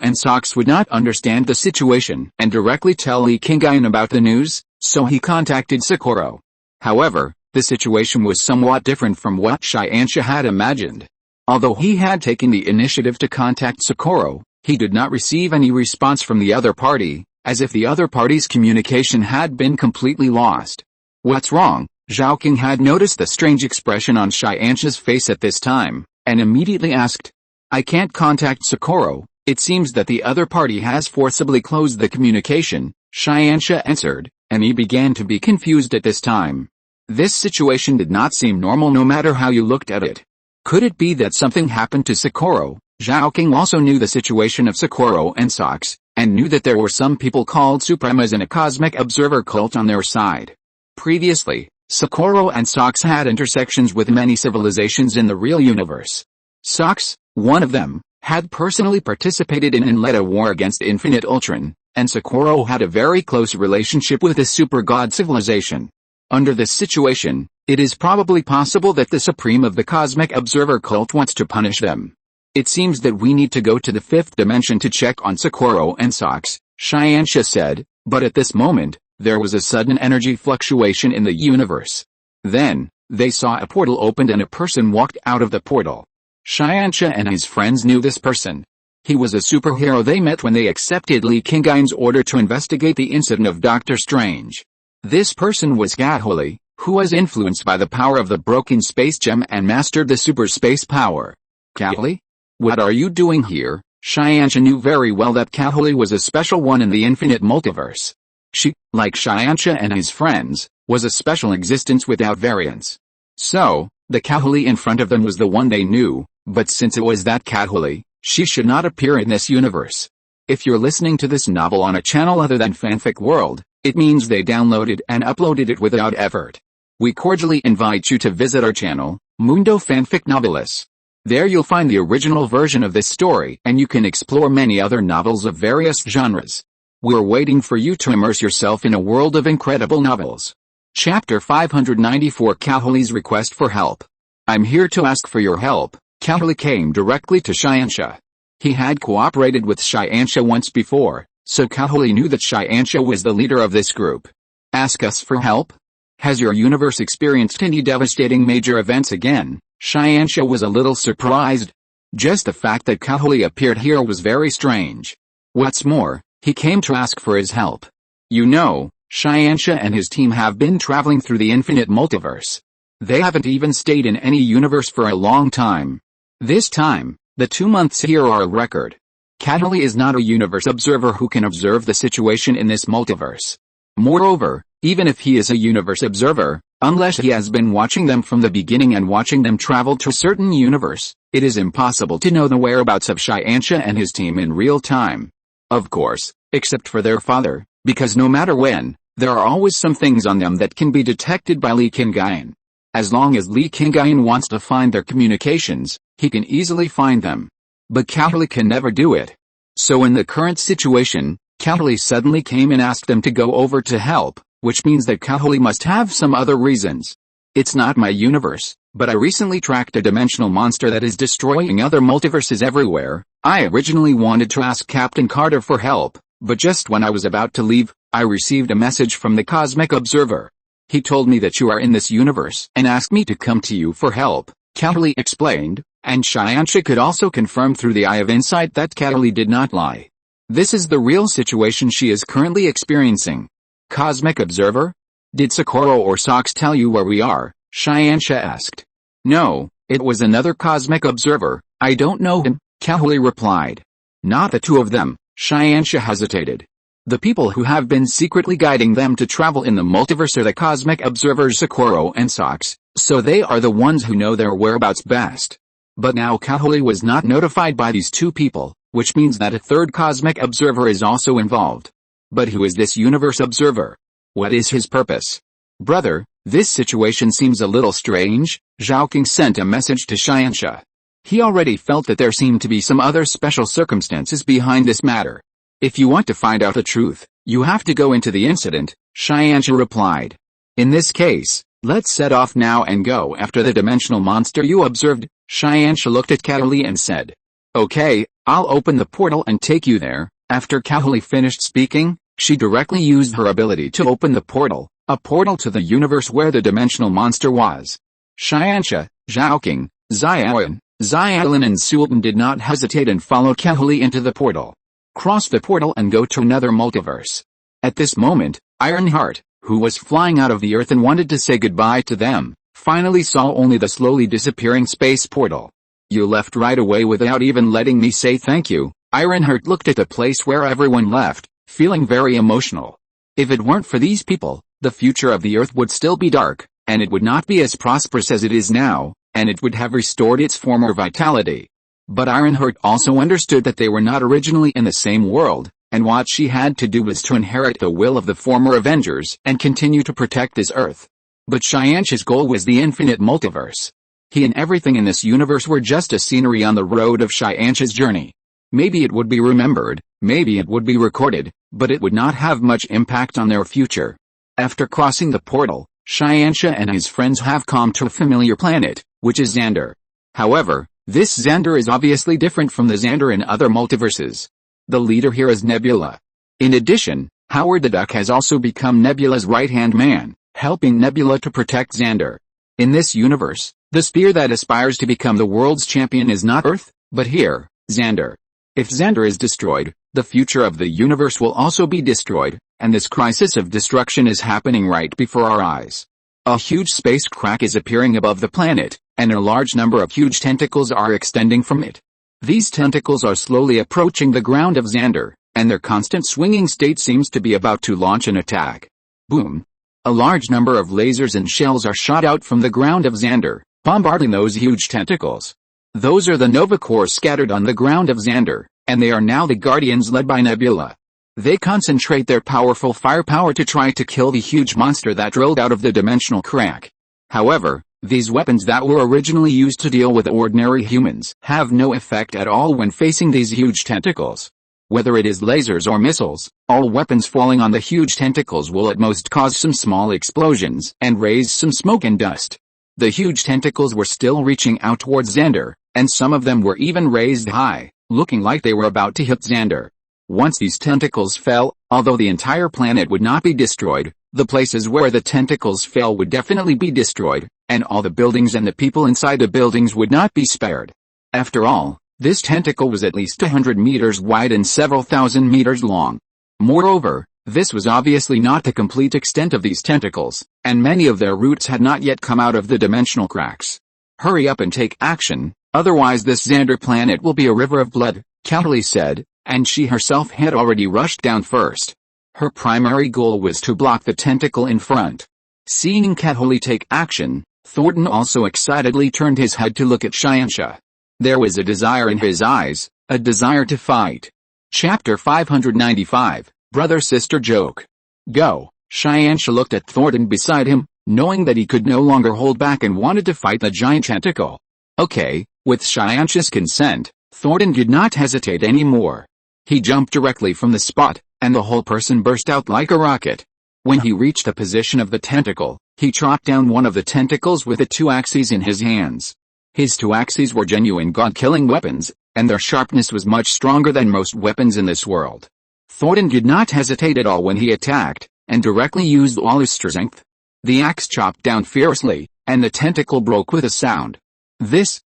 and Sox would not understand the situation and directly tell Li Qingyun about the news, so he contacted Sakura. However, the situation was somewhat different from what Xianxia had imagined. Although he had taken the initiative to contact Sakura, he did not receive any response from the other party, as if the other party's communication had been completely lost. What's wrong? Zhao King had noticed the strange expression on Xianxia's face at this time, and immediately asked. I can't contact Sakura, it seems that the other party has forcibly closed the communication, Xianxia answered, and he began to be confused at this time. This situation did not seem normal no matter how you looked at it. Could it be that something happened to Sakura? Zhao King also knew the situation of Sakura and Sox, and knew that there were some people called Supremas in a cosmic observer cult on their side. Previously, Sakura and Sox had intersections with many civilizations in the real universe. Sox, one of them, had personally participated in and led a war against Infinite Ultron, and Sakura had a very close relationship with the super god civilization. Under this situation, it is probably possible that the Supreme of the Cosmic Observer cult wants to punish them. It seems that we need to go to the 5th dimension to check on Sakura and Sox, Xianxia said, but at this moment, there was a sudden energy fluctuation in the universe. Then, they saw a portal opened and a person walked out of the portal. Xianxia and his friends knew this person. He was a superhero they met when they accepted Li Qingyun's order to investigate the incident of Doctor Strange. This person was Kahuli, who was influenced by the power of the broken space gem and mastered the super space power. Kahuli? What are you doing here? Xianxia knew very well that Kahuli was a special one in the infinite multiverse. She, like Xianxia and his friends, was a special existence without variance. So, the Kahuli in front of them was the one they knew, but since it was that Kahuli, she should not appear in this universe. If you're listening to this novel on a channel other than Fanfic World, it means they downloaded and uploaded it without effort. We cordially invite you to visit our channel, Mundo Fanfic Novelis. There you'll find the original version of this story and you can explore many other novels of various genres. We're waiting for you to immerse yourself in a world of incredible novels. Chapter 594 Kahli's Request for Help. I'm here to ask for your help. Kahli came directly to Xianxia. He had cooperated with Xianxia once before, so Kahli knew that Xianxia was the leader of this group. Ask us for help? Has your universe experienced any devastating major events again? Xianxia was a little surprised. Just the fact that Kahli appeared here was very strange. What's more, he came to ask for his help. You know, Xianxia and his team have been traveling through the infinite multiverse. They haven't even stayed in any universe for a long time. This time, the 2 months here are a record. Kahli is not a universe observer who can observe the situation in this multiverse. Moreover, even if he is a universe observer, unless he has been watching them from the beginning and watching them travel to a certain universe, it is impossible to know the whereabouts of Xianxia and his team in real time. Of course, except for their father, because no matter when, there are always some things on them that can be detected by Li Qingyun. As long as Li Qingyun wants to find their communications, he can easily find them. But Kahli can never do it. So in the current situation, Kahli suddenly came and asked them to go over to help, which means that Kahli must have some other reasons. It's not my universe, but I recently tracked a dimensional monster that is destroying other multiverses everywhere. I originally wanted to ask Captain Carter for help, but just when I was about to leave, I received a message from the Cosmic Observer. He told me that you are in this universe and asked me to come to you for help, Kahli explained, and Xianxia could also confirm through the eye of insight that Kahli did not lie. This is the real situation she is currently experiencing. Cosmic Observer? Did Socorro or Sox tell you where we are? Xianxia asked. No, it was another Cosmic Observer. I don't know him, Kahli replied. Not the two of them, Xianxia hesitated. The people who have been secretly guiding them to travel in the multiverse are the Cosmic Observers Socorro and Sox, so they are the ones who know their whereabouts best. But now Kahli was not notified by these two people, which means that a third Cosmic Observer is also involved. But who is this universe observer? What is his purpose? Brother, this situation seems a little strange. Zhao King sent a message to Xianxia. He already felt that there seemed to be some other special circumstances behind this matter. If you want to find out the truth, you have to go into the incident, Xianxia replied. In this case, let's set off now and go after the dimensional monster you observed. Xianxia looked at Kahli and said. Okay, I'll open the portal and take you there. After Kahli finished speaking, she directly used her ability to open the portal, a portal to the universe where the dimensional monster was. Xianxia, Zhao King, Xiaolin and Sultan did not hesitate and followed Kahli into the portal. Cross the portal and go to another multiverse. At this moment, Ironheart, who was flying out of the earth and wanted to say goodbye to them, finally saw only the slowly disappearing space portal. You left right away without even letting me say thank you. Ironheart looked at the place where everyone left, feeling very emotional. If it weren't for these people, the future of the earth would still be dark, and it would not be as prosperous as it is now, and it would have restored its former vitality. But Ironheart also understood that they were not originally in the same world, and what she had to do was to inherit the will of the former Avengers and continue to protect this earth. But Xianxia's goal was the infinite multiverse. He and everything in this universe were just a scenery on the road of Xianxia's journey. Maybe it would be remembered, maybe it would be recorded, but it would not have much impact on their future. After crossing the portal, Xianxia and his friends have come to a familiar planet, which is Xander. However, this Xander is obviously different from the Xander in other multiverses. The leader here is Nebula. In addition, Howard the Duck has also become Nebula's right-hand man, helping Nebula to protect Xander. In this universe, the spear that aspires to become the world's champion is not Earth, but here, Xander. If Xander is destroyed, the future of the universe will also be destroyed, and this crisis of destruction is happening right before our eyes. A huge space crack is appearing above the planet, and a large number of huge tentacles are extending from it. These tentacles are slowly approaching the ground of Xander, and their constant swinging state seems to be about to launch an attack. Boom! A large number of lasers and shells are shot out from the ground of Xander, bombarding those huge tentacles. Those are the Nova Corps scattered on the ground of Xander, and they are now the Guardians led by Nebula. They concentrate their powerful firepower to try to kill the huge monster that drilled out of the dimensional crack. However, these weapons that were originally used to deal with ordinary humans have no effect at all when facing these huge tentacles. Whether it is lasers or missiles, All weapons falling on the huge tentacles will at most cause some small explosions and raise some smoke and dust. The huge tentacles were still reaching out towards Xander, and some of them were even raised high, looking like they were about to hit Xander. Once these tentacles fell, although the entire planet would not be destroyed, the places where the tentacles fell would definitely be destroyed, and all the buildings and the people inside the buildings would not be spared. After all, this tentacle was at least 100 meters wide and several thousand meters long. Moreover, this was obviously not the complete extent of these tentacles, and many of their roots had not yet come out of the dimensional cracks. Hurry up and take action, otherwise this Xander planet will be a river of blood, Kelly said, and she herself had already rushed down first. Her primary goal was to block the tentacle in front. Seeing Kelly take action, Thornton also excitedly turned his head to look at Xiansha. There was a desire in his eyes, a desire to fight. Chapter 595, Brother-Sister Joke. Go. Xiansha looked at Thornton beside him, knowing that he could no longer hold back and wanted to fight the giant tentacle. Okay, with Xiansha's consent, Thornton did not hesitate anymore. He jumped directly from the spot, and the whole person burst out like a rocket. When he reached the position of the tentacle, he chopped down one of the tentacles with the two axes in his hands. His two axes were genuine god-killing weapons, and their sharpness was much stronger than most weapons in this world. Thornton did not hesitate at all when he attacked, and directly used all his strength. The axe chopped down fiercely, and the tentacle broke with a sound.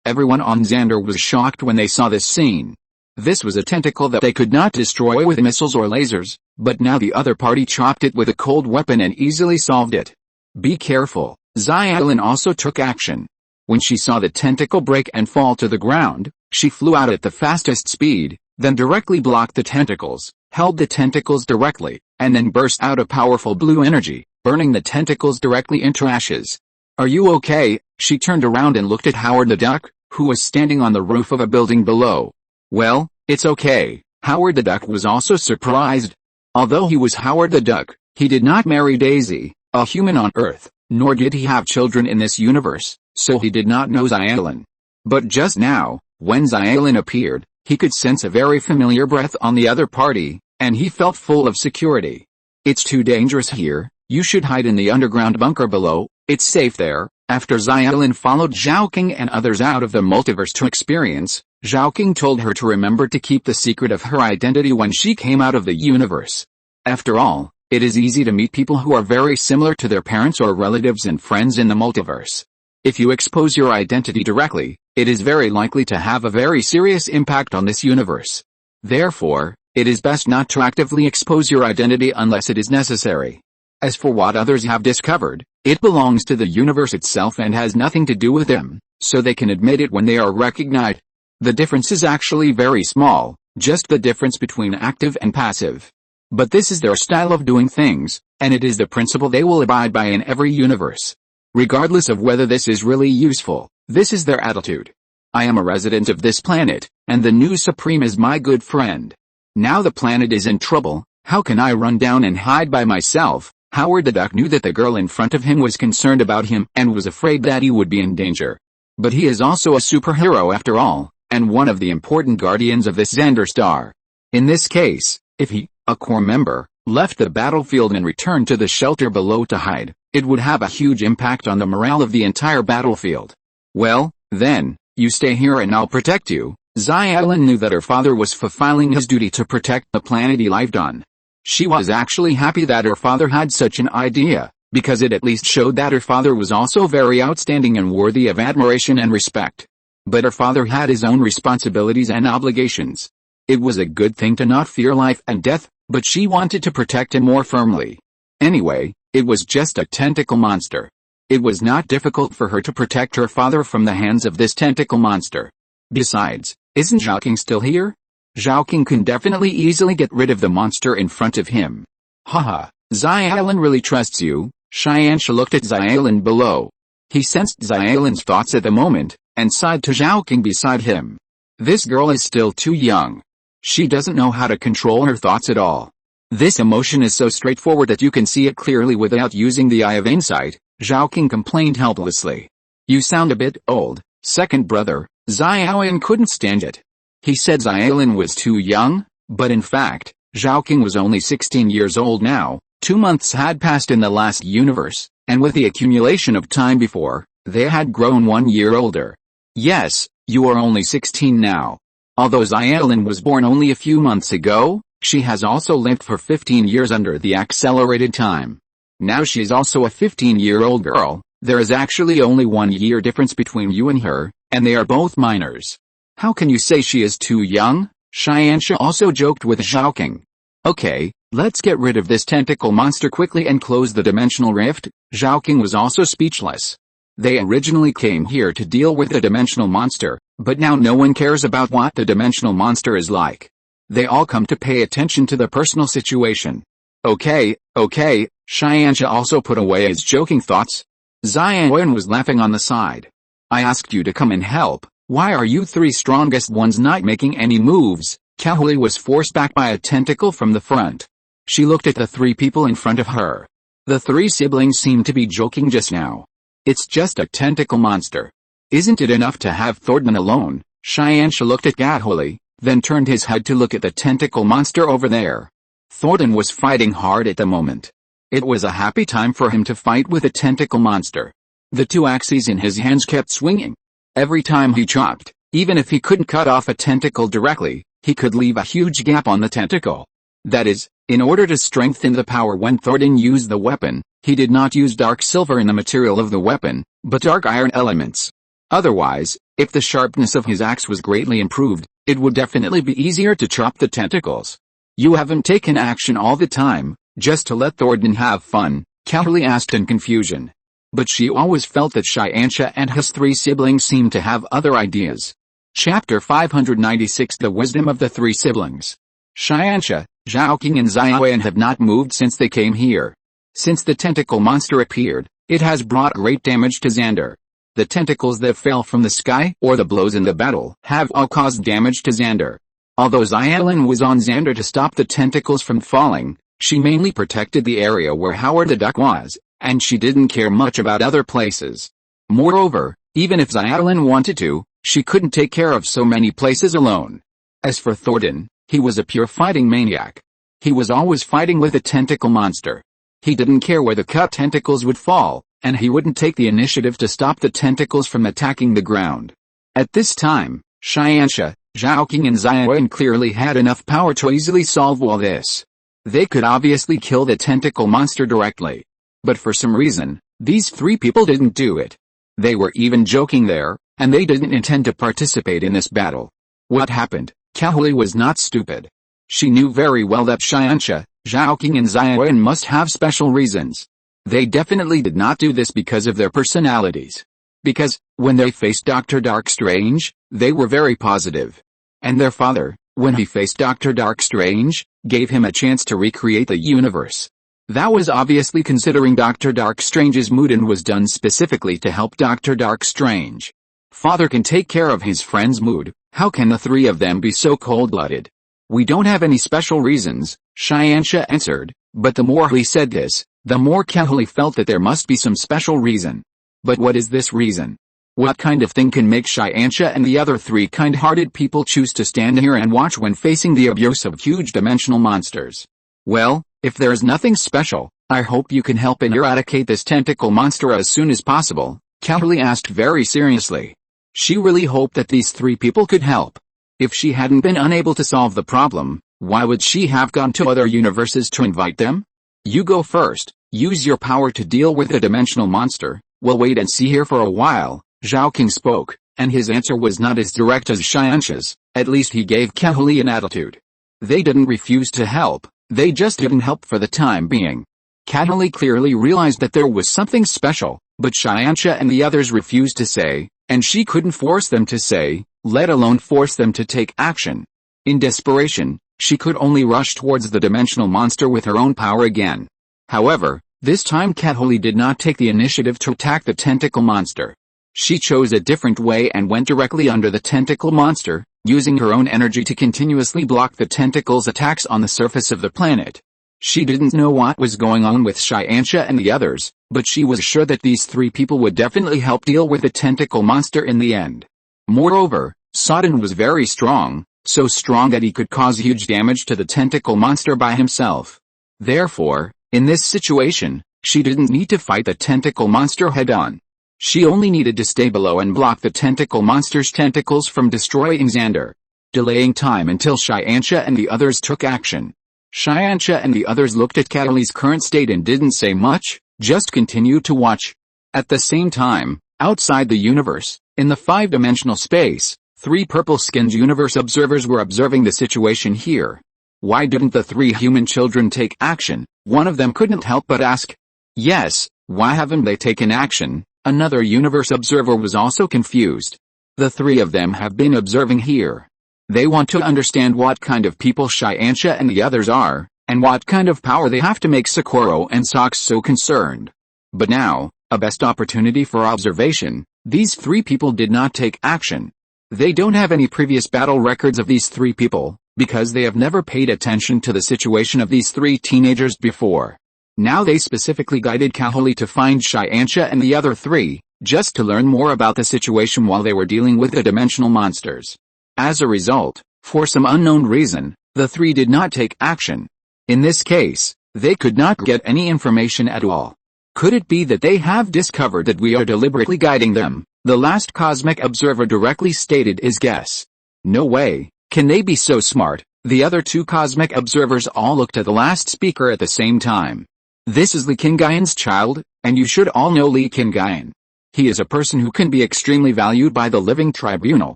Everyone on Xander was shocked when they saw this scene. This was a tentacle that they could not destroy with missiles or lasers, but now the other party chopped it with a cold weapon and easily solved it. Be careful, Xiaolin also took action. When she saw the tentacle break and fall to the ground, she flew out at the fastest speed, then directly blocked the tentacles, held the tentacles directly, and then burst out a powerful blue energy, burning the tentacles directly into ashes. Are you okay? She turned around and looked at Howard the Duck, who was standing on the roof of a building below. Well, it's okay. Howard the Duck was also surprised. Although he was Howard the Duck, he did not marry Daisy, a human on Earth, nor did he have children in this universe, so he did not know Xiaolin. But just now, when Xiaolin appeared, he could sense a very familiar breath on the other party, and he felt full of security. It's too dangerous here, you should hide in the underground bunker below, it's safe there. After Xiaolin followed Zhaoqing and others out of the multiverse to experience, Zhaoqing told her to remember to keep the secret of her identity when she came out of the universe. After all, it is easy to meet people who are very similar to their parents or relatives and friends in the multiverse. If you expose your identity directly, it is very likely to have a very serious impact on this universe. Therefore, it is best not to actively expose your identity unless it is necessary. As for what others have discovered, it belongs to the universe itself and has nothing to do with them, so they can admit it when they are recognized. The difference is actually very small, just the difference between active and passive. But this is their style of doing things, and it is the principle they will abide by in every universe. Regardless of whether this is really useful, this is their attitude. I am a resident of this planet, and the new Supreme is my good friend. Now the planet is in trouble, how can I run down and hide by myself? Howard the Duck knew that the girl in front of him was concerned about him and was afraid that he would be in danger. But he is also a superhero after all, and one of the important guardians of this Xander star. In this case, if he, a core member, left the battlefield and returned to the shelter below to hide, it would have a huge impact on the morale of the entire battlefield. Well, then, you stay here and I'll protect you. Xiaolin knew that her father was fulfilling his duty to protect the planet he lived on. She was actually happy that her father had such an idea, because it at least showed that her father was also very outstanding and worthy of admiration and respect. But her father had his own responsibilities and obligations. It was a good thing to not fear life and death, but she wanted to protect him more firmly. Anyway, it was just a tentacle monster. It was not difficult for her to protect her father from the hands of this tentacle monster. Besides, isn't Zhaoqing still here? Zhaoqing can definitely easily get rid of the monster in front of him. Haha, Xiaolin really trusts you. Xiansha looked at Xiaolin below. He sensed Xiaolin's thoughts at the moment, and sighed to Zhaoqing beside him. This girl is still too young. She doesn't know how to control her thoughts at all. This emotion is so straightforward that you can see it clearly without using the eye of insight, Zhaoqing complained helplessly. You sound a bit old, second brother. Xiaolin couldn't stand it. He said Xiaolin was too young, but in fact, Zhao was only 16 years old now. 2 months had passed in the last universe, and with the accumulation of time before, they had grown 1 year older. Yes, you are only 16 now. Although Xiaolin was born only a few months ago, she has also lived for 15 years under the accelerated time. Now she is also a 15-year-old girl. There is actually only 1 year difference between you and her, and they are both minors. How can you say she is too young? Xianxia also joked with Zhao. Okay, let's get rid of this tentacle monster quickly and close the dimensional rift. Zhao was also speechless. They originally came here to deal with the dimensional monster, but now no one cares about what the dimensional monster is like. They all come to pay attention to the personal situation. Okay, Xianxia also put away his joking thoughts. Xiaowen was laughing on the side. I asked you to come and help. Why are you three strongest ones not making any moves? Kaoli was forced back by a tentacle from the front. She looked at the 3 people in front of her. The 3 siblings seemed to be joking just now. It's just a tentacle monster. Isn't it enough to have Thornton alone? Xianxia looked at Kaoli, then turned his head to look at the tentacle monster over there. Thornton was fighting hard at the moment. It was a happy time for him to fight with a tentacle monster. The 2 axes in his hands kept swinging. Every time he chopped, even if he couldn't cut off a tentacle directly, he could leave a huge gap on the tentacle. That is, in order to strengthen the power when Thornton used the weapon, he did not use dark silver in the material of the weapon, but dark iron elements. Otherwise, if the sharpness of his axe was greatly improved, it would definitely be easier to chop the tentacles. You haven't taken action all the time, just to let Thornton have fun? Kaoli asked in confusion. But she always felt that Xianxia and his 3 siblings seemed to have other ideas. Chapter 596 The Wisdom of the 3 Siblings. Xianxia, Zhao and Xiaowen have not moved since they came here. Since the tentacle monster appeared, it has brought great damage to Xander. The tentacles that fell from the sky or the blows in the battle have all caused damage to Xander. Although Xiaolin was on Xander to stop the tentacles from falling, she mainly protected the area where Howard the Duck was, and she didn't care much about other places. Moreover, even if Xiaolin wanted to, she couldn't take care of so many places alone. As for Thornton, he was a pure fighting maniac. He was always fighting with a tentacle monster. He didn't care where the cut tentacles would fall, and he wouldn't take the initiative to stop the tentacles from attacking the ground. At this time, Xianxia, Zhao and Xiaowen clearly had enough power to easily solve all this. They could obviously kill the tentacle monster directly. But for some reason, these 3 people didn't do it. They were even joking there, and they didn't intend to participate in this battle. What happened? Kaoli was not stupid. She knew very well that Xianxia, Zhao and Xiaowen must have special reasons. They definitely did not do this because of their personalities. Because, when they faced Dr. Darkstrange, they were very positive. And their father, when he faced Dr. Darkstrange, gave him a chance to recreate the universe. That was obviously considering Dr. Darkstrange's mood and was done specifically to help Dr. Darkstrange. Father can take care of his friend's mood, how can the 3 of them be so cold-blooded? We don't have any special reasons, Xianxia answered, but the more he said this, the more Kaoli felt that there must be some special reason. But what is this reason? What kind of thing can make Xianxia and the other 3 kind-hearted people choose to stand here and watch when facing the abuse of huge dimensional monsters? Well, if there is nothing special, I hope you can help and eradicate this tentacle monster as soon as possible, Kaoli asked very seriously. She really hoped that these 3 people could help. If she hadn't been unable to solve the problem, why would she have gone to other universes to invite them? You go first, use your power to deal with the dimensional monster. We'll wait and see here for a while. Zhao spoke, and his answer was not as direct as Xianxia's. At least he gave Kaoli an attitude. They didn't refuse to help, they just didn't help for the time being. Kaoli clearly realized that there was something special, but Xianxia and the others refused to say, and she couldn't force them to say, let alone force them to take action. In desperation, she could only rush towards the dimensional monster with her own power again. However, this time Kaoli did not take the initiative to attack the tentacle monster. She chose a different way and went directly under the tentacle monster, using her own energy to continuously block the tentacle's attacks on the surface of the planet. She didn't know what was going on with Xianxia and the others, but she was sure that these 3 people would definitely help deal with the tentacle monster in the end. Moreover, Sodden was very strong, so strong that he could cause huge damage to the tentacle monster by himself. Therefore, in this situation, she didn't need to fight the tentacle monster head-on. She only needed to stay below and block the tentacle monster's tentacles from destroying Xander, delaying time until Xianxia and the others took action. Xianxia and the others looked at Cataly's current state and didn't say much, just continued to watch. At the same time, outside the universe, in the 5-dimensional space, 3 purple-skinned universe observers were observing the situation here. Why didn't the 3 human children take action? One of them couldn't help but ask. Yes, why haven't they taken action? Another universe observer was also confused. The 3 of them have been observing here. They want to understand what kind of people Xianxia and the others are, and what kind of power they have to make Sakura and Socks so concerned. But now, a best opportunity for observation, these 3 people did not take action. They don't have any previous battle records of these 3 people, because they have never paid attention to the situation of these 3 teenagers before. Now they specifically guided Kahuli to find Xianxia and the other 3, just to learn more about the situation while they were dealing with the dimensional monsters. As a result, for some unknown reason, the 3 did not take action. In this case, they could not get any information at all. Could it be that they have discovered that we are deliberately guiding them? The last cosmic observer directly stated his guess. No way, can they be so smart? The other 2 cosmic observers all looked at the last speaker at the same time. This is Li Qingyun's child, and you should all know Li Qingyun. He is a person who can be extremely valued by the living tribunal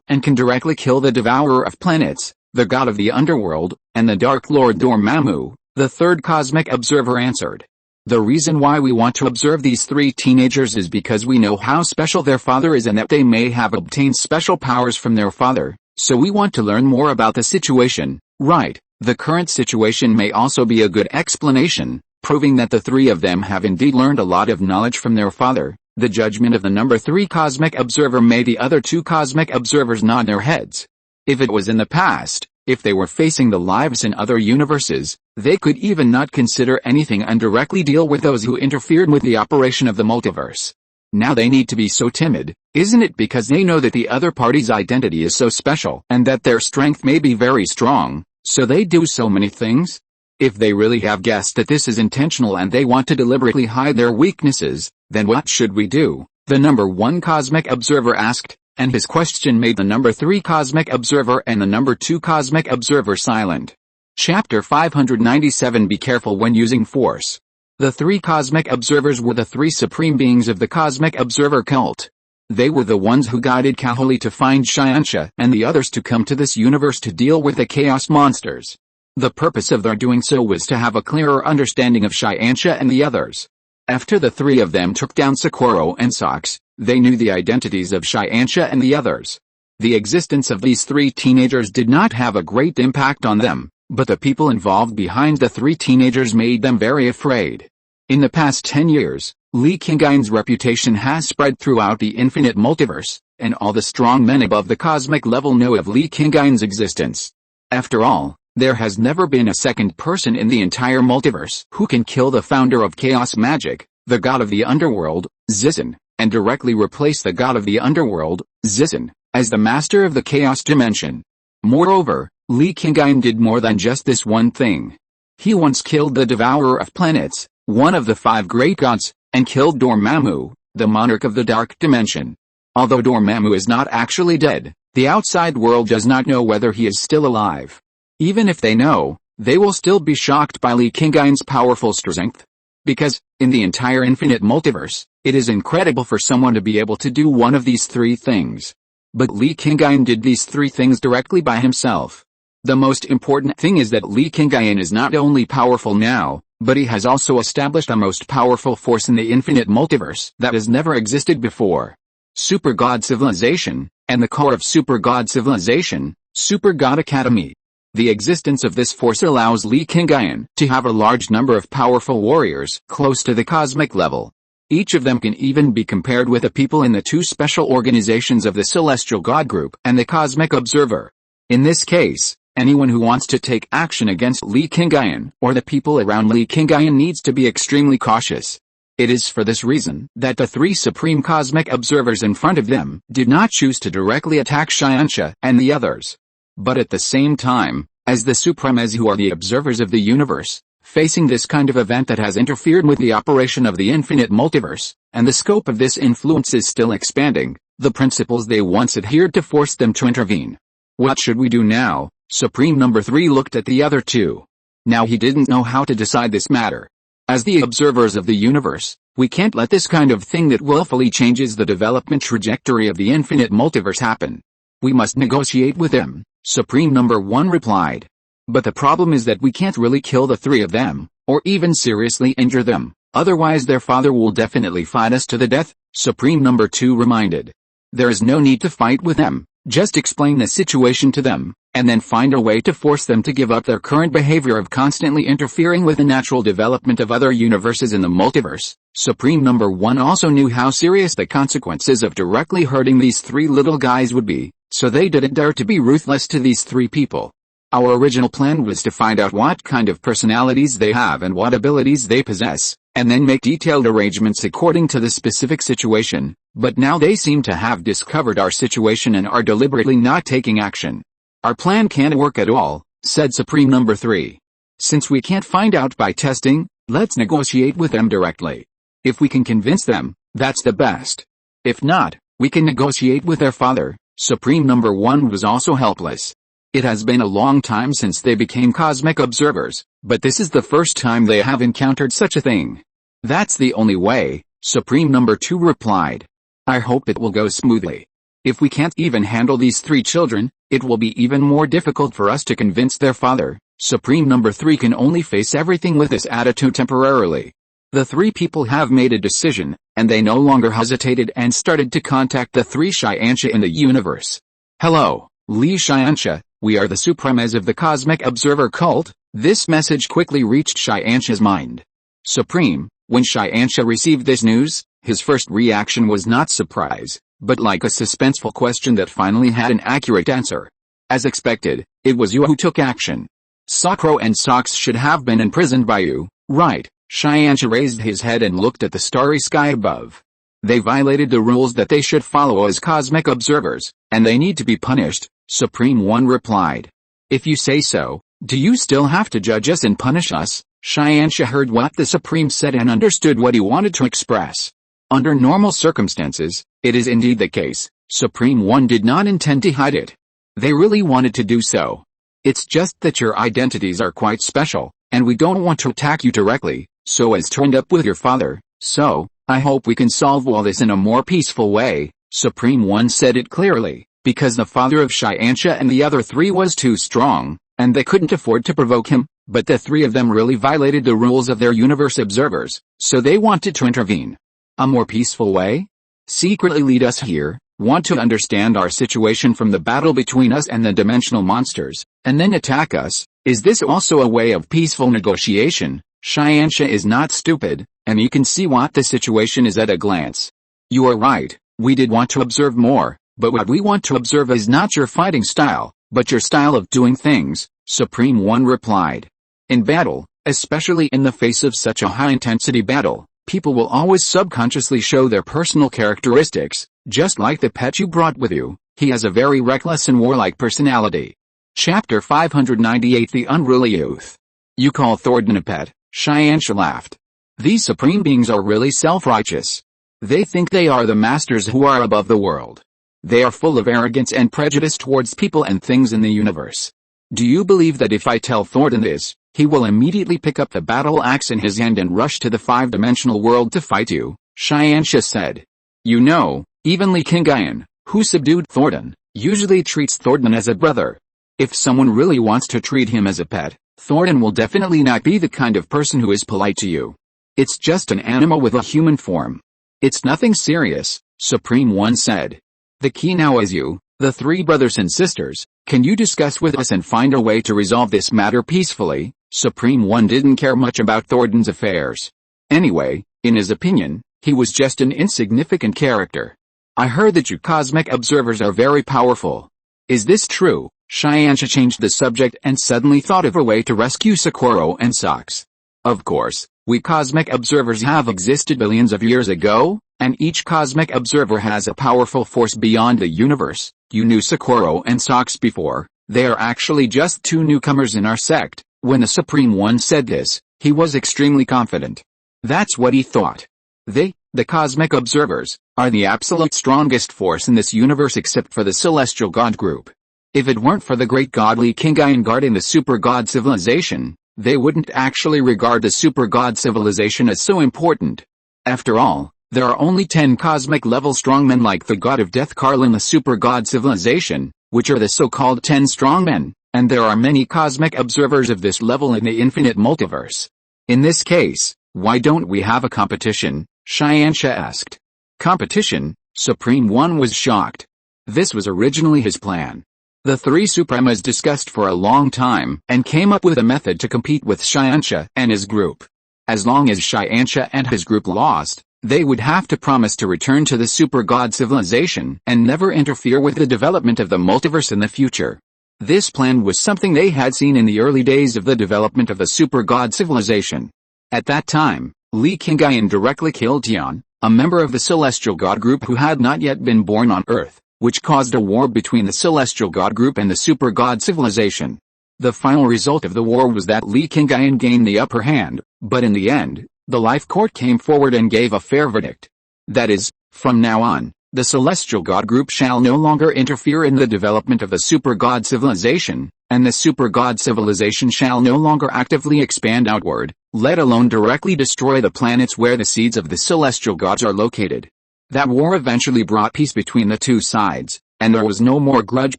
and can directly kill the devourer of planets, the god of the underworld, and the Dark Lord Dormammu, the 3rd cosmic observer answered. The reason why we want to observe these 3 teenagers is because we know how special their father is and that they may have obtained special powers from their father, so we want to learn more about the situation. Right, the current situation may also be a good explanation, proving that the 3 of them have indeed learned a lot of knowledge from their father. The judgment of the number 3 cosmic observer made the other 2 cosmic observers nod their heads. If it was in the past, if they were facing the lives in other universes, they could even not consider anything and directly deal with those who interfered with the operation of the multiverse. Now they need to be so timid, isn't it because they know that the other party's identity is so special and that their strength may be very strong, so they do so many things? If they really have guessed that this is intentional and they want to deliberately hide their weaknesses, then what should we do? The number 1 cosmic observer asked, and his question made the number 3 cosmic observer and the number 2 cosmic observer silent. Chapter 597 Be careful when using force. The 3 cosmic observers were the 3 supreme beings of the cosmic observer cult. They were the ones who guided Kahuli to find Xianxia and the others to come to this universe to deal with the chaos monsters. The purpose of their doing so was to have a clearer understanding of Xianxia and the others. After the 3 of them took down Sakura and Socks, they knew the identities of Xianxia and the others. The existence of these 3 teenagers did not have a great impact on them, but the people involved behind the 3 teenagers made them very afraid. In the past 10 years, Li Qingyun's reputation has spread throughout the infinite multiverse, and all the strong men above the cosmic level know of Li Qingyun's existence. After all, there has never been a second person in the entire multiverse who can kill the founder of chaos magic, the god of the underworld, Zizan, and directly replace the god of the underworld, Zizan, as the master of the chaos dimension. Moreover, Li Qingyun did more than just this one thing. He once killed the devourer of planets, one of the 5 great gods, and killed Dormammu, the monarch of the dark dimension. Although Dormammu is not actually dead, the outside world does not know whether he is still alive. Even if they know, they will still be shocked by Li Qingyun's powerful strength. Because, in the entire infinite multiverse, it is incredible for someone to be able to do one of these 3 things. But Li Qingyun did these 3 things directly by himself. The most important thing is that Li Qingyun is not only powerful now, but he has also established a most powerful force in the infinite multiverse that has never existed before. Super God Civilization, and the core of Super God Civilization, Super God Academy. The existence of this force allows Li Qingyun to have a large number of powerful warriors close to the cosmic level. Each of them can even be compared with the people in the 2 special organizations of the Celestial God Group and the Cosmic Observer. In this case, anyone who wants to take action against Li Qingyun or the people around Li Qingyun needs to be extremely cautious. It is for this reason that the 3 supreme cosmic observers in front of them did not choose to directly attack Xianxia and the others. But at the same time, as the Supremes who are the observers of the universe, facing this kind of event that has interfered with the operation of the infinite multiverse, and the scope of this influence is still expanding, the principles they once adhered to force them to intervene. What should we do now? Supreme Number 3 looked at the other two. Now he didn't know how to decide this matter. As the observers of the universe, we can't let this kind of thing that willfully changes the development trajectory of the infinite multiverse happen. We must negotiate with them, Supreme Number 1 replied. But the problem is that we can't really kill the three of them, or even seriously injure them, otherwise their father will definitely fight us to the death, Supreme Number 2 reminded. There is no need to fight with them, just explain the situation to them, and then find a way to force them to give up their current behavior of constantly interfering with the natural development of other universes in the multiverse. Supreme Number 1 also knew how serious the consequences of directly hurting these three little guys would be, so they didn't dare to be ruthless to these three people. Our original plan was to find out what kind of personalities they have and what abilities they possess, and then make detailed arrangements according to the specific situation, but now they seem to have discovered our situation and are deliberately not taking action. Our plan can't work at all, said Supreme Number 3. Since we can't find out by testing, let's negotiate with them directly. If we can convince them, that's the best. If not, we can negotiate with their father. Supreme Number 1 was also helpless. It has been a long time since they became cosmic observers, but this is the first time they have encountered such a thing. That's the only way, Supreme Number 2 replied. I hope it will go smoothly. If we can't even handle these three children, it will be even more difficult for us to convince their father. Supreme Number 3 can only face everything with this attitude temporarily. The three people have made a decision, and they no longer hesitated and started to contact the three Scientia in the universe. Hello, Li Qingyun. We are the Supremes of the Cosmic Observer cult. This message quickly reached Scientia's mind. Supreme, when Scientia received this news, his first reaction was not surprise, but like a suspenseful question that finally had an accurate answer. As expected, it was you who took action. Sakura and Sox should have been imprisoned by you, right? Scientia raised his head and looked at the starry sky above. They violated the rules that they should follow as cosmic observers, and they need to be punished. Supreme 1 replied. If you say so, do you still have to judge us and punish us? Scientia heard what the Supreme said and understood what he wanted to express. Under normal circumstances, it is indeed the case. Supreme 1 did not intend to hide it. They really wanted to do so. It's just that your identities are quite special, and we don't want to attack you directly, so as to end up with your father, so, I hope we can solve all this in a more peaceful way. Supreme 1 said it clearly. Because the father of Scientia and the other three was too strong, and they couldn't afford to provoke him, but the three of them really violated the rules of their universe observers, so they wanted to intervene. A more peaceful way? Secretly lead us here, want to understand our situation from the battle between us and the dimensional monsters, and then attack us. Is this also a way of peaceful negotiation? Scientia is not stupid, and you can see what the situation is at a glance. You are right, we did want to observe more. But what we want to observe is not your fighting style, but your style of doing things, Supreme 1 replied. In battle, especially in the face of such a high-intensity battle, people will always subconsciously show their personal characteristics, just like the pet you brought with you. He has a very reckless and warlike personality. Chapter 598 The Unruly Youth. You call Thornton a pet? Scientia laughed. These supreme beings are really self-righteous. They think they are the masters who are above the world. They are full of arrogance and prejudice towards people and things in the universe. Do you believe that if I tell Thornton this, he will immediately pick up the battle axe in his hand and rush to the five-dimensional world to fight you? Scientia said. You know, even Li Qingyun, who subdued Thornton, usually treats Thornton as a brother. If someone really wants to treat him as a pet, Thornton will definitely not be the kind of person who is polite to you. It's just an animal with a human form. It's nothing serious, Supreme 1 said. The key now is you, the three brothers and sisters. Can you discuss with us and find a way to resolve this matter peacefully? Supreme 1 didn't care much about Thornton's affairs. Anyway, in his opinion, he was just an insignificant character. I heard that you cosmic observers are very powerful. Is this true? Scientia changed the subject and suddenly thought of a way to rescue Sakura and Sox. Of course, we cosmic observers have existed billions of years ago, and each cosmic observer has a powerful force beyond the universe. You knew Sakura and Sox before, They are actually just two newcomers in our sect. When the Supreme One said this, he was extremely confident. That's what he thought. They, the cosmic observers, are the absolute strongest force in this universe except for the celestial god group. If it weren't for the great god Li Qingyun guarding the super god civilization, they wouldn't actually regard the super god civilization as so important. After all, there are only 10 cosmic level strongmen like the god of death Karl in the super god civilization, which are the so-called 10 strongmen, and there are many cosmic observers of this level in the infinite multiverse. In this case, why don't we have a competition? Xianxia asked. Competition? Supreme One was shocked. This was originally his plan. The three Supremas discussed for a long time and came up with a method to compete with Xianxia and his group. As long as Xianxia and his group lost, they would have to promise to return to the super god civilization and never interfere with the development of the multiverse in the future. This plan was something they had seen in the early days of the development of the super god civilization. At that time, Li Qingyun directly killed Tian, a member of the celestial god group who had not yet been born on Earth, which caused a war between the celestial god group and the super god civilization. The final result of the war was that Li Qingyun gained the upper hand, but in the end, the life court came forward and gave a fair verdict. That is, from now on, the celestial god group shall no longer interfere in the development of the super god civilization, and the super god civilization shall no longer actively expand outward, let alone directly destroy the planets where the seeds of the celestial gods are located. That war eventually brought peace between the two sides, and there was no more grudge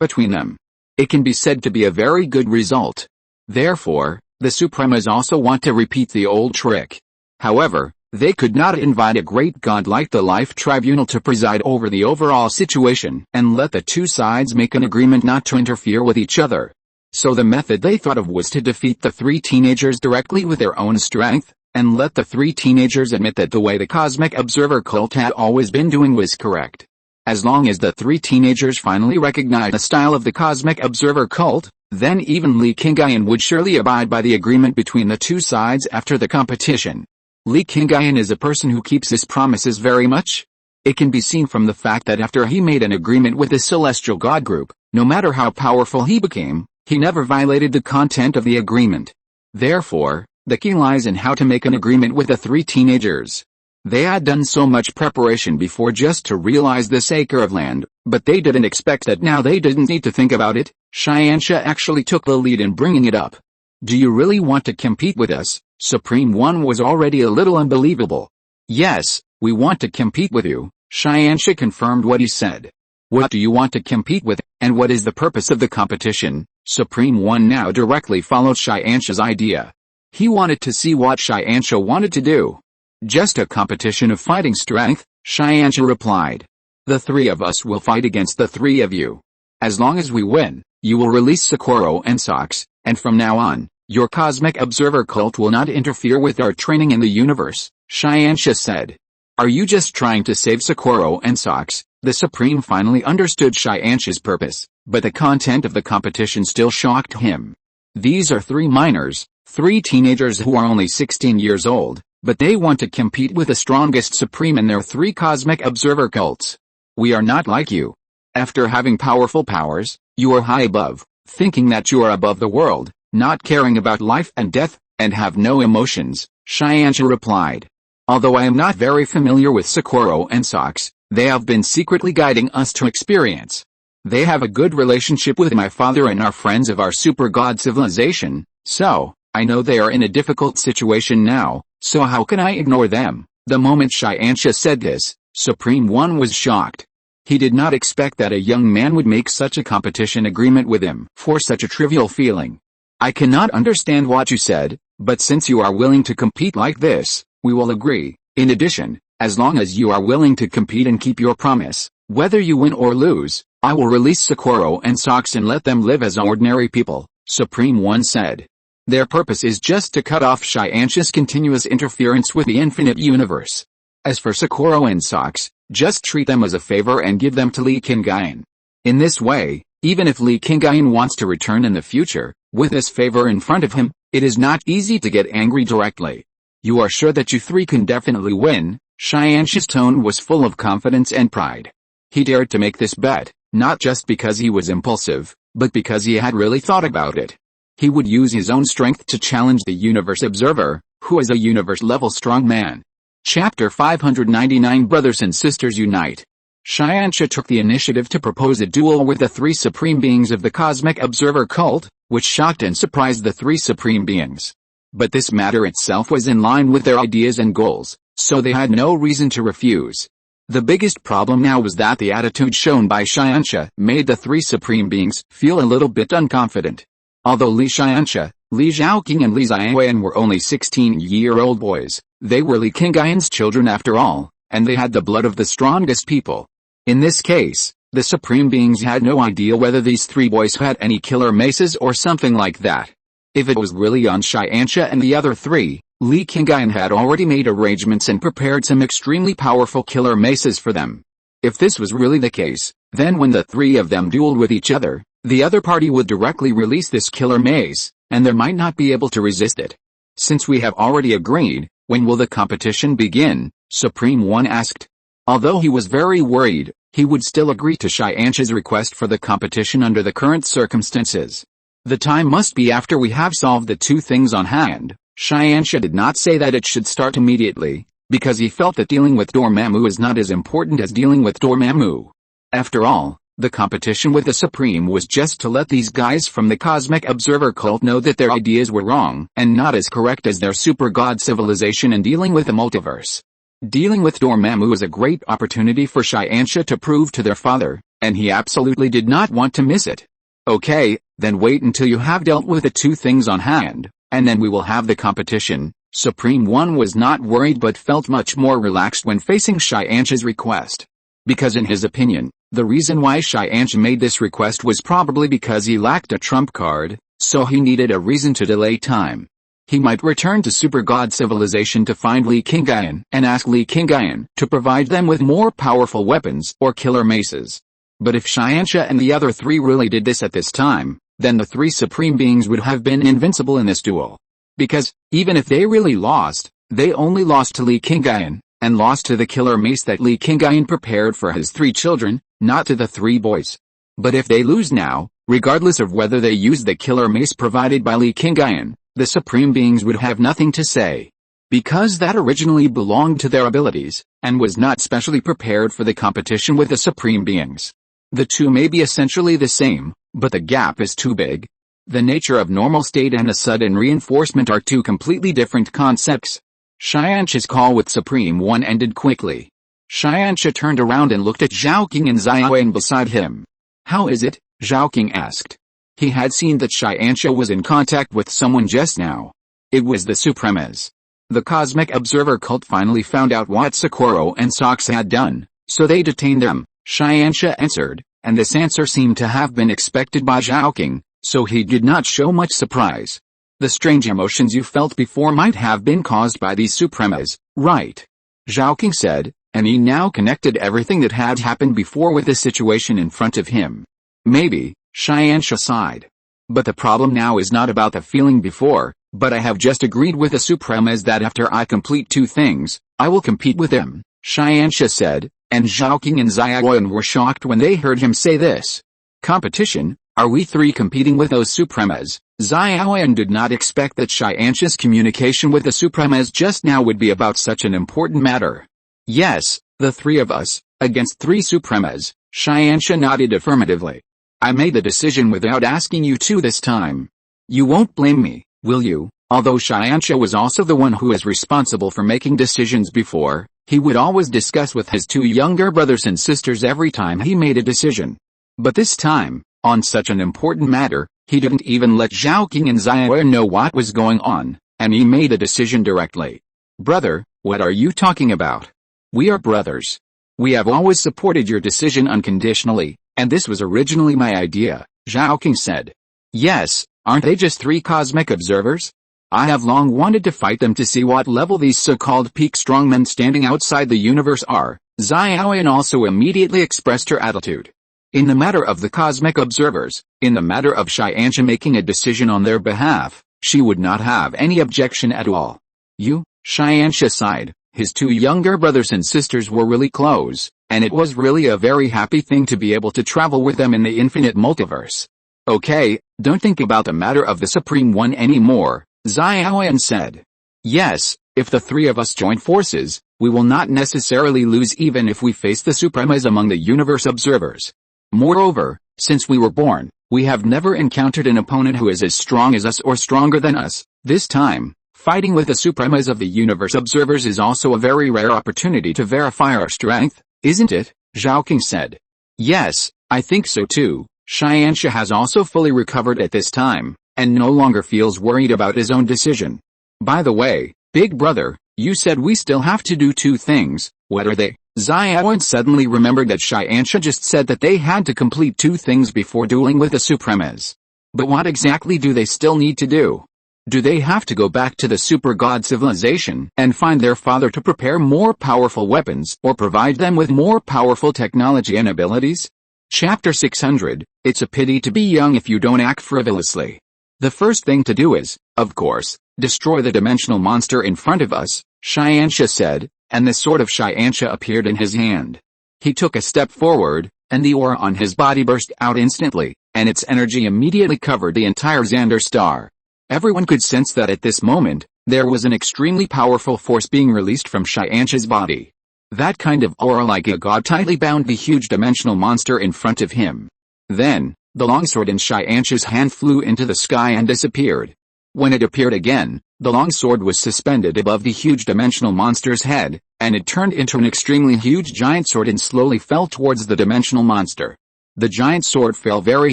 between them. It can be said to be a very good result. Therefore, the Supremas also want to repeat the old trick. However, they could not invite a great god like the Life Tribunal to preside over the overall situation and let the two sides make an agreement not to interfere with each other. So the method they thought of was to defeat the three teenagers directly with their own strength, and let the three teenagers admit that the way the Cosmic Observer cult had always been doing was correct. As long as the three teenagers finally recognized the style of the Cosmic Observer cult, then even Li Qingyun would surely abide by the agreement between the two sides after the competition. Li Qingyun is a person who keeps his promises very much. It can be seen from the fact that after he made an agreement with the Celestial God Group, no matter how powerful he became, he never violated the content of the agreement. Therefore, the key lies in how to make an agreement with the three teenagers. They had done so much preparation before just to realize this acre of land, but they didn't expect that now they didn't need to think about it. Xianxia actually took the lead in bringing it up. Do you really want to compete with us? Supreme One was already a little unbelievable. Yes, we want to compete with you, Xianxia confirmed what he said. What do you want to compete with, and what is the purpose of the competition? Supreme One now directly followed Xianxia's idea. He wanted to see what Xianxia wanted to do. Just a competition of fighting strength, Xianxia replied. The three of us will fight against the three of you. As long as we win, you will release Sakura and Sox, and from now on, your Cosmic Observer cult will not interfere with our training in the universe, Xianxia said. Are you just trying to save Sakura and Sox? The Supreme finally understood Xianxia's purpose, but the content of the competition still shocked him. These are three minors, three teenagers who are only 16 years old, but they want to compete with the strongest Supreme in their three Cosmic Observer cults. We are not like you. After having powerful powers, you are high above, thinking that you are above the world, not caring about life and death, and have no emotions, Xianxia replied. Although I am not very familiar with Sakura and Sox, they have been secretly guiding us to experience. They have a good relationship with my father and are friends of our super god civilization, so, I know they are in a difficult situation now, so how can I ignore them? The moment Xianxia said this, Supreme One was shocked. He did not expect that a young man would make such a competition agreement with him for such a trivial feeling. I cannot understand what you said, but since you are willing to compete like this, we will agree. In addition, as long as you are willing to compete and keep your promise, whether you win or lose, I will release Sakura and Sox and let them live as ordinary people, Supreme One said. Their purpose is just to cut off Xianxia's continuous interference with the infinite universe. As for Sakura and Sox, just treat them as a favor and give them to Li Qingyun. In this way, even if Li Qingyun wants to return in the future, with this favor in front of him, it is not easy to get angry directly. You are sure that you three can definitely win? Xianxia's tone was full of confidence and pride. He dared to make this bet, not just because he was impulsive, but because he had really thought about it. He would use his own strength to challenge the Universe Observer, who is a universe-level strong man. Chapter 599 Brothers and Sisters Unite. Xianxia took the initiative to propose a duel with the three supreme beings of the Cosmic Observer cult, which shocked and surprised the three supreme beings. But this matter itself was in line with their ideas and goals, so they had no reason to refuse. The biggest problem now was that the attitude shown by Xianxia made the three supreme beings feel a little bit unconfident. Although Li Qianxia, Li Zhaoqing and Li Ziwen were only 16-year-old boys, they were Li Qingyun's children after all, and they had the blood of the strongest people. In this case, the supreme beings had no idea whether these three boys had any killer maces or something like that. If it was really on Xianxia and the other three, Li Qingyun had already made arrangements and prepared some extremely powerful killer maces for them. If this was really the case, then when the three of them dueled with each other, the other party would directly release this killer mace, and they might not be able to resist it. Since we have already agreed, when will the competition begin? Supreme One asked. Although he was very worried, he would still agree to Xianxia's request for the competition under the current circumstances. The time must be after we have solved the two things on hand. Xianxia did not say that it should start immediately, because he felt that dealing with Dormammu is not as important as dealing with Dormammu. After all, the competition with the Supreme was just to let these guys from the Cosmic Observer cult know that their ideas were wrong and not as correct as their super god civilization in dealing with the multiverse. Dealing with Dormammu is a great opportunity for Xianxia to prove to their father, and he absolutely did not want to miss it. Okay, then wait until you have dealt with the two things on hand, and then we will have the competition. Supreme One was not worried but felt much more relaxed when facing Xianxia's request. Because in his opinion, the reason why Xianxia made this request was probably because he lacked a trump card, so he needed a reason to delay time. He might return to Super God Civilization to find Li Qingyun and ask Li Qingyun to provide them with more powerful weapons or killer maces. But if Xianxia and the other three really did this at this time, then the three supreme beings would have been invincible in this duel. Because, even if they really lost, they only lost to Li Qingyun, and lost to the killer mace that Li Qingyun prepared for his three children, not to the three boys. But if they lose now, regardless of whether they use the killer mace provided by Li Qingyun, the supreme beings would have nothing to say. Because that originally belonged to their abilities, and was not specially prepared for the competition with the supreme beings. The two may be essentially the same, but the gap is too big. The nature of normal state and a sudden reinforcement are two completely different concepts. Xianxia's call with Supreme One ended quickly. Xianxia turned around and looked at Zhaoqing and Ziwen beside him. How is it? Zhaoqing asked. He had seen that Xianxia was in contact with someone just now. It was the Supremas. The Cosmic Observer cult finally found out what Sakura and Sox had done, so they detained them, Xianxia answered, and this answer seemed to have been expected by Zhaoqing, so he did not show much surprise. The strange emotions you felt before might have been caused by these Supremas, right? Zhaoqing said, and he now connected everything that had happened before with the situation in front of him. Maybe, Xianxia sighed. But the problem now is not about the feeling before, but I have just agreed with the Supremas that after I complete two things, I will compete with them, Xianxia said, and Zhaoqing and Ziwen were shocked when they heard him say this. Competition? Are we three competing with those Supremas? Ziwen did not expect that Xianxia's communication with the Supremas just now would be about such an important matter. Yes, the three of us, against three Supremas, Xianxia nodded affirmatively. I made the decision without asking you to this time. You won't blame me, will you? Although Xianxia was also the one who is responsible for making decisions before, he would always discuss with his two younger brothers and sisters every time he made a decision. But this time, on such an important matter, he didn't even let Zhaoqing and Ziwen know what was going on, and he made a decision directly. Brother, what are you talking about? We are brothers. We have always supported your decision unconditionally, and this was originally my idea, Zhaoqing said. Yes, aren't they just three cosmic observers? I have long wanted to fight them to see what level these so-called peak strongmen standing outside the universe are. Ziwen also immediately expressed her attitude. In the matter of the cosmic observers, in the matter of Xianxia making a decision on their behalf, she would not have any objection at all. You, Xianxia sighed. His two younger brothers and sisters were really close, and it was really a very happy thing to be able to travel with them in the infinite multiverse. Okay, don't think about the matter of the Supreme One anymore, Xiaoyan said. Yes, if the three of us join forces, we will not necessarily lose even if we face the Supremas among the universe observers. Moreover, since we were born, we have never encountered an opponent who is as strong as us or stronger than us. This time, fighting with the Supremas of the universe observers is also a very rare opportunity to verify our strength, isn't it? Zhao King said. Yes, I think so too. Xianxia has also fully recovered at this time, and no longer feels worried about his own decision. By the way, big brother, you said we still have to do two things. What are they? Xiaoyan suddenly remembered that Xianxia just said that they had to complete two things before dueling with the Supremas. But what exactly do they still need to do? Do they have to go back to the super god civilization and find their father to prepare more powerful weapons or provide them with more powerful technology and abilities? Chapter 600, It's a pity to be young if you don't act frivolously. The first thing to do is, of course, destroy the dimensional monster in front of us, Xianxia said, and the sword of Xianxia appeared in his hand. He took a step forward, and the aura on his body burst out instantly, and its energy immediately covered the entire Xander star. Everyone could sense that at this moment, there was an extremely powerful force being released from Xianxia's body. That kind of aura like a god tightly bound the huge dimensional monster in front of him. Then, the longsword in Xianxia's hand flew into the sky and disappeared. When it appeared again, the longsword was suspended above the huge dimensional monster's head, and it turned into an extremely huge giant sword and slowly fell towards the dimensional monster. The giant sword fell very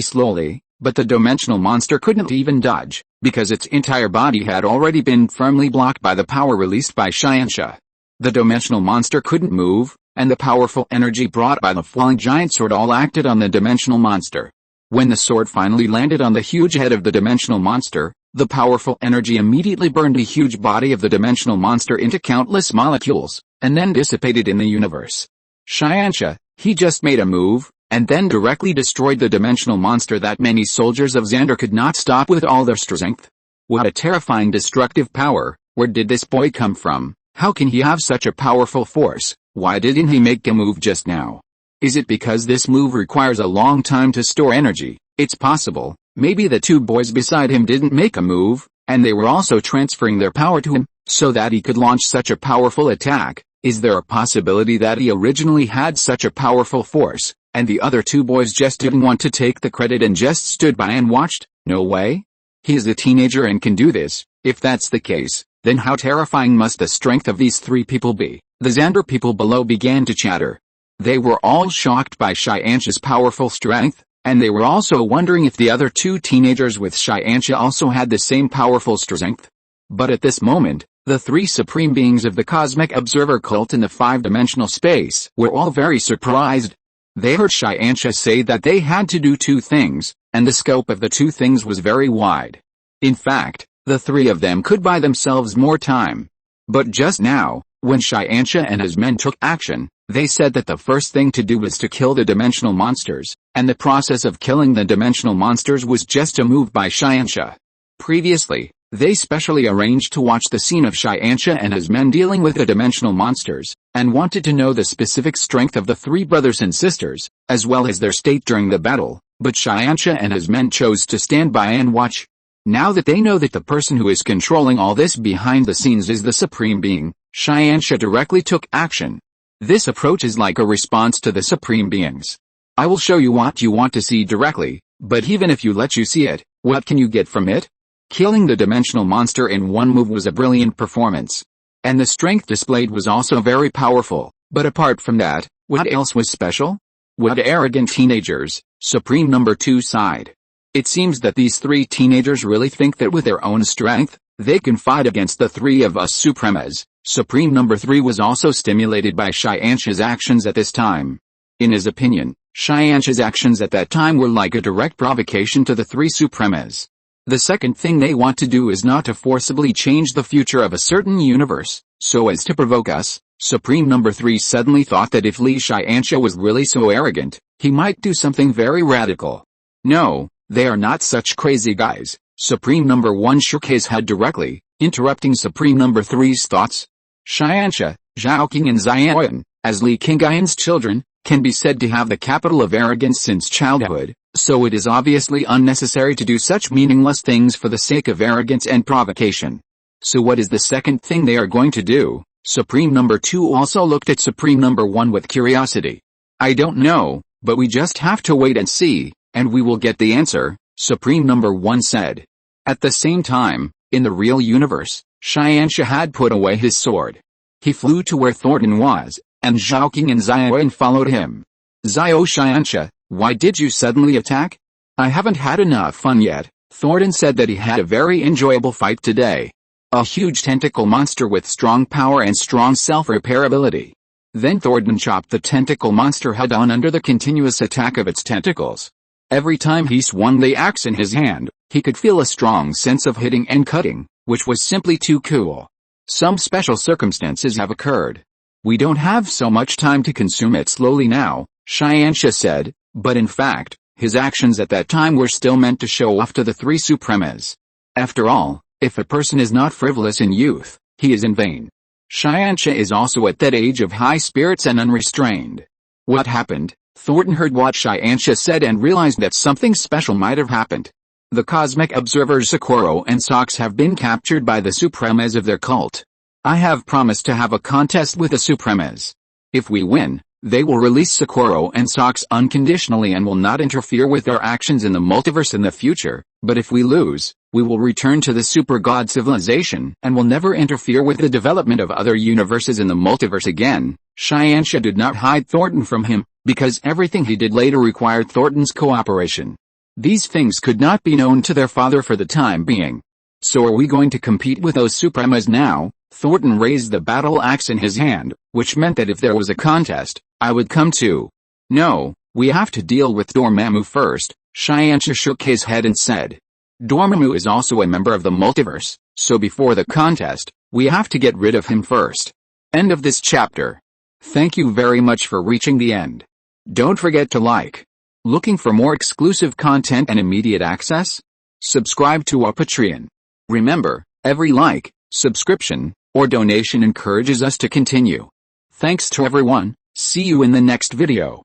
slowly, but the dimensional monster couldn't even dodge, because its entire body had already been firmly blocked by the power released by Xianxia. The dimensional monster couldn't move, and the powerful energy brought by the falling giant sword all acted on the dimensional monster. When the sword finally landed on the huge head of the dimensional monster, the powerful energy immediately burned the huge body of the dimensional monster into countless molecules, and then dissipated in the universe. Xianxia, he just made a move, and then directly destroyed the dimensional monster that many soldiers of Xander could not stop with all their strength. What a terrifying destructive power! Where did this boy come from? How can he have such a powerful force? Why didn't he make a move just now? Is it because this move requires a long time to store energy? It's possible. Maybe the two boys beside him didn't make a move, and they were also transferring their power to him, so that he could launch such a powerful attack. Is there a possibility that he originally had such a powerful force, and the other two boys just didn't want to take the credit and just stood by and watched? No way. He is a teenager and can do this. If that's the case, then how terrifying must the strength of these three people be? The Xander people below began to chatter. They were all shocked by Xianxia's powerful strength, and they were also wondering if the other two teenagers with Xianxia also had the same powerful strength. But at this moment, the three supreme beings of the cosmic observer cult in the five-dimensional space were all very surprised. They heard Xianxia say that they had to do two things, and the scope of the two things was very wide. In fact, the three of them could buy themselves more time. But just now, when Xianxia and his men took action, they said that the first thing to do was to kill the dimensional monsters, and the process of killing the dimensional monsters was just a move by Xianxia. Previously, they specially arranged to watch the scene of Xianxia and his men dealing with the dimensional monsters, and wanted to know the specific strength of the three brothers and sisters, as well as their state during the battle, but Xianxia and his men chose to stand by and watch. Now that they know that the person who is controlling all this behind the scenes is the Supreme Being, Xianxia directly took action. This approach is like a response to the Supreme Beings. I will show you what you want to see directly, but even if you let you see it, what can you get from it? Killing the dimensional monster in one move was a brilliant performance. And the strength displayed was also very powerful, but apart from that, what else was special? What arrogant teenagers, Supreme Number 2 sighed. It seems that these three teenagers really think that with their own strength, they can fight against the three of us Supremas. Supreme Number 3 was also stimulated by Xianxia's actions at this time. In his opinion, Xianxia's actions at that time were like a direct provocation to the three Supremas. The second thing they want to do is not to forcibly change the future of a certain universe, so as to provoke us. Supreme Number 3 suddenly thought that if Li Qiangyun was really so arrogant, he might do something very radical. No, they are not such crazy guys. Supreme Number 1 shook his head directly, interrupting Supreme Number 3's thoughts. Xianxia, Zhaoqing and Xiaoyan, as Li Qingyun's children, can be said to have the capital of arrogance since childhood, So it is obviously unnecessary to do such meaningless things for the sake of arrogance and provocation. So what is the second thing they are going to do? Supreme Number 2 also looked at Supreme Number 1 with curiosity. I don't know, but we just have to wait and see, and we will get the answer, Supreme Number 1 said. At the same time, in the real universe, Xianxia had put away his sword. He flew to where Thornton was, and Zhaoqing and Xiaoyan followed him. Xiao Xianxia, why did you suddenly attack? I haven't had enough fun yet. Thornton said that he had a very enjoyable fight today. A huge tentacle monster with strong power and strong self-repair ability. Then Thornton chopped the tentacle monster head on under the continuous attack of its tentacles. Every time he swung the axe in his hand, he could feel a strong sense of hitting and cutting, which was simply too cool. Some special circumstances have occurred. We don't have so much time to consume it slowly now, Xianxia said, but in fact, his actions at that time were still meant to show off to the three Supremas. After all, if a person is not frivolous in youth, he is in vain. Xianxia is also at that age of high spirits and unrestrained. What happened? Thornton heard what Xianxia said and realized that something special might have happened. The cosmic observers Socorro and Sox have been captured by the Supremas of their cult. I have promised to have a contest with the Supremas. If we win, they will release Socorro and Sox unconditionally and will not interfere with their actions in the multiverse in the future, but if we lose, we will return to the super god civilization and will never interfere with the development of other universes in the multiverse again. Xianxia did not hide Thornton from him, because everything he did later required Thornton's cooperation. These things could not be known to their father for the time being. So are we going to compete with those Supremas now? Thornton raised the battle axe in his hand, which meant that if there was a contest, I would come too. No, we have to deal with Dormammu first, Xianxia shook his head and said. Dormammu is also a member of the multiverse, so before the contest, we have to get rid of him first. End of this chapter. Thank you very much for reaching the end. Don't forget to like. Looking for more exclusive content and immediate access? Subscribe to our Patreon. Remember, every like, subscription, or donation encourages us to continue. Thanks to everyone, see you in the next video.